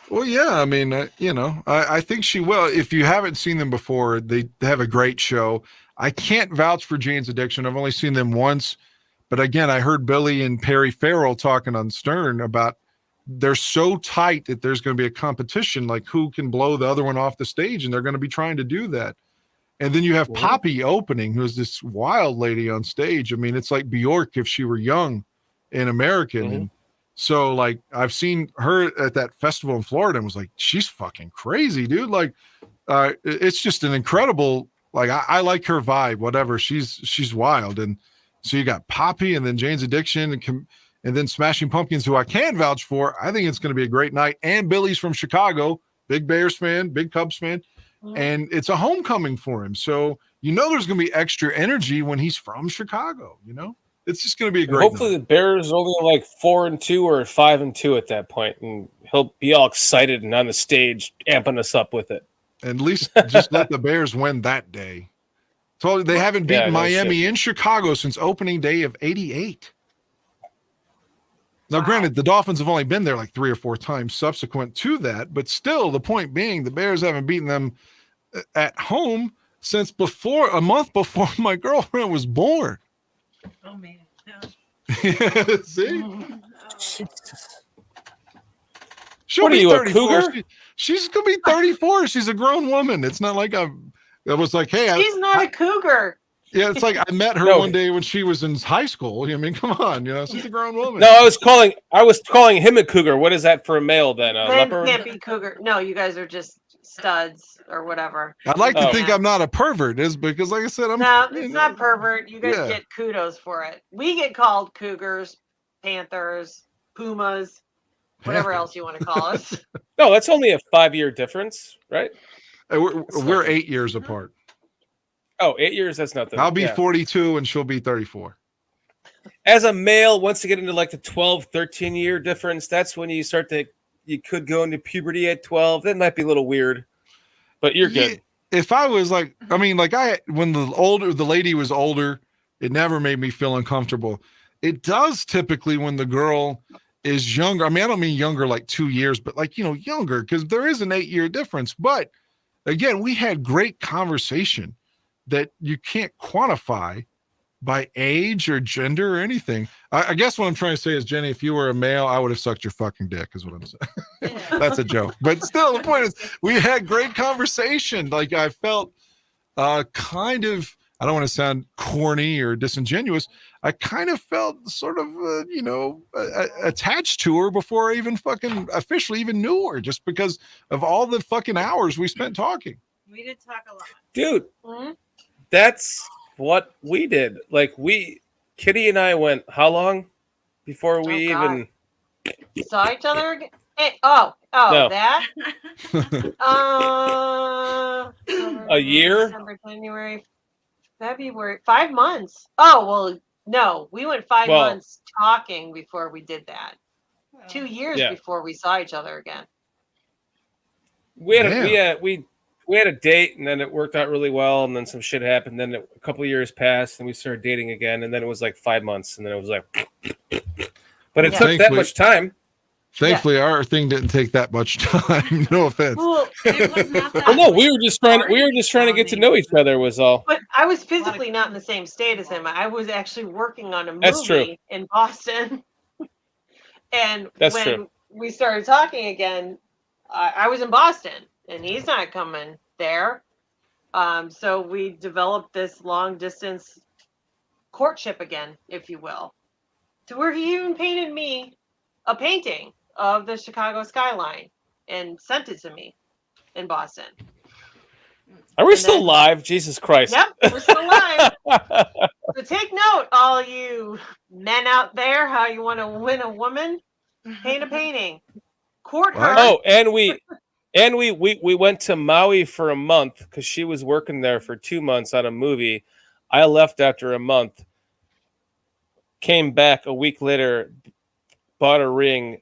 C: Well, yeah, I mean, you know, I think she will. If you haven't seen them before, they have a great show. I can't vouch for Jane's Addiction. I've only seen them once, but again, I heard Billy and Perry Farrell talking on Stern about they're so tight that there's going to be a competition, like who can blow the other one off the stage, and they're going to be trying to do that. And then you have Poppy opening, who's this wild lady on stage. I mean, it's like Bjork if she were young and American. And so, like, I've seen her at that festival in Florida and was like, she's fucking crazy, dude. Like, it's just an incredible, like, I like her vibe, whatever. She's wild. And so you got Poppy and then Jane's Addiction and then Smashing Pumpkins, who I can vouch for. I think it's going to be a great night. And Billy's from Chicago, big Bears fan, big Cubs fan. And it's a homecoming for him. So, there's going to be extra energy when he's from Chicago, It's just going to be a great
B: Hopefully
C: night.
B: the Bears are only like 4-2 or 5-2 at that point, and he'll be all excited and on the stage amping us up with it.
C: At least just let the Bears win that day. So they haven't beaten Miami in Chicago since opening day of 88. Now, granted, the Dolphins have only been there like 3 or 4 times subsequent to that, but still, the point being, the Bears haven't beaten them at home since a month before my girlfriend was born.
G: Oh, man.
C: See?
B: What are you, a cougar?
C: She's going to be 34. She's a grown woman. It's not like I was like, hey.
F: She's not a cougar.
C: Yeah, it's like I met her one day when she was in high school. I mean, come on, she's a grown woman.
B: No, I was calling him a cougar. What is that for a male then? A
F: Men
B: leopard?
F: can't be cougar. No, you guys are just studs or whatever.
C: I'd like to think I'm not a pervert, is because, like I said,
F: it's not pervert. You guys get kudos for it. We get called cougars, panthers, pumas, whatever else you want to call us.
B: No, that's only a 5-year difference, right?
C: We're 8 years apart.
B: Oh, 8 years, that's nothing.
C: I'll be 42 and she'll be 34.
B: As a male, once you get into like the 12, 13 year difference, that's when you you could go into puberty at 12. That might be a little weird, but you're good.
C: If I was like, when the lady was older, it never made me feel uncomfortable. It does typically when the girl is younger. I mean, I don't mean younger like 2 years, but like, younger, because there is an 8-year difference. But again, we had great conversation that you can't quantify by age or gender or anything. I guess what I'm trying to say is, Jenny, if you were a male, I would have sucked your fucking dick, is what I'm saying. That's a joke. But still, the point is, we had great conversation. Like, I felt kind of, I don't want to sound corny or disingenuous. I kind of felt sort of, attached to her before I even fucking officially even knew her, just because of all the fucking hours we spent talking.
G: We did talk a lot.
B: Dude, that's what we did. Like, Kitty and I went how long before we even
F: saw each other again? Hey,
B: no.
F: That?
B: A year?
F: December, January, February, 5 months. Oh, well, no, we went 5 months talking before we did that. 2 years before we saw each other again.
B: We had a date, and then it worked out really well, and then some shit happened. Then a couple of years passed, and we started dating again, and then it was like 5 months, and then it was like, but it took that much time.
C: Thankfully, our thing didn't take that much time. No offense.
F: Well,
G: it was not that
B: well, no, we were just trying to get to know each other. Was all.
F: But I was physically not in the same state as him. I was actually working on a movie in Boston, and when we started talking again, I was in Boston. And he's not coming there. So we developed this long distance courtship again, if you will, to where he even painted me a painting of the Chicago skyline and sent it to me in Boston.
B: Are we still live? Jesus Christ.
F: Yep, we're still live. So take note, all you men out there, how you want to win a woman, paint a painting. Court her.
B: Oh, and we went to Maui for a month because she was working there for 2 months on a movie. I left after a month, came back a week later, bought a ring,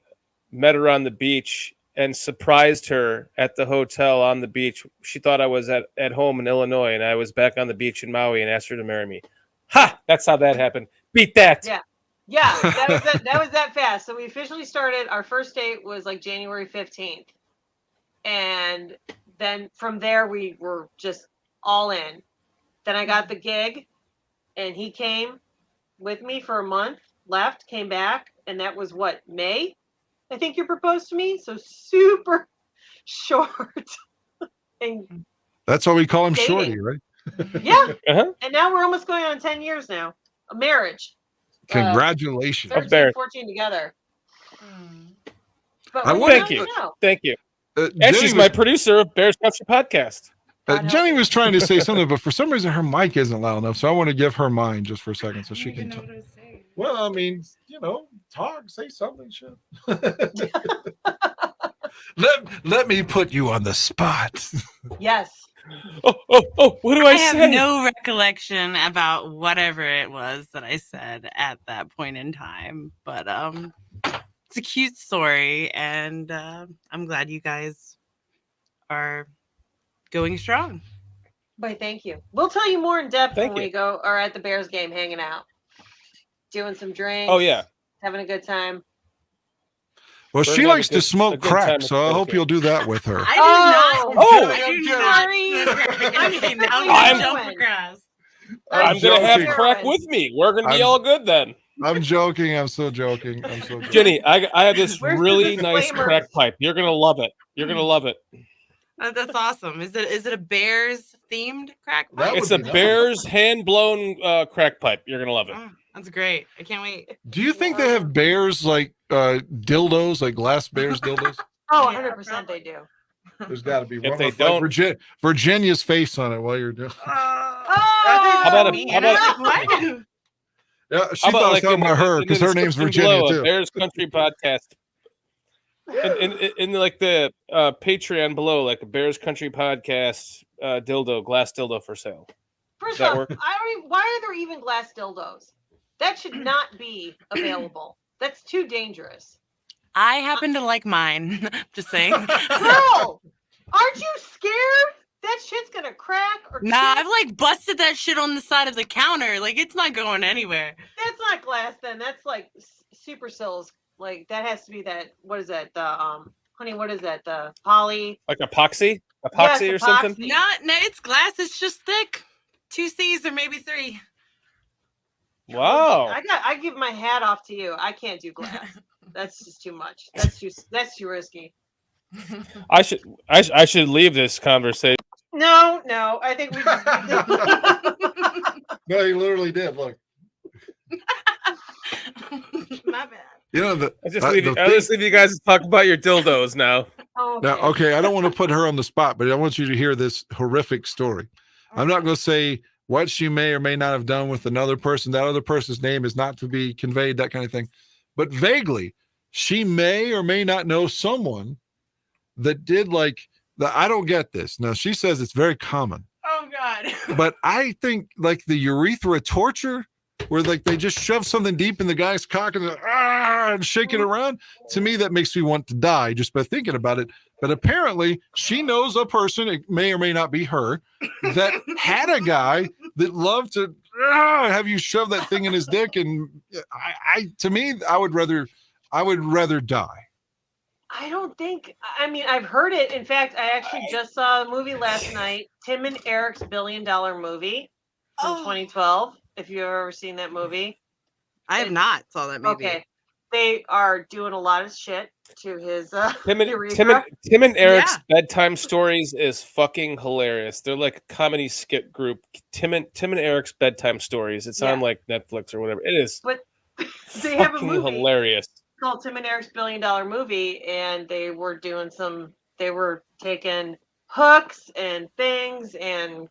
B: met her on the beach, and surprised her at the hotel on the beach. She thought I was at home in Illinois, and I was back on the beach in Maui, and asked her to marry me. Ha! That's how that happened. Beat that.
F: Yeah, that was that fast. So we officially started. Our first date was like January 15th. And then from there, we were just all in. Then I got the gig, and he came with me for a month, left, came back, and that was what, May? I think you proposed to me. So super short. And
C: that's why we call him
F: dating.
C: Shorty, right?
F: Yeah.
B: Uh-huh.
F: And now we're almost going on 10 years now. A marriage.
C: Congratulations.
F: 13, 14 together. But
C: I
F: when
C: wonder-
F: you know, you know.
B: Thank you. And
C: Jenny
B: she's
C: was,
B: my producer of Bears Country Podcast.
C: Jenny was trying to say something, but for some reason her mic isn't loud enough. So I want to give her mine just for a second so she can talk. Well, I mean, talk, say something. Shit. let me put you on the spot.
F: Yes.
B: Oh, what do I say?
G: I have no recollection about whatever it was that I said at that point in time, but it's a cute story, and I'm glad you guys are going strong.
F: Boy, thank you. We'll tell you more in depth
B: Thank
F: when
B: you.
F: we go or at the Bears game, hanging out, doing some drinks.
B: Oh, yeah.
F: Having a good time.
C: Well,
B: We're
C: she
B: gonna have
C: likes
B: a
C: to
B: good- a
C: smoke
B: good
C: crack,
B: time
C: so I
B: with
C: hope
B: you.
C: you'll do that with her.
G: I do not.
B: Oh!
G: I do
F: Sorry.
G: not.
F: I'm
G: Okay, now
F: typically
G: I'm
F: a
G: jump
F: heroine.
G: across.
B: I'm going to have
C: joking.
B: crack with me. We're going to be
C: I'm-
B: all good then.
C: I'm joking. I'm so joking. I'm so joking.
B: Jenny, I have this
F: Where's the
B: really nice
F: disclaimer?
B: crack pipe. You're going to love it. You're going to love it.
G: That's awesome. Is it a Bears themed crack
C: That
G: pipe?
B: It's
C: would
B: a
C: be nice.
B: Bears hand-blown crack pipe. You're going to love it.
G: Oh, that's great. I can't wait.
C: Do you think they have bears like dildos, like glass bears dildos?
F: Oh,
G: Yeah,
F: 100% they do.
C: There's got to be one
B: If they
C: with, like,
B: don't-
C: Virginia's face on it while you're doing.
F: How
B: about a-
G: Me,
B: how
G: and I was
B: about-
G: like, what?
C: Yeah, she
B: How
C: thought I was talking
B: in
C: about her
B: in
C: because
B: the
C: her name's
B: description
C: Virginia
B: below,
C: too.
B: a Bears Country Podcast. In like the Patreon below, like a Bears Country Podcast dildo, glass dildo for sale.
F: First
B: that
F: off,
B: work?
F: why are there even glass dildos? That should not be available. That's too dangerous.
G: I happen to like mine. Just saying.
F: Girl, aren't you scared? That shit's gonna crack or
G: Nah,
F: chip?
G: I've like busted that shit on the side of the counter. Like it's not going anywhere.
F: That's not glass then. That's like super sills. Like that has to be that. What is that? The honey, what is that? The poly.
B: Like epoxy?
F: Yes,
B: Epoxy or something?
F: epoxy.
G: No, it's glass. It's just thick. 2 C's or maybe 3.
B: Wow.
F: I give my hat off to you. I can't do glass. That's just too much. That's too risky.
B: I should leave this conversation.
F: No, I think we just
C: No, he literally did. Look,
G: My bad.
C: you know the.
B: I'll just
C: the
B: leave you guys to talk about your dildos now.
C: Now, okay, I don't want to put her on the spot, but I want you to hear this horrific story. I'm not going to say what she may or may not have done with another person. That other person's name is not to be conveyed, that kind of thing. But vaguely, she may or may not know someone that did like the. I don't get this. Now, she says it's very common.
G: Oh God.
C: But I think like the urethra torture, where like they just shove something deep in the guy's cock and shake it around. To me, that makes me want to die just by thinking about it. But apparently, she knows a person, it may or may not be her, that had a guy that loved to have you shove that thing in his dick. And to me, I would rather die.
F: I don't think. I mean, I've heard it. In fact, I actually just saw a movie last night. Tim and Eric's $1 billion movie from 2012. If you've ever seen that movie,
G: I have not saw that movie.
F: okay. They are doing a lot of shit to his
B: Tim
F: urethra.
B: and Eric's bedtime stories is fucking hilarious. They're like a comedy skit group. Tim and Eric's bedtime stories. It's on like Netflix or whatever. It is.
F: But they have a
B: fucking
F: movie
B: hilarious.
F: called Tim and Eric's $1 billion movie, and they were doing they were taking hooks and things and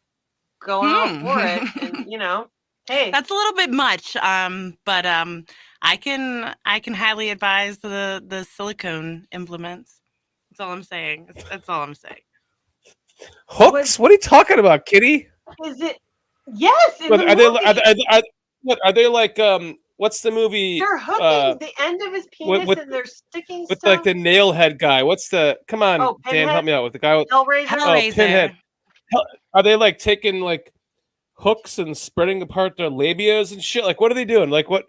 F: going out for it, and hey,
G: That's a little bit much. But I can highly advise the silicone implements. That's all I'm saying. That's all I'm saying.
B: Hooks? What are you talking about, Kitty?
F: is it? Yes, in
B: But
F: the
B: are they?
F: movie.
B: Are they like? What's the movie?
F: They're hooking the end of his penis
B: with-
F: and they're sticking
B: With
F: stuff.
B: like the nailhead guy. What's the? Come on,
F: Oh,
B: Dan,
F: Pinhead?
B: help me out with the guy.
F: Hellraiser.
G: Hellraiser.
B: Pinhead. Are they like taking like hooks and spreading apart their labias and shit? Like, what are they doing? Like, what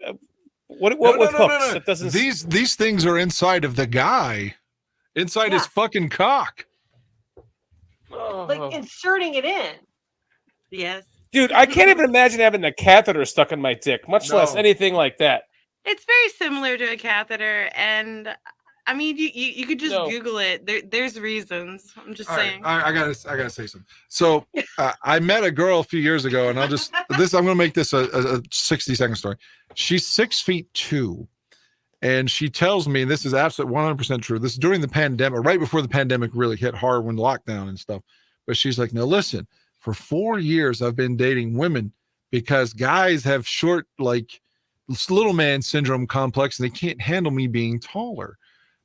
B: with hooks? It doesn't.
C: These things are inside of the guy, inside his fucking cock.
F: Like inserting it in.
G: Yes.
B: Dude, I can't even imagine having a catheter stuck in my dick, much less
C: No.
B: anything like that.
G: It's very similar to a catheter, and I mean, you could just
B: No.
G: Google it. There's reasons. I'm just
C: All right,
G: saying.
C: I gotta say something. So I met a girl a few years ago, and I'm gonna make this a 60-second story. She's 6'2", and she tells me, and this is absolutely 100% true. This is during the pandemic, right before the pandemic really hit hard, when lockdown and stuff. But she's like, "Now listen, for 4 years I've been dating women because guys have short, like, little man syndrome complex, and they can't handle me being taller."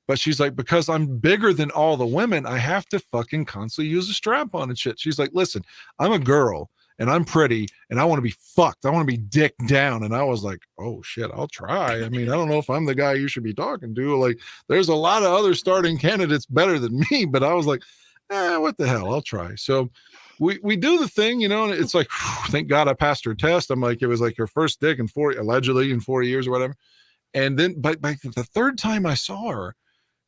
C: But she's like, because I'm bigger than all the women, I have to fucking constantly use a strap on and shit. She's like, listen, I'm a girl and I'm pretty and I want to be fucked. I want to be dick down. And I was like, oh shit, I'll try. I mean, I don't know if I'm the guy you should be talking to. Like, there's a lot of other starting candidates better than me, but I was like, what the hell? I'll try. So we do the thing, you know, and it's like, thank God I passed her test. I'm like, it was like her first dick allegedly in 4 years or whatever. And then, but by the third time I saw her,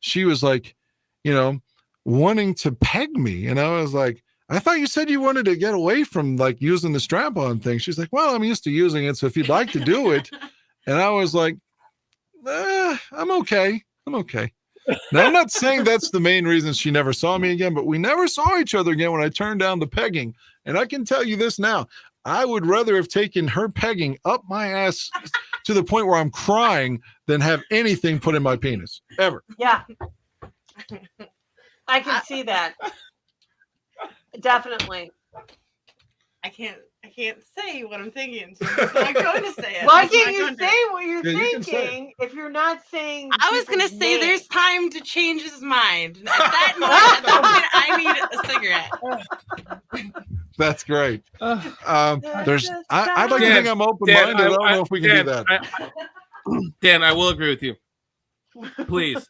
C: she was like, you know, wanting to peg me. And I was like, I thought you said you wanted to get away from like using the strap-on thing. She's like, well, I'm used to using it, so if you'd like to do it. And I was like, I'm okay. Now, I'm not saying that's the main reason she never saw me again, but we never saw each other again when I turned down the pegging. And I can tell you this now, I would rather have taken her pegging up my ass to the point where I'm crying than have anything put in my penis ever.
F: Yeah. I can see that. Definitely.
G: I can't say what I'm thinking. So I'm not going to say it.
F: Why can't you say what you're
C: you
F: thinking if you're not saying?
G: I was going to say
F: names?
G: there's time to change his mind. At that moment, I need a cigarette.
C: That's great. I'd like to
B: Dan,
C: think I'm open-minded. I don't know if we can
B: Dan,
C: do that.
B: Dan, I will agree with you. Please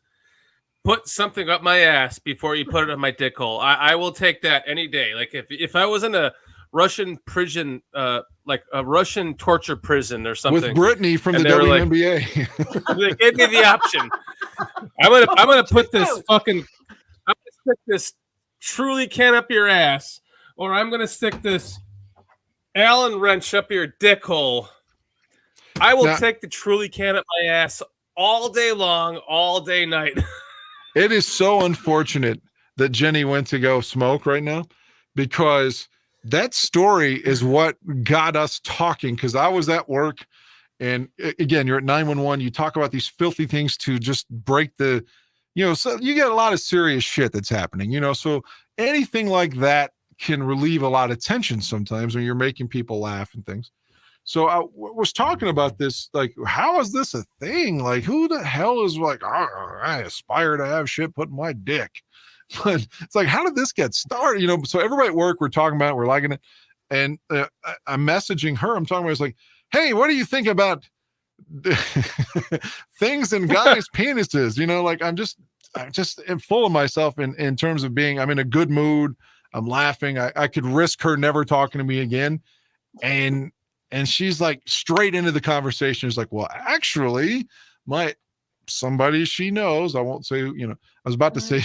B: put something up my ass before you put it on my dick hole. I will take that any day. Like if I was in a Russian prison, like a Russian torture prison or something,
C: With Brittany from the WNBA.
B: they gave me the option. I'm gonna put this fucking. I'm gonna stick this truly can up your ass, or I'm gonna stick this Allen wrench up your dick hole. I will take the truly can up my ass all day long, all day night.
C: It is so unfortunate that Jenny went to go smoke right now, because that story is what got us talking. Because I was at work, and again, you're at 911. You talk about these filthy things to just break the, you know, so you get a lot of serious shit that's happening, you know, so anything like that can relieve a lot of tension sometimes when you're making people laugh and things. So I was talking about this, like, how is this a thing? Like, who the hell is like, oh, I aspire to have shit put in my dick? But it's like, how did this get started? You know, so everybody at work, we're talking about it, we're liking it. And I'm messaging her. I'm talking about, it's like, hey, what do you think about things in guys' penises? You know, like I'm just full of myself in terms of being, I'm in a good mood. I'm laughing. I could risk her never talking to me again. And she's like straight into the conversation. She's like, well, actually, somebody she knows, I won't say, you know, I was about to say,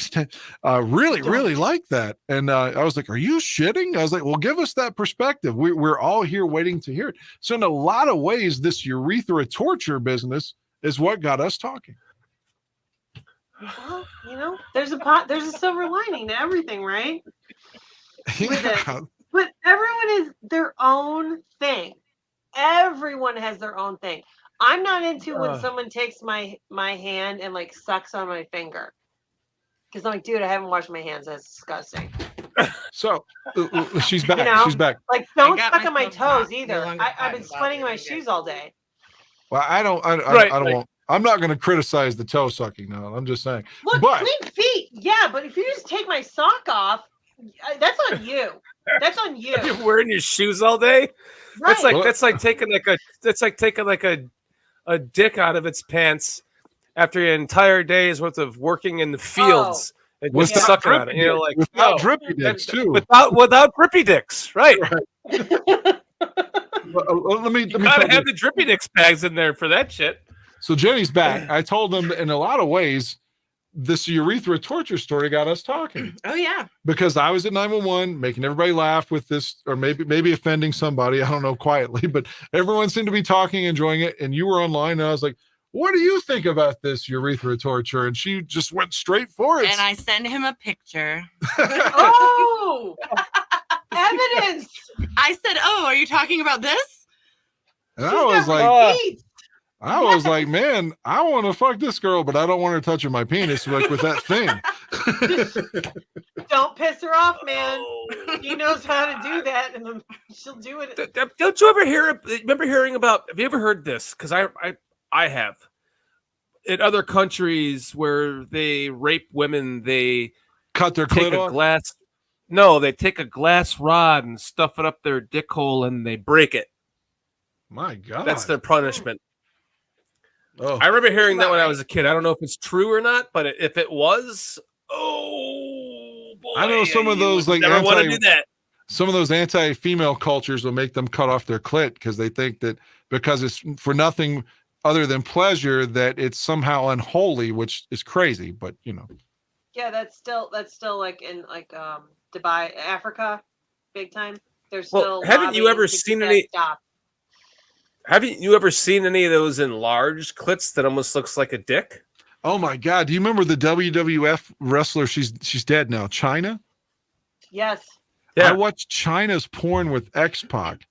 C: really like that. And I was like, are you shitting? I was like, well, give us that perspective. We're all here waiting to hear it. So in a lot of ways, this urethra torture business is what got us talking.
F: Well, you know, there's a silver lining to everything, right?
C: Yeah.
F: But everyone is their own thing. Everyone has their own thing. I'm not into when someone takes my hand and like sucks on my finger, because I'm like, dude, I haven't washed my hands. That's disgusting.
C: So she's back.
F: You know?
C: She's back.
F: Like, don't suck on my toes either. I've been sweating in my shoes all day.
C: Well, I don't want. I'm not going to criticize the toe sucking now. I'm just saying.
F: Look, clean feet. Yeah, but if you just take my sock off, that's on you. That's on you.
B: You're wearing your shoes all day.
F: Right.
B: That's like taking a dick out of its pants after an entire day's worth of working in the fields and just sucking on it. You know, like
C: without drippy dicks too.
B: Without drippy dicks, right?
C: Let me
B: gotta have the drippy dicks bags in there for that shit.
C: So Jenny's back. I told them in a lot of ways, this urethra torture story got us talking.
G: Oh yeah.
C: Because I was at 911 making everybody laugh with this, or maybe offending somebody. I don't know, quietly, but everyone seemed to be talking, enjoying it. And you were online, and I was like, what do you think about this urethra torture? And she just went straight for it.
G: And I send him a picture.
F: Oh, evidence.
G: I said, "Oh, are you talking about this?"
C: And I was like, man, I want to fuck this girl, but I don't want her touching my penis like with that thing.
F: Don't piss her off, man. He knows how to do that, and then she'll do it.
B: Don't you ever remember hearing about? Have you ever heard this? Because I have. In other countries where they rape women, they
C: cut their
B: take
C: clit
B: a
C: off?
B: glass. No, they take a glass rod and stuff it up their dick hole and they break it.
C: My God,
B: that's their punishment.
C: Oh,
B: I remember hearing that when I was a kid. I don't know if it's true or not, but if it was, oh boy,
C: I know some of those like
B: never want to do that.
C: Some of those anti-female cultures will make them cut off their clit because they think that because it's for nothing other than pleasure that it's somehow unholy, which is crazy. But you know,
F: yeah, that's still like in Dubai, Africa, big time. There's still.
B: Haven't you ever seen any? Haven't you ever seen any of those enlarged clits that almost looks like a dick?
C: Oh my God! Do you remember the WWF wrestler? She's dead now. Chyna.
F: Yes.
C: Yeah. I watched Chyna's porn with X-Pac,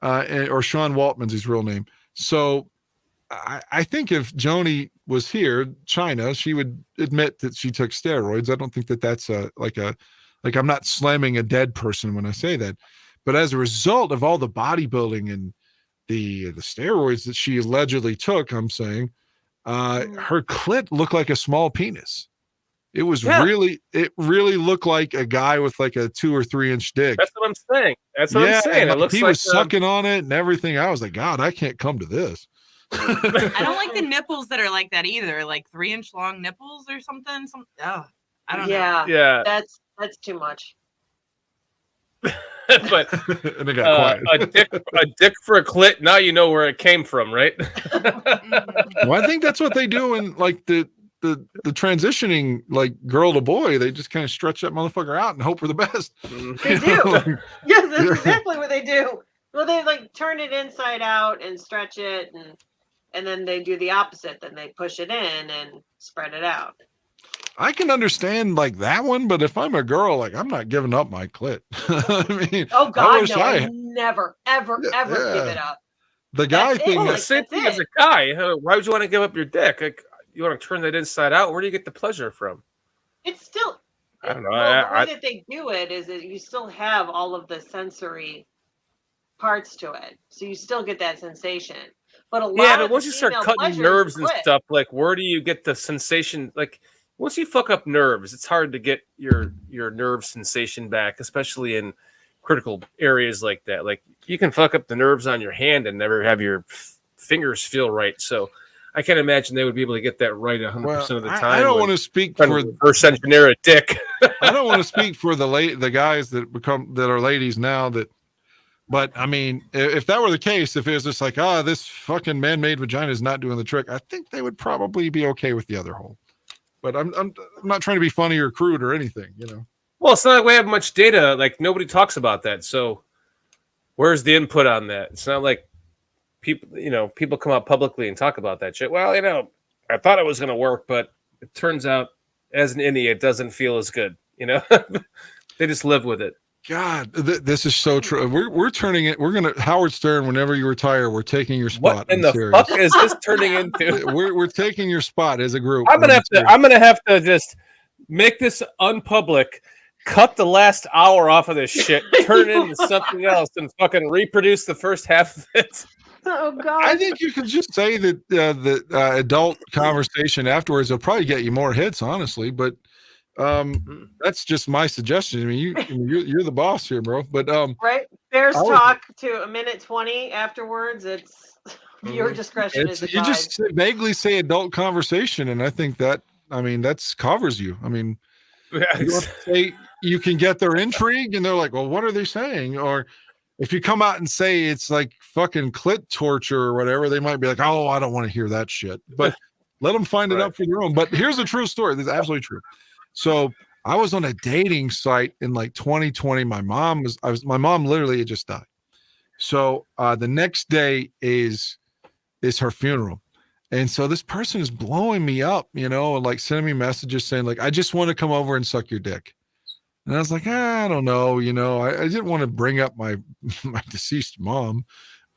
C: or Sean Waltman's his real name. So I think if Joni was here, Chyna, she would admit that she took steroids. I don't think that that's like I'm not slamming a dead person when I say that, but as a result of all the bodybuilding and the steroids that she allegedly took, I'm saying, her clit looked like a small penis. It was really looked like a guy with like a 2 or 3 inch dick.
B: That's what I'm saying. That's what I'm saying. It looks
C: he
B: like
C: was sucking on it and everything. I was like, God, I can't come to this.
G: I don't like the nipples that are like that either, like 3-inch long nipples or something. I don't know.
B: Yeah.
F: That's too much.
B: But
C: and it got quiet.
B: a dick for a clit. Now you know where it came from, right?
C: Well, I think that's what they do in like the transitioning, like girl to boy. They just kind of stretch that motherfucker out and hope for the best.
F: They do. Yes, that's exactly what they do. Well, they like turn it inside out and stretch it, and then they do the opposite. Then they push it in and spread it out.
C: I can understand like that one, but if I'm a girl, like I'm not giving up my clit. I mean,
F: oh God, no! I never, ever give it up.
C: The guy thing.
B: The same thing as a guy. Why would you want to give up your dick? Like, you want to turn that inside out? Where do you get the pleasure from?
F: It's still.
B: I don't know.
F: Well, the way that they do it is that you still have all of the sensory parts to it, so you still get that sensation. But
B: but once you start cutting nerves and stuff, like where do you get the sensation? Like once you fuck up nerves, it's hard to get your nerve sensation back, especially in critical areas like that. Like you can fuck up the nerves on your hand and never have your fingers feel right. So I can't imagine they would be able to get that right 100% of the time.
C: I don't want to speak for
B: reverse engineer a dick.
C: I don't want to speak for the guys that are ladies now but I mean, if that were the case, if it was just like, this fucking man-made vagina is not doing the trick, I think they would probably be okay with the other hole. But I'm not trying to be funny or crude or anything, you know.
B: Well, it's not like we have much data. Like nobody talks about that. So where's the input on that? It's not like people come out publicly and talk about that shit. Well, I thought it was going to work, but it turns out as an innie, it doesn't feel as good. They just live with it.
C: God, this is so true. We're turning it. We're gonna Howard Stern. Whenever you retire, we're taking your spot.
B: What in the fuck is this turning into?
C: We're taking your spot as a group.
B: I'm gonna have to just make this unpublic. Cut the last hour off of this shit. Turn it into something else and fucking reproduce the first half of it.
F: Oh God!
C: I think you could just say that the adult conversation afterwards will probably get you more hits, honestly. But that's just my suggestion. I mean, you're the boss here, bro. But
F: right, Bears talk to 1:20 afterwards. It's your discretion.
C: You just vaguely say adult conversation, and I think that covers you. I mean, you can get their intrigue, and they're like, "Well, what are they saying?" Or if you come out and say it's like fucking clit torture or whatever, they might be like, "Oh, I don't want to hear that ship." But let them find it up for their own. But here's a true story. This is absolutely true. So I was on a dating site in like 2020. My mom literally had just died. So the next day is her funeral. And so this person is blowing me up, you know, and like sending me messages saying like, I just want to come over and suck your dick. And I was like, I don't know, you know, I didn't want to bring up my deceased mom.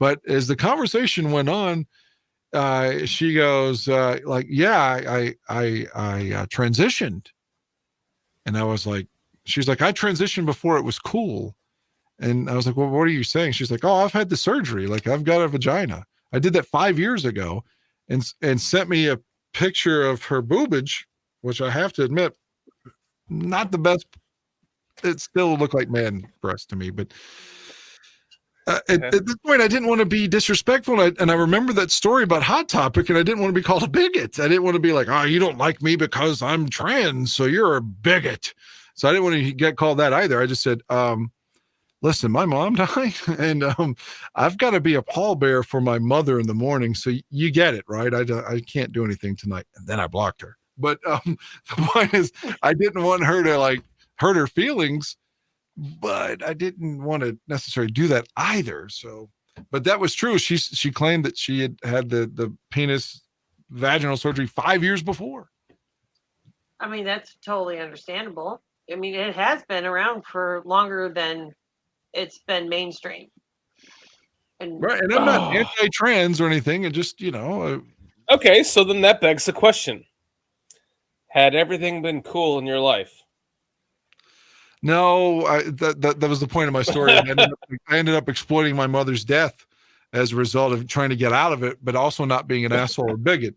C: But as the conversation went on, she goes like, yeah, I transitioned. And I was like, she's like, I transitioned before it was cool. And I was like, well, what are you saying? She's like, oh, I've had the surgery. Like, I've got a vagina. I did that 5 years ago, and sent me a picture of her boobage, which I have to admit, not the best. It still looked like man breast to me, but at this point, I didn't want to be disrespectful. And I remember that story about Hot Topic, and I didn't want to be called a bigot. I didn't want to be like, oh, you don't like me because I'm trans, so you're a bigot. So I didn't want to get called that either. I just said, listen, my mom died, and I've got to be a pallbearer for my mother in the morning. So you get it, right? I can't do anything tonight. And then I blocked her. But the point is, I didn't want her to like hurt her feelings, but I didn't want to necessarily do that either. So, but that was true. She claimed that she had the penis vaginal surgery 5 years before.
F: I mean, that's totally understandable. I mean, it has been around for longer than it's been mainstream. And
C: right, and I'm not anti-trans or anything. And just, you know.
B: Okay, so then that begs the question: had everything been cool in your life?
C: No, that was the point of my story. I ended up exploiting my mother's death as a result of trying to get out of it, but also not being an asshole or bigot.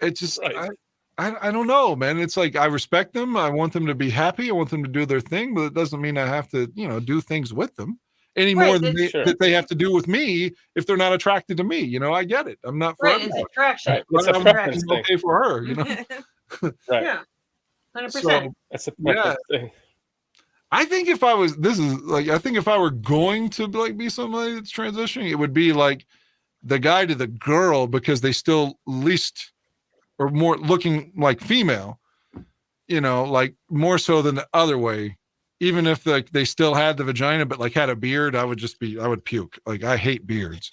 C: It's just, right. I don't know, man. It's like, I respect them. I want them to be happy. I want them to do their thing, but it doesn't mean I have to, you know, do things with them any more than that they have to do with me if they're not attracted to me. You know, I get it. I'm not for
F: everybody. It's attraction.
B: Right. It's a preference thing.
C: Okay for her, you know?
B: Right.
F: Yeah. 100%.
B: So, that's a preference thing.
C: I think if I were going to like be somebody that's transitioning, it would be like the guy to the girl, because they still least or more looking like female, you know, like more so than the other way. Even if like they still had the vagina, but like had a beard, I would puke. Like, I hate beards.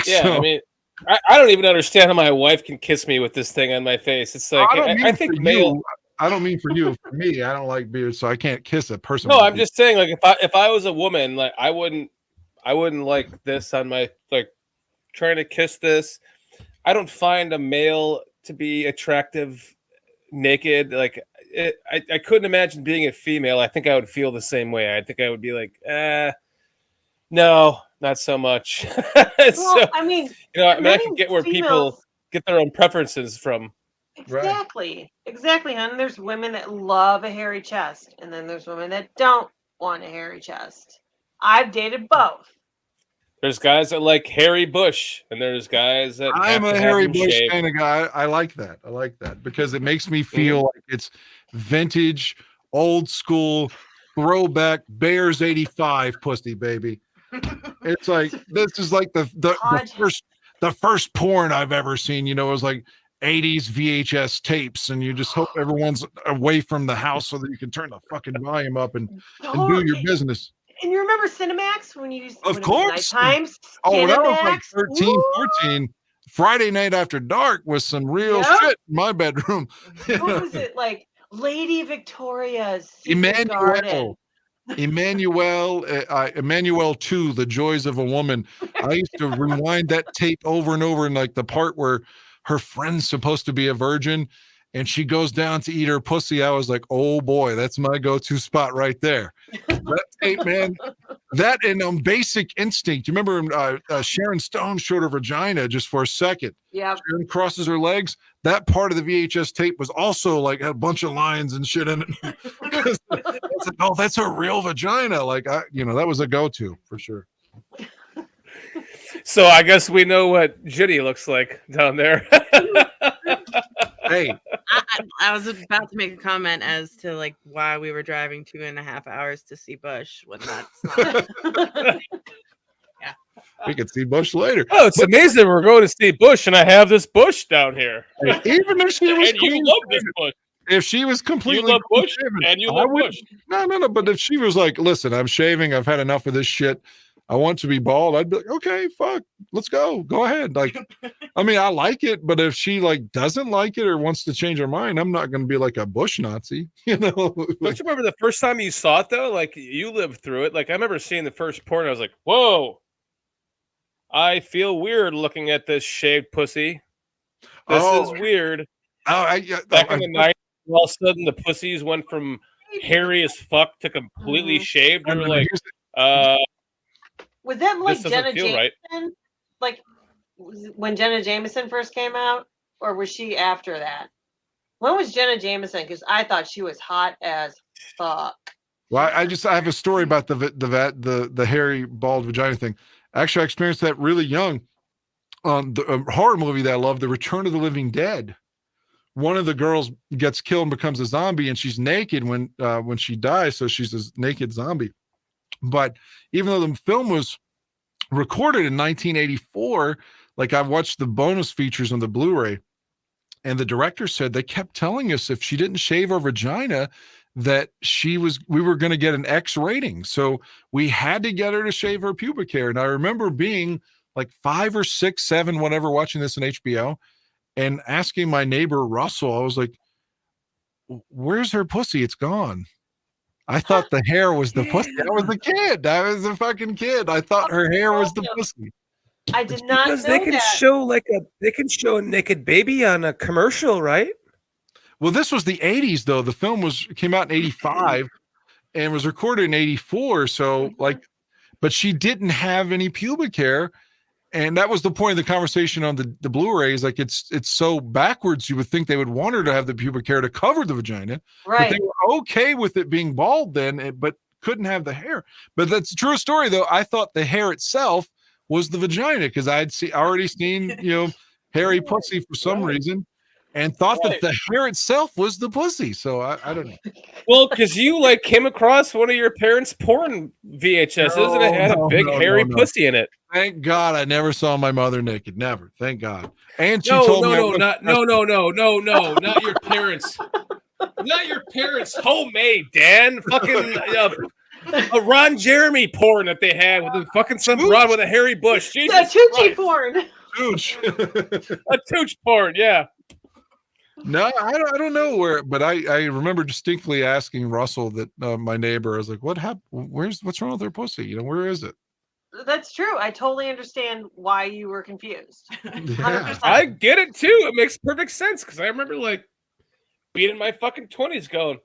B: Yeah. So, I mean, I don't even understand how my wife can kiss me with this thing on my face. It's like, I think male.
C: I don't mean for you. For me, I don't like beards, so I can't kiss a person.
B: No, I'm just saying, like, if I was a woman, like, I wouldn't like this on my, like, trying to kiss this. I don't find a male to be attractive naked. Like, I couldn't imagine being a female. I think I would feel the same way. I think I would be like, no, not so much.
F: Well, I mean,
B: you know, I can get where people get their own preferences from.
F: Exactly. Exactly, hon. There's women that love a hairy chest, and then there's women that don't want a hairy chest. I've dated both.
B: There's guys that like hairy bush, and there's guys that
C: I'm a hairy bush kind of guy. I like that. I like that because it makes me feel like it's vintage, old school, throwback Bears 85 pussy, baby. It's like, this is like the first porn I've ever seen. You know, it was like 80s VHS tapes, and you just hope everyone's away from the house so that you can turn the fucking volume up and do your business.
F: And you remember Cinemax when you used
C: of course
F: nighttime?
C: Oh, that was like 13, 14. Friday night after dark was some real shit in my bedroom.
F: What was it like? Lady Victoria's
C: Emmanuel 2, The Joys of a Woman. I used to rewind that tape over and over, in like the part where her friend's supposed to be a virgin and she goes down to eat her pussy. I was like, oh boy, that's my go-to spot right there. That tape, man. That and Basic Instinct. You remember Sharon Stone showed her vagina just for a second.
F: Yeah.
C: Sharon crosses her legs. That part of the VHS tape was also like had a bunch of lines and shit in it. Like, oh, that's a real vagina. Like, that was a go-to for sure.
B: So I guess we know what Ginny looks like down there.
C: Hey,
G: I was about to make a comment as to like why we were driving 2.5 hours to see Bush when that's not. Yeah,
C: we could see Bush later.
B: Oh, it's amazing. We're going to see Bush, and I have this bush down here.
C: Even if she was,
B: and you love this bush.
C: If she was completely,
B: you love Bush, and you love Bush.
C: No. But if she was like, "Listen, I'm shaving. I've had enough of this shit. I want to be bald, I'd be like, okay, fuck, let's go ahead. Like, I mean, I like it, but if she like doesn't like it or wants to change her mind, I'm not going to be like a bush Nazi, you know.
B: Don't you remember the first time you saw it though? Like you lived through it. Like I remember seeing the first porn. I was like, whoa, I feel weird looking at this shaved pussy. This is weird. Back in the 90s, all of a sudden the pussies went from hairy as fuck to completely shaved. You were like,
F: was that like
B: this
F: Jenna
B: doesn't feel
F: Jameson?
B: right.
F: Like when Jenna Jameson first came out, or was she after that? When was Jenna Jameson? Because I thought she was hot as fuck.
C: Well, I have a story about the hairy bald vagina thing. Actually, I experienced that really young on the horror movie that I love, The Return of the Living Dead. One of the girls gets killed and becomes a zombie, and she's naked when she dies, so she's a naked zombie. But even though the film was recorded in 1984, like I watched the bonus features on the Blu-ray, and the director said they kept telling us if she didn't shave her vagina, that we were going to get an X rating. So we had to get her to shave her pubic hair. And I remember being like 5 or 6, 7, whatever, watching this on HBO and asking my neighbor, Russell, I was like, where's her pussy? It's gone. I thought the hair was the pussy. I was a kid. I was a fucking kid. I thought her hair was the pussy.
F: I did not
B: because
F: know
B: they can
F: that.
B: show a naked baby on a commercial, right?
C: Well, this was the 80s though. The film came out in 85 and was recorded in 84. So like, but she didn't have any pubic hair. And that was the point of the conversation on the Blu-rays. Like it's so backwards. You would think they would want her to have the pubic hair to cover the vagina.
F: Right.
C: But they were okay with it being bald then, but couldn't have the hair. But that's a true story though. I thought the hair itself was the vagina because I'd already seen, hairy pussy for some reason and thought that the hair itself was the pussy. So I don't know.
B: Well, because you like came across one of your parents' porn VHSs and it had a big hairy pussy in it.
C: Thank God I never saw my mother naked. Never. Thank God. And she
B: not your parents. Not your parents' homemade, Dan. Fucking a Ron Jeremy porn that they had with some broad with a hairy bush. Jesus
F: Tucci porn.
C: Tooch.
B: A Tooch porn, yeah.
C: No, I don't know where, but I remember distinctly asking Russell that my neighbor, I was like, what happened? What's wrong with her pussy? Where is it?
F: That's true. I totally understand why you were confused.
C: Yeah.
B: I get it too. It makes perfect sense because I remember like being in my fucking 20s going,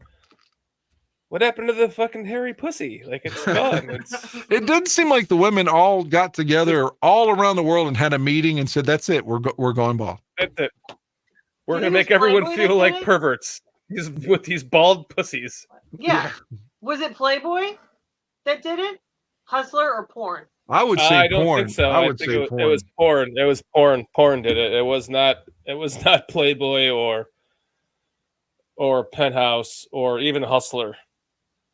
B: what happened to the fucking hairy pussy? Like it's gone.
C: It didn't seem like the women all got together all around the world and had a meeting and said, that's it. We're going bald.
B: That's it. We're going to make everyone feel like perverts with these bald pussies.
F: Yeah. Was it Playboy that did it? Hustler or porn?
C: I would say
B: I don't
C: porn.
B: think so.
C: I would say porn.
B: It was porn. It was porn. Porn did it. It was not Playboy or Penthouse or even Hustler.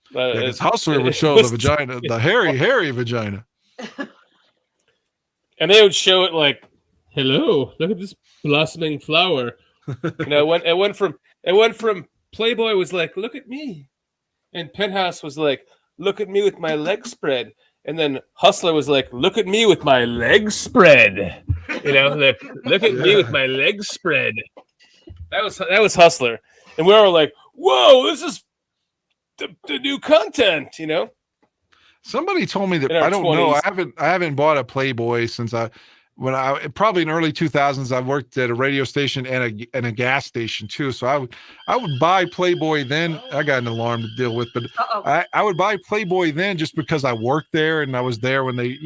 C: Because Hustler would show the vagina, the hairy vagina.
B: And they would show it like, hello, look at this blossoming flower. It went from Playboy was like, look at me. And Penthouse was like, look at me with my legs spread. And then Hustler was like, look at me with my legs spread. Look at me with my legs spread. That was Hustler. And we were like, whoa, this is the new content,
C: Somebody told me that,
B: in our
C: I don't
B: 20s.
C: know. I haven't bought a Playboy since probably in early 2000s, I worked at a radio station and a gas station too. So I would buy Playboy then. I got an alarm to deal with, but I would buy Playboy then just because I worked there and I was there when they,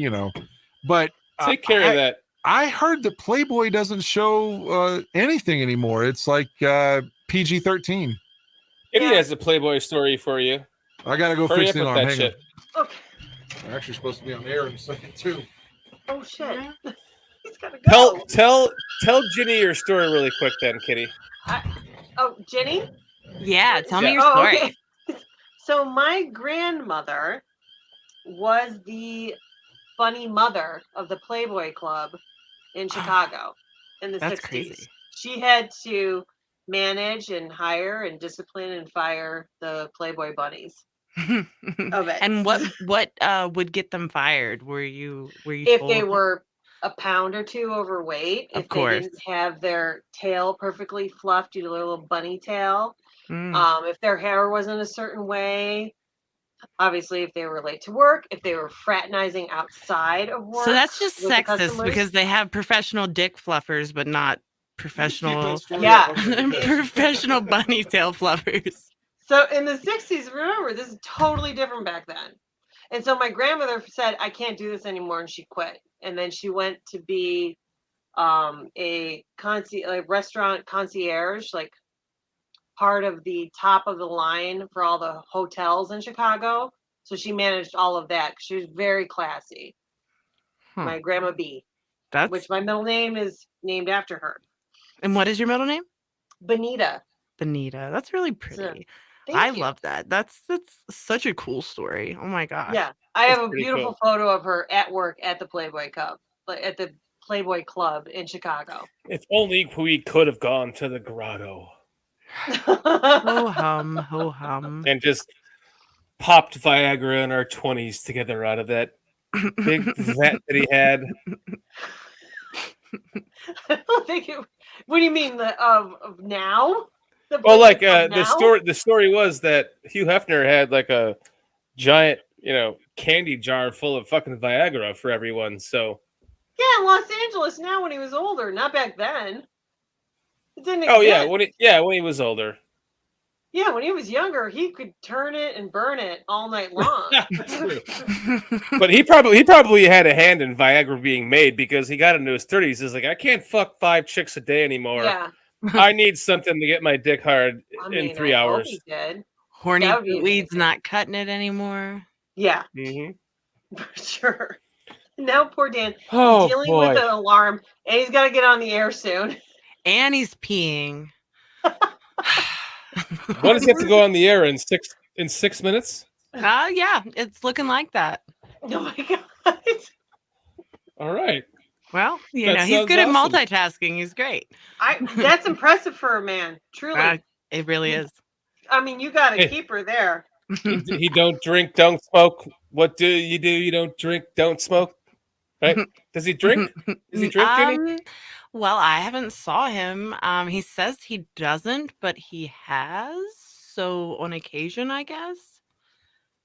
C: but
B: take care of that.
C: I heard that Playboy doesn't show anything anymore. It's like PG-13.
B: Ginny has a Playboy story for you.
C: I got to go
B: Hurry
C: fix
B: up
C: the
B: with
C: alarm.
B: that
C: Hang on.
B: shit.
F: Okay.
C: I'm actually supposed to be on air in a second too.
F: Oh shit. He's gotta go.
B: Tell Ginny your story really quick then, Kitty.
F: Ginny?
G: Yeah, tell me your story.
F: Okay. So my grandmother was the funny mother of the Playboy Club in Chicago in the
G: That's
F: 60s.
G: crazy.
F: She had to manage and hire and discipline and fire the Playboy bunnies. of it.
G: And what would get them fired? Were you
F: If
G: told?
F: they were a pound or two overweight,
G: Of
F: if
G: course.
F: they didn't have their tail perfectly fluffed, do a little bunny tail. If their hair wasn't a certain way, obviously if they were late to work, if they were fraternizing outside of work.
G: So that's just
F: with the
G: sexist
F: customers.
G: because they have professional dick fluffers, but not professional
F: Yeah.
G: professional bunny tail fluffers.
F: So in the 60s, remember, this is totally different back then. And so my grandmother said, I can't do this anymore, and she quit. And then she went to be a restaurant concierge, like part of the top of the line for all the hotels in Chicago. So she managed all of that. She was very classy. My Grandma B, which my middle name is named after her.
G: And what is your middle name?
F: Benita.
G: Benita. That's really pretty.
F: So,
G: I love that. That's such a cool story. Oh my gosh.
F: Yeah, I have a beautiful photo of her at work at the Playboy Club, at the Playboy Club in Chicago.
B: If only we could have gone to the grotto.
G: Ho hum, ho hum.
B: And just popped Viagra in our 20s together out of that big vat that he had.
F: I don't think it. What do you mean of now?
B: Well, like the story was that Hugh Hefner had like a giant, candy jar full of fucking Viagra for everyone. So
F: yeah, in Los Angeles now when he was older, not back then. It didn't exist.
B: Oh yeah, when he was older.
F: Yeah, when he was younger, he could turn it and burn it all night long.
B: But he probably had a hand in Viagra being made because he got into his 30s. He's like, I can't fuck 5 chicks a day anymore.
F: Yeah.
B: I need something to get my dick hard in 3 hours.
F: He did.
G: Horny weed's not cutting it anymore.
F: Yeah.
B: Mm-hmm.
F: For sure. Now poor Dan,
B: he's
F: dealing with an alarm, and he's got to get on the air soon.
G: And he's peeing.
B: When does he have to go on the air in 6 minutes?
G: Yeah, it's looking like that.
F: Oh my god!
B: All right.
G: Well, he's good at multitasking. He's great.
F: That's impressive for a man. Truly,
G: it really is.
F: I mean, you got to keep her there.
B: He don't drink, don't smoke. What do? You don't drink, don't smoke. Right? Does he drink? Does he drink, Ginny?
G: Well, I haven't saw him. He says he doesn't, but he has. So on occasion, I guess.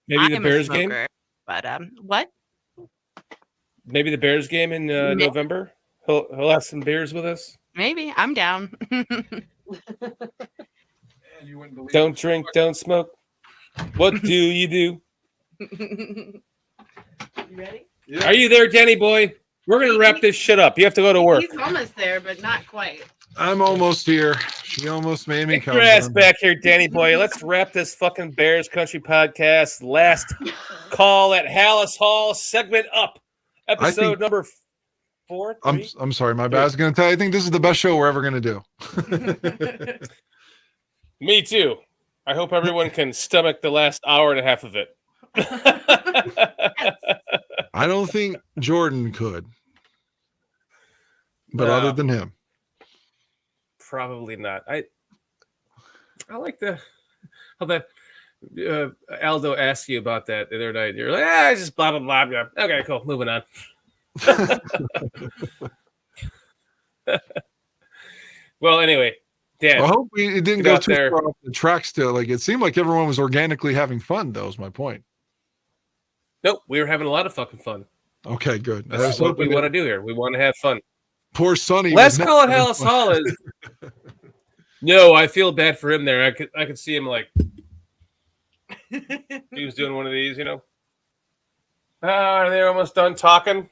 B: Maybe the Bears game.
G: But what?
B: Maybe the Bears game in November. He'll have some beers with us.
G: Maybe. I'm down.
B: Don't drink, don't smoke. What do you do?
G: You ready?
B: Yeah. Are you there, Danny boy? We're going to wrap this shit up. You have to go to work.
G: He's almost there, but not quite.
C: I'm almost here. She almost made me come.
B: Get your ass back here, Danny boy. Let's wrap this fucking Bears Country podcast. Last call at HALAS Hall segment up. Episode number 4.
C: I'm sorry, my bad. I was going to tell you, I think this is the best show we're ever going to do.
B: Me too. I hope everyone can stomach the last hour and a half of it.
C: I don't think Jordan could. But other than him.
B: Probably not. I like how that Aldo asked you about that the other night. You're like, just blah, blah, blah, blah. Okay, cool. Moving on. Well, anyway, Dan.
C: I hope it didn't go too far off the track still. Like, it seemed like everyone was organically having fun, though, is my point.
B: Nope, we were having a lot of fucking fun.
C: Okay, good.
B: That's what we want to do here. We want to have fun.
C: Poor Sonny.
B: Let's call it HALAS Hall. No, I feel bad for him there. I could see him like he was doing one of these, Are they almost done talking?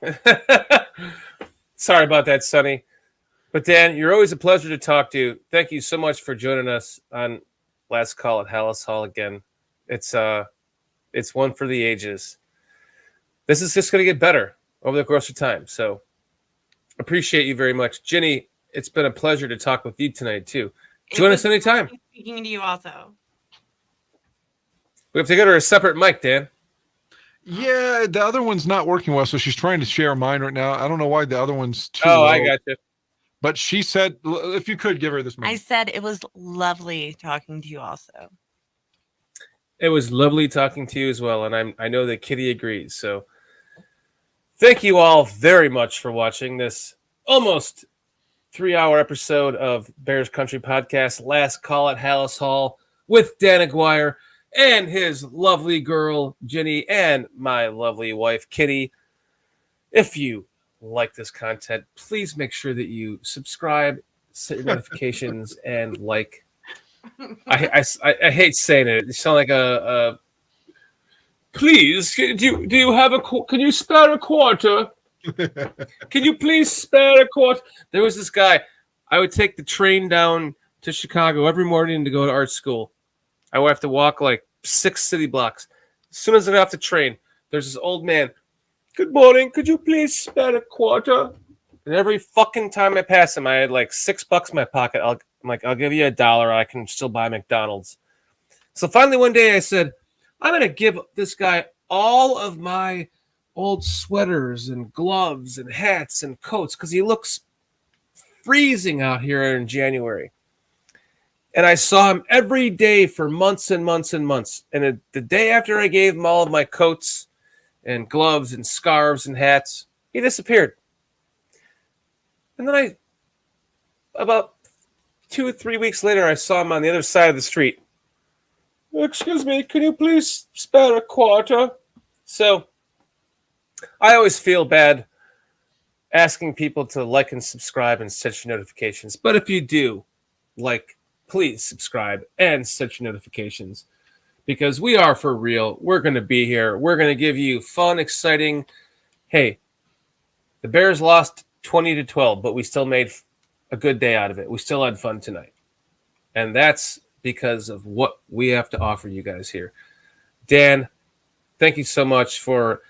B: Sorry about that, Sonny. But Dan, you're always a pleasure to talk to. Thank you so much for joining us on Last Call at HALAS Hall again. It's one for the ages. This is just going to get better over the course of time. So appreciate you very much. Ginny, it's been a pleasure to talk with you tonight, too. Join us anytime.
G: Speaking to you also.
B: We have to get her a separate mic, Dan.
C: Yeah, the other one's not working well, so she's trying to share mine right now. I don't know why the other one's too
B: low.
C: I
B: got you.
C: But she said, if you could give her this mic.
G: I said it was lovely talking to you also.
B: It was lovely talking to you as well, and I know that Kitty agrees. So thank you all very much for watching this almost 3-hour episode of Bears Country Podcast, Last Call at HALAS Hall, with Dan Aguire and his lovely girl, Ginny, and my lovely wife, Kitty. If you like this content, please make sure that you subscribe, set your notifications, and like. I hate saying it. You sound like a please, do you have can you spare a quarter? Can you please spare a quarter? There was this guy. I would take the train down to Chicago every morning to go to art school. I would have to walk like 6 city blocks. As soon as I got off the train, there's this old man. Good morning. Could you please spare a quarter? And every fucking time I pass him, I had like $6 in my pocket. I'll give you $1. I can still buy McDonald's. So finally one day I said, I'm going to give this guy all of my old sweaters and gloves and hats and coats because he looks freezing out here in January. And I saw him every day for months and months and months. And the day after I gave him all of my coats and gloves and scarves and hats, he disappeared. And then about 2 or 3 weeks later, I saw him on the other side of the street. Excuse me, can you please spare a quarter? So I always feel bad asking people to like and subscribe and set your notifications. But if you do, please subscribe and set your notifications because we are for real. We're going to be here. We're going to give you fun, exciting. Hey, the Bears lost 20-12, but we still made a good day out of it. We still had fun tonight. And that's because of what we have to offer you guys here. Dan, thank you so much for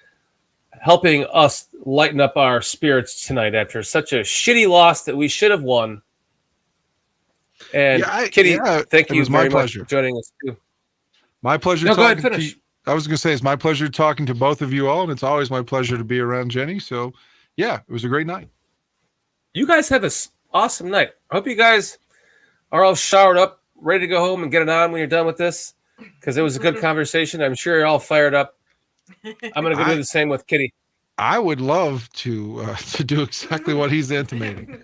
B: helping us lighten up our spirits tonight after such a shitty loss that we should have won. And Kitty, thank you very much for joining us too.
C: My pleasure.
B: No, go ahead, finish.
C: I was going to say it's my pleasure talking to both of you all, and it's always my pleasure to be around Jenny. So, yeah, it was a great night.
B: You guys have an awesome night. I hope you guys are all showered up, ready to go home and get it on when you're done with this, because it was a good conversation. I'm sure you're all fired up. I'm going to go do the same with Kitty.
C: I would love to do exactly what he's intimating.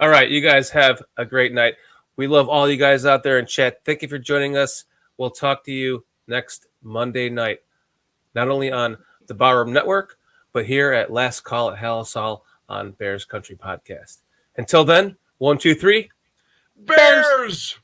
B: All right, you guys have a great night. We love all you guys out there in chat. Thank you for joining us. We'll talk to you next Monday night, not only on the Barroom Network, but here at Last Call at HALAS Hall on Bears Country Podcast. Until then, 1, 2, 3.
C: Bears!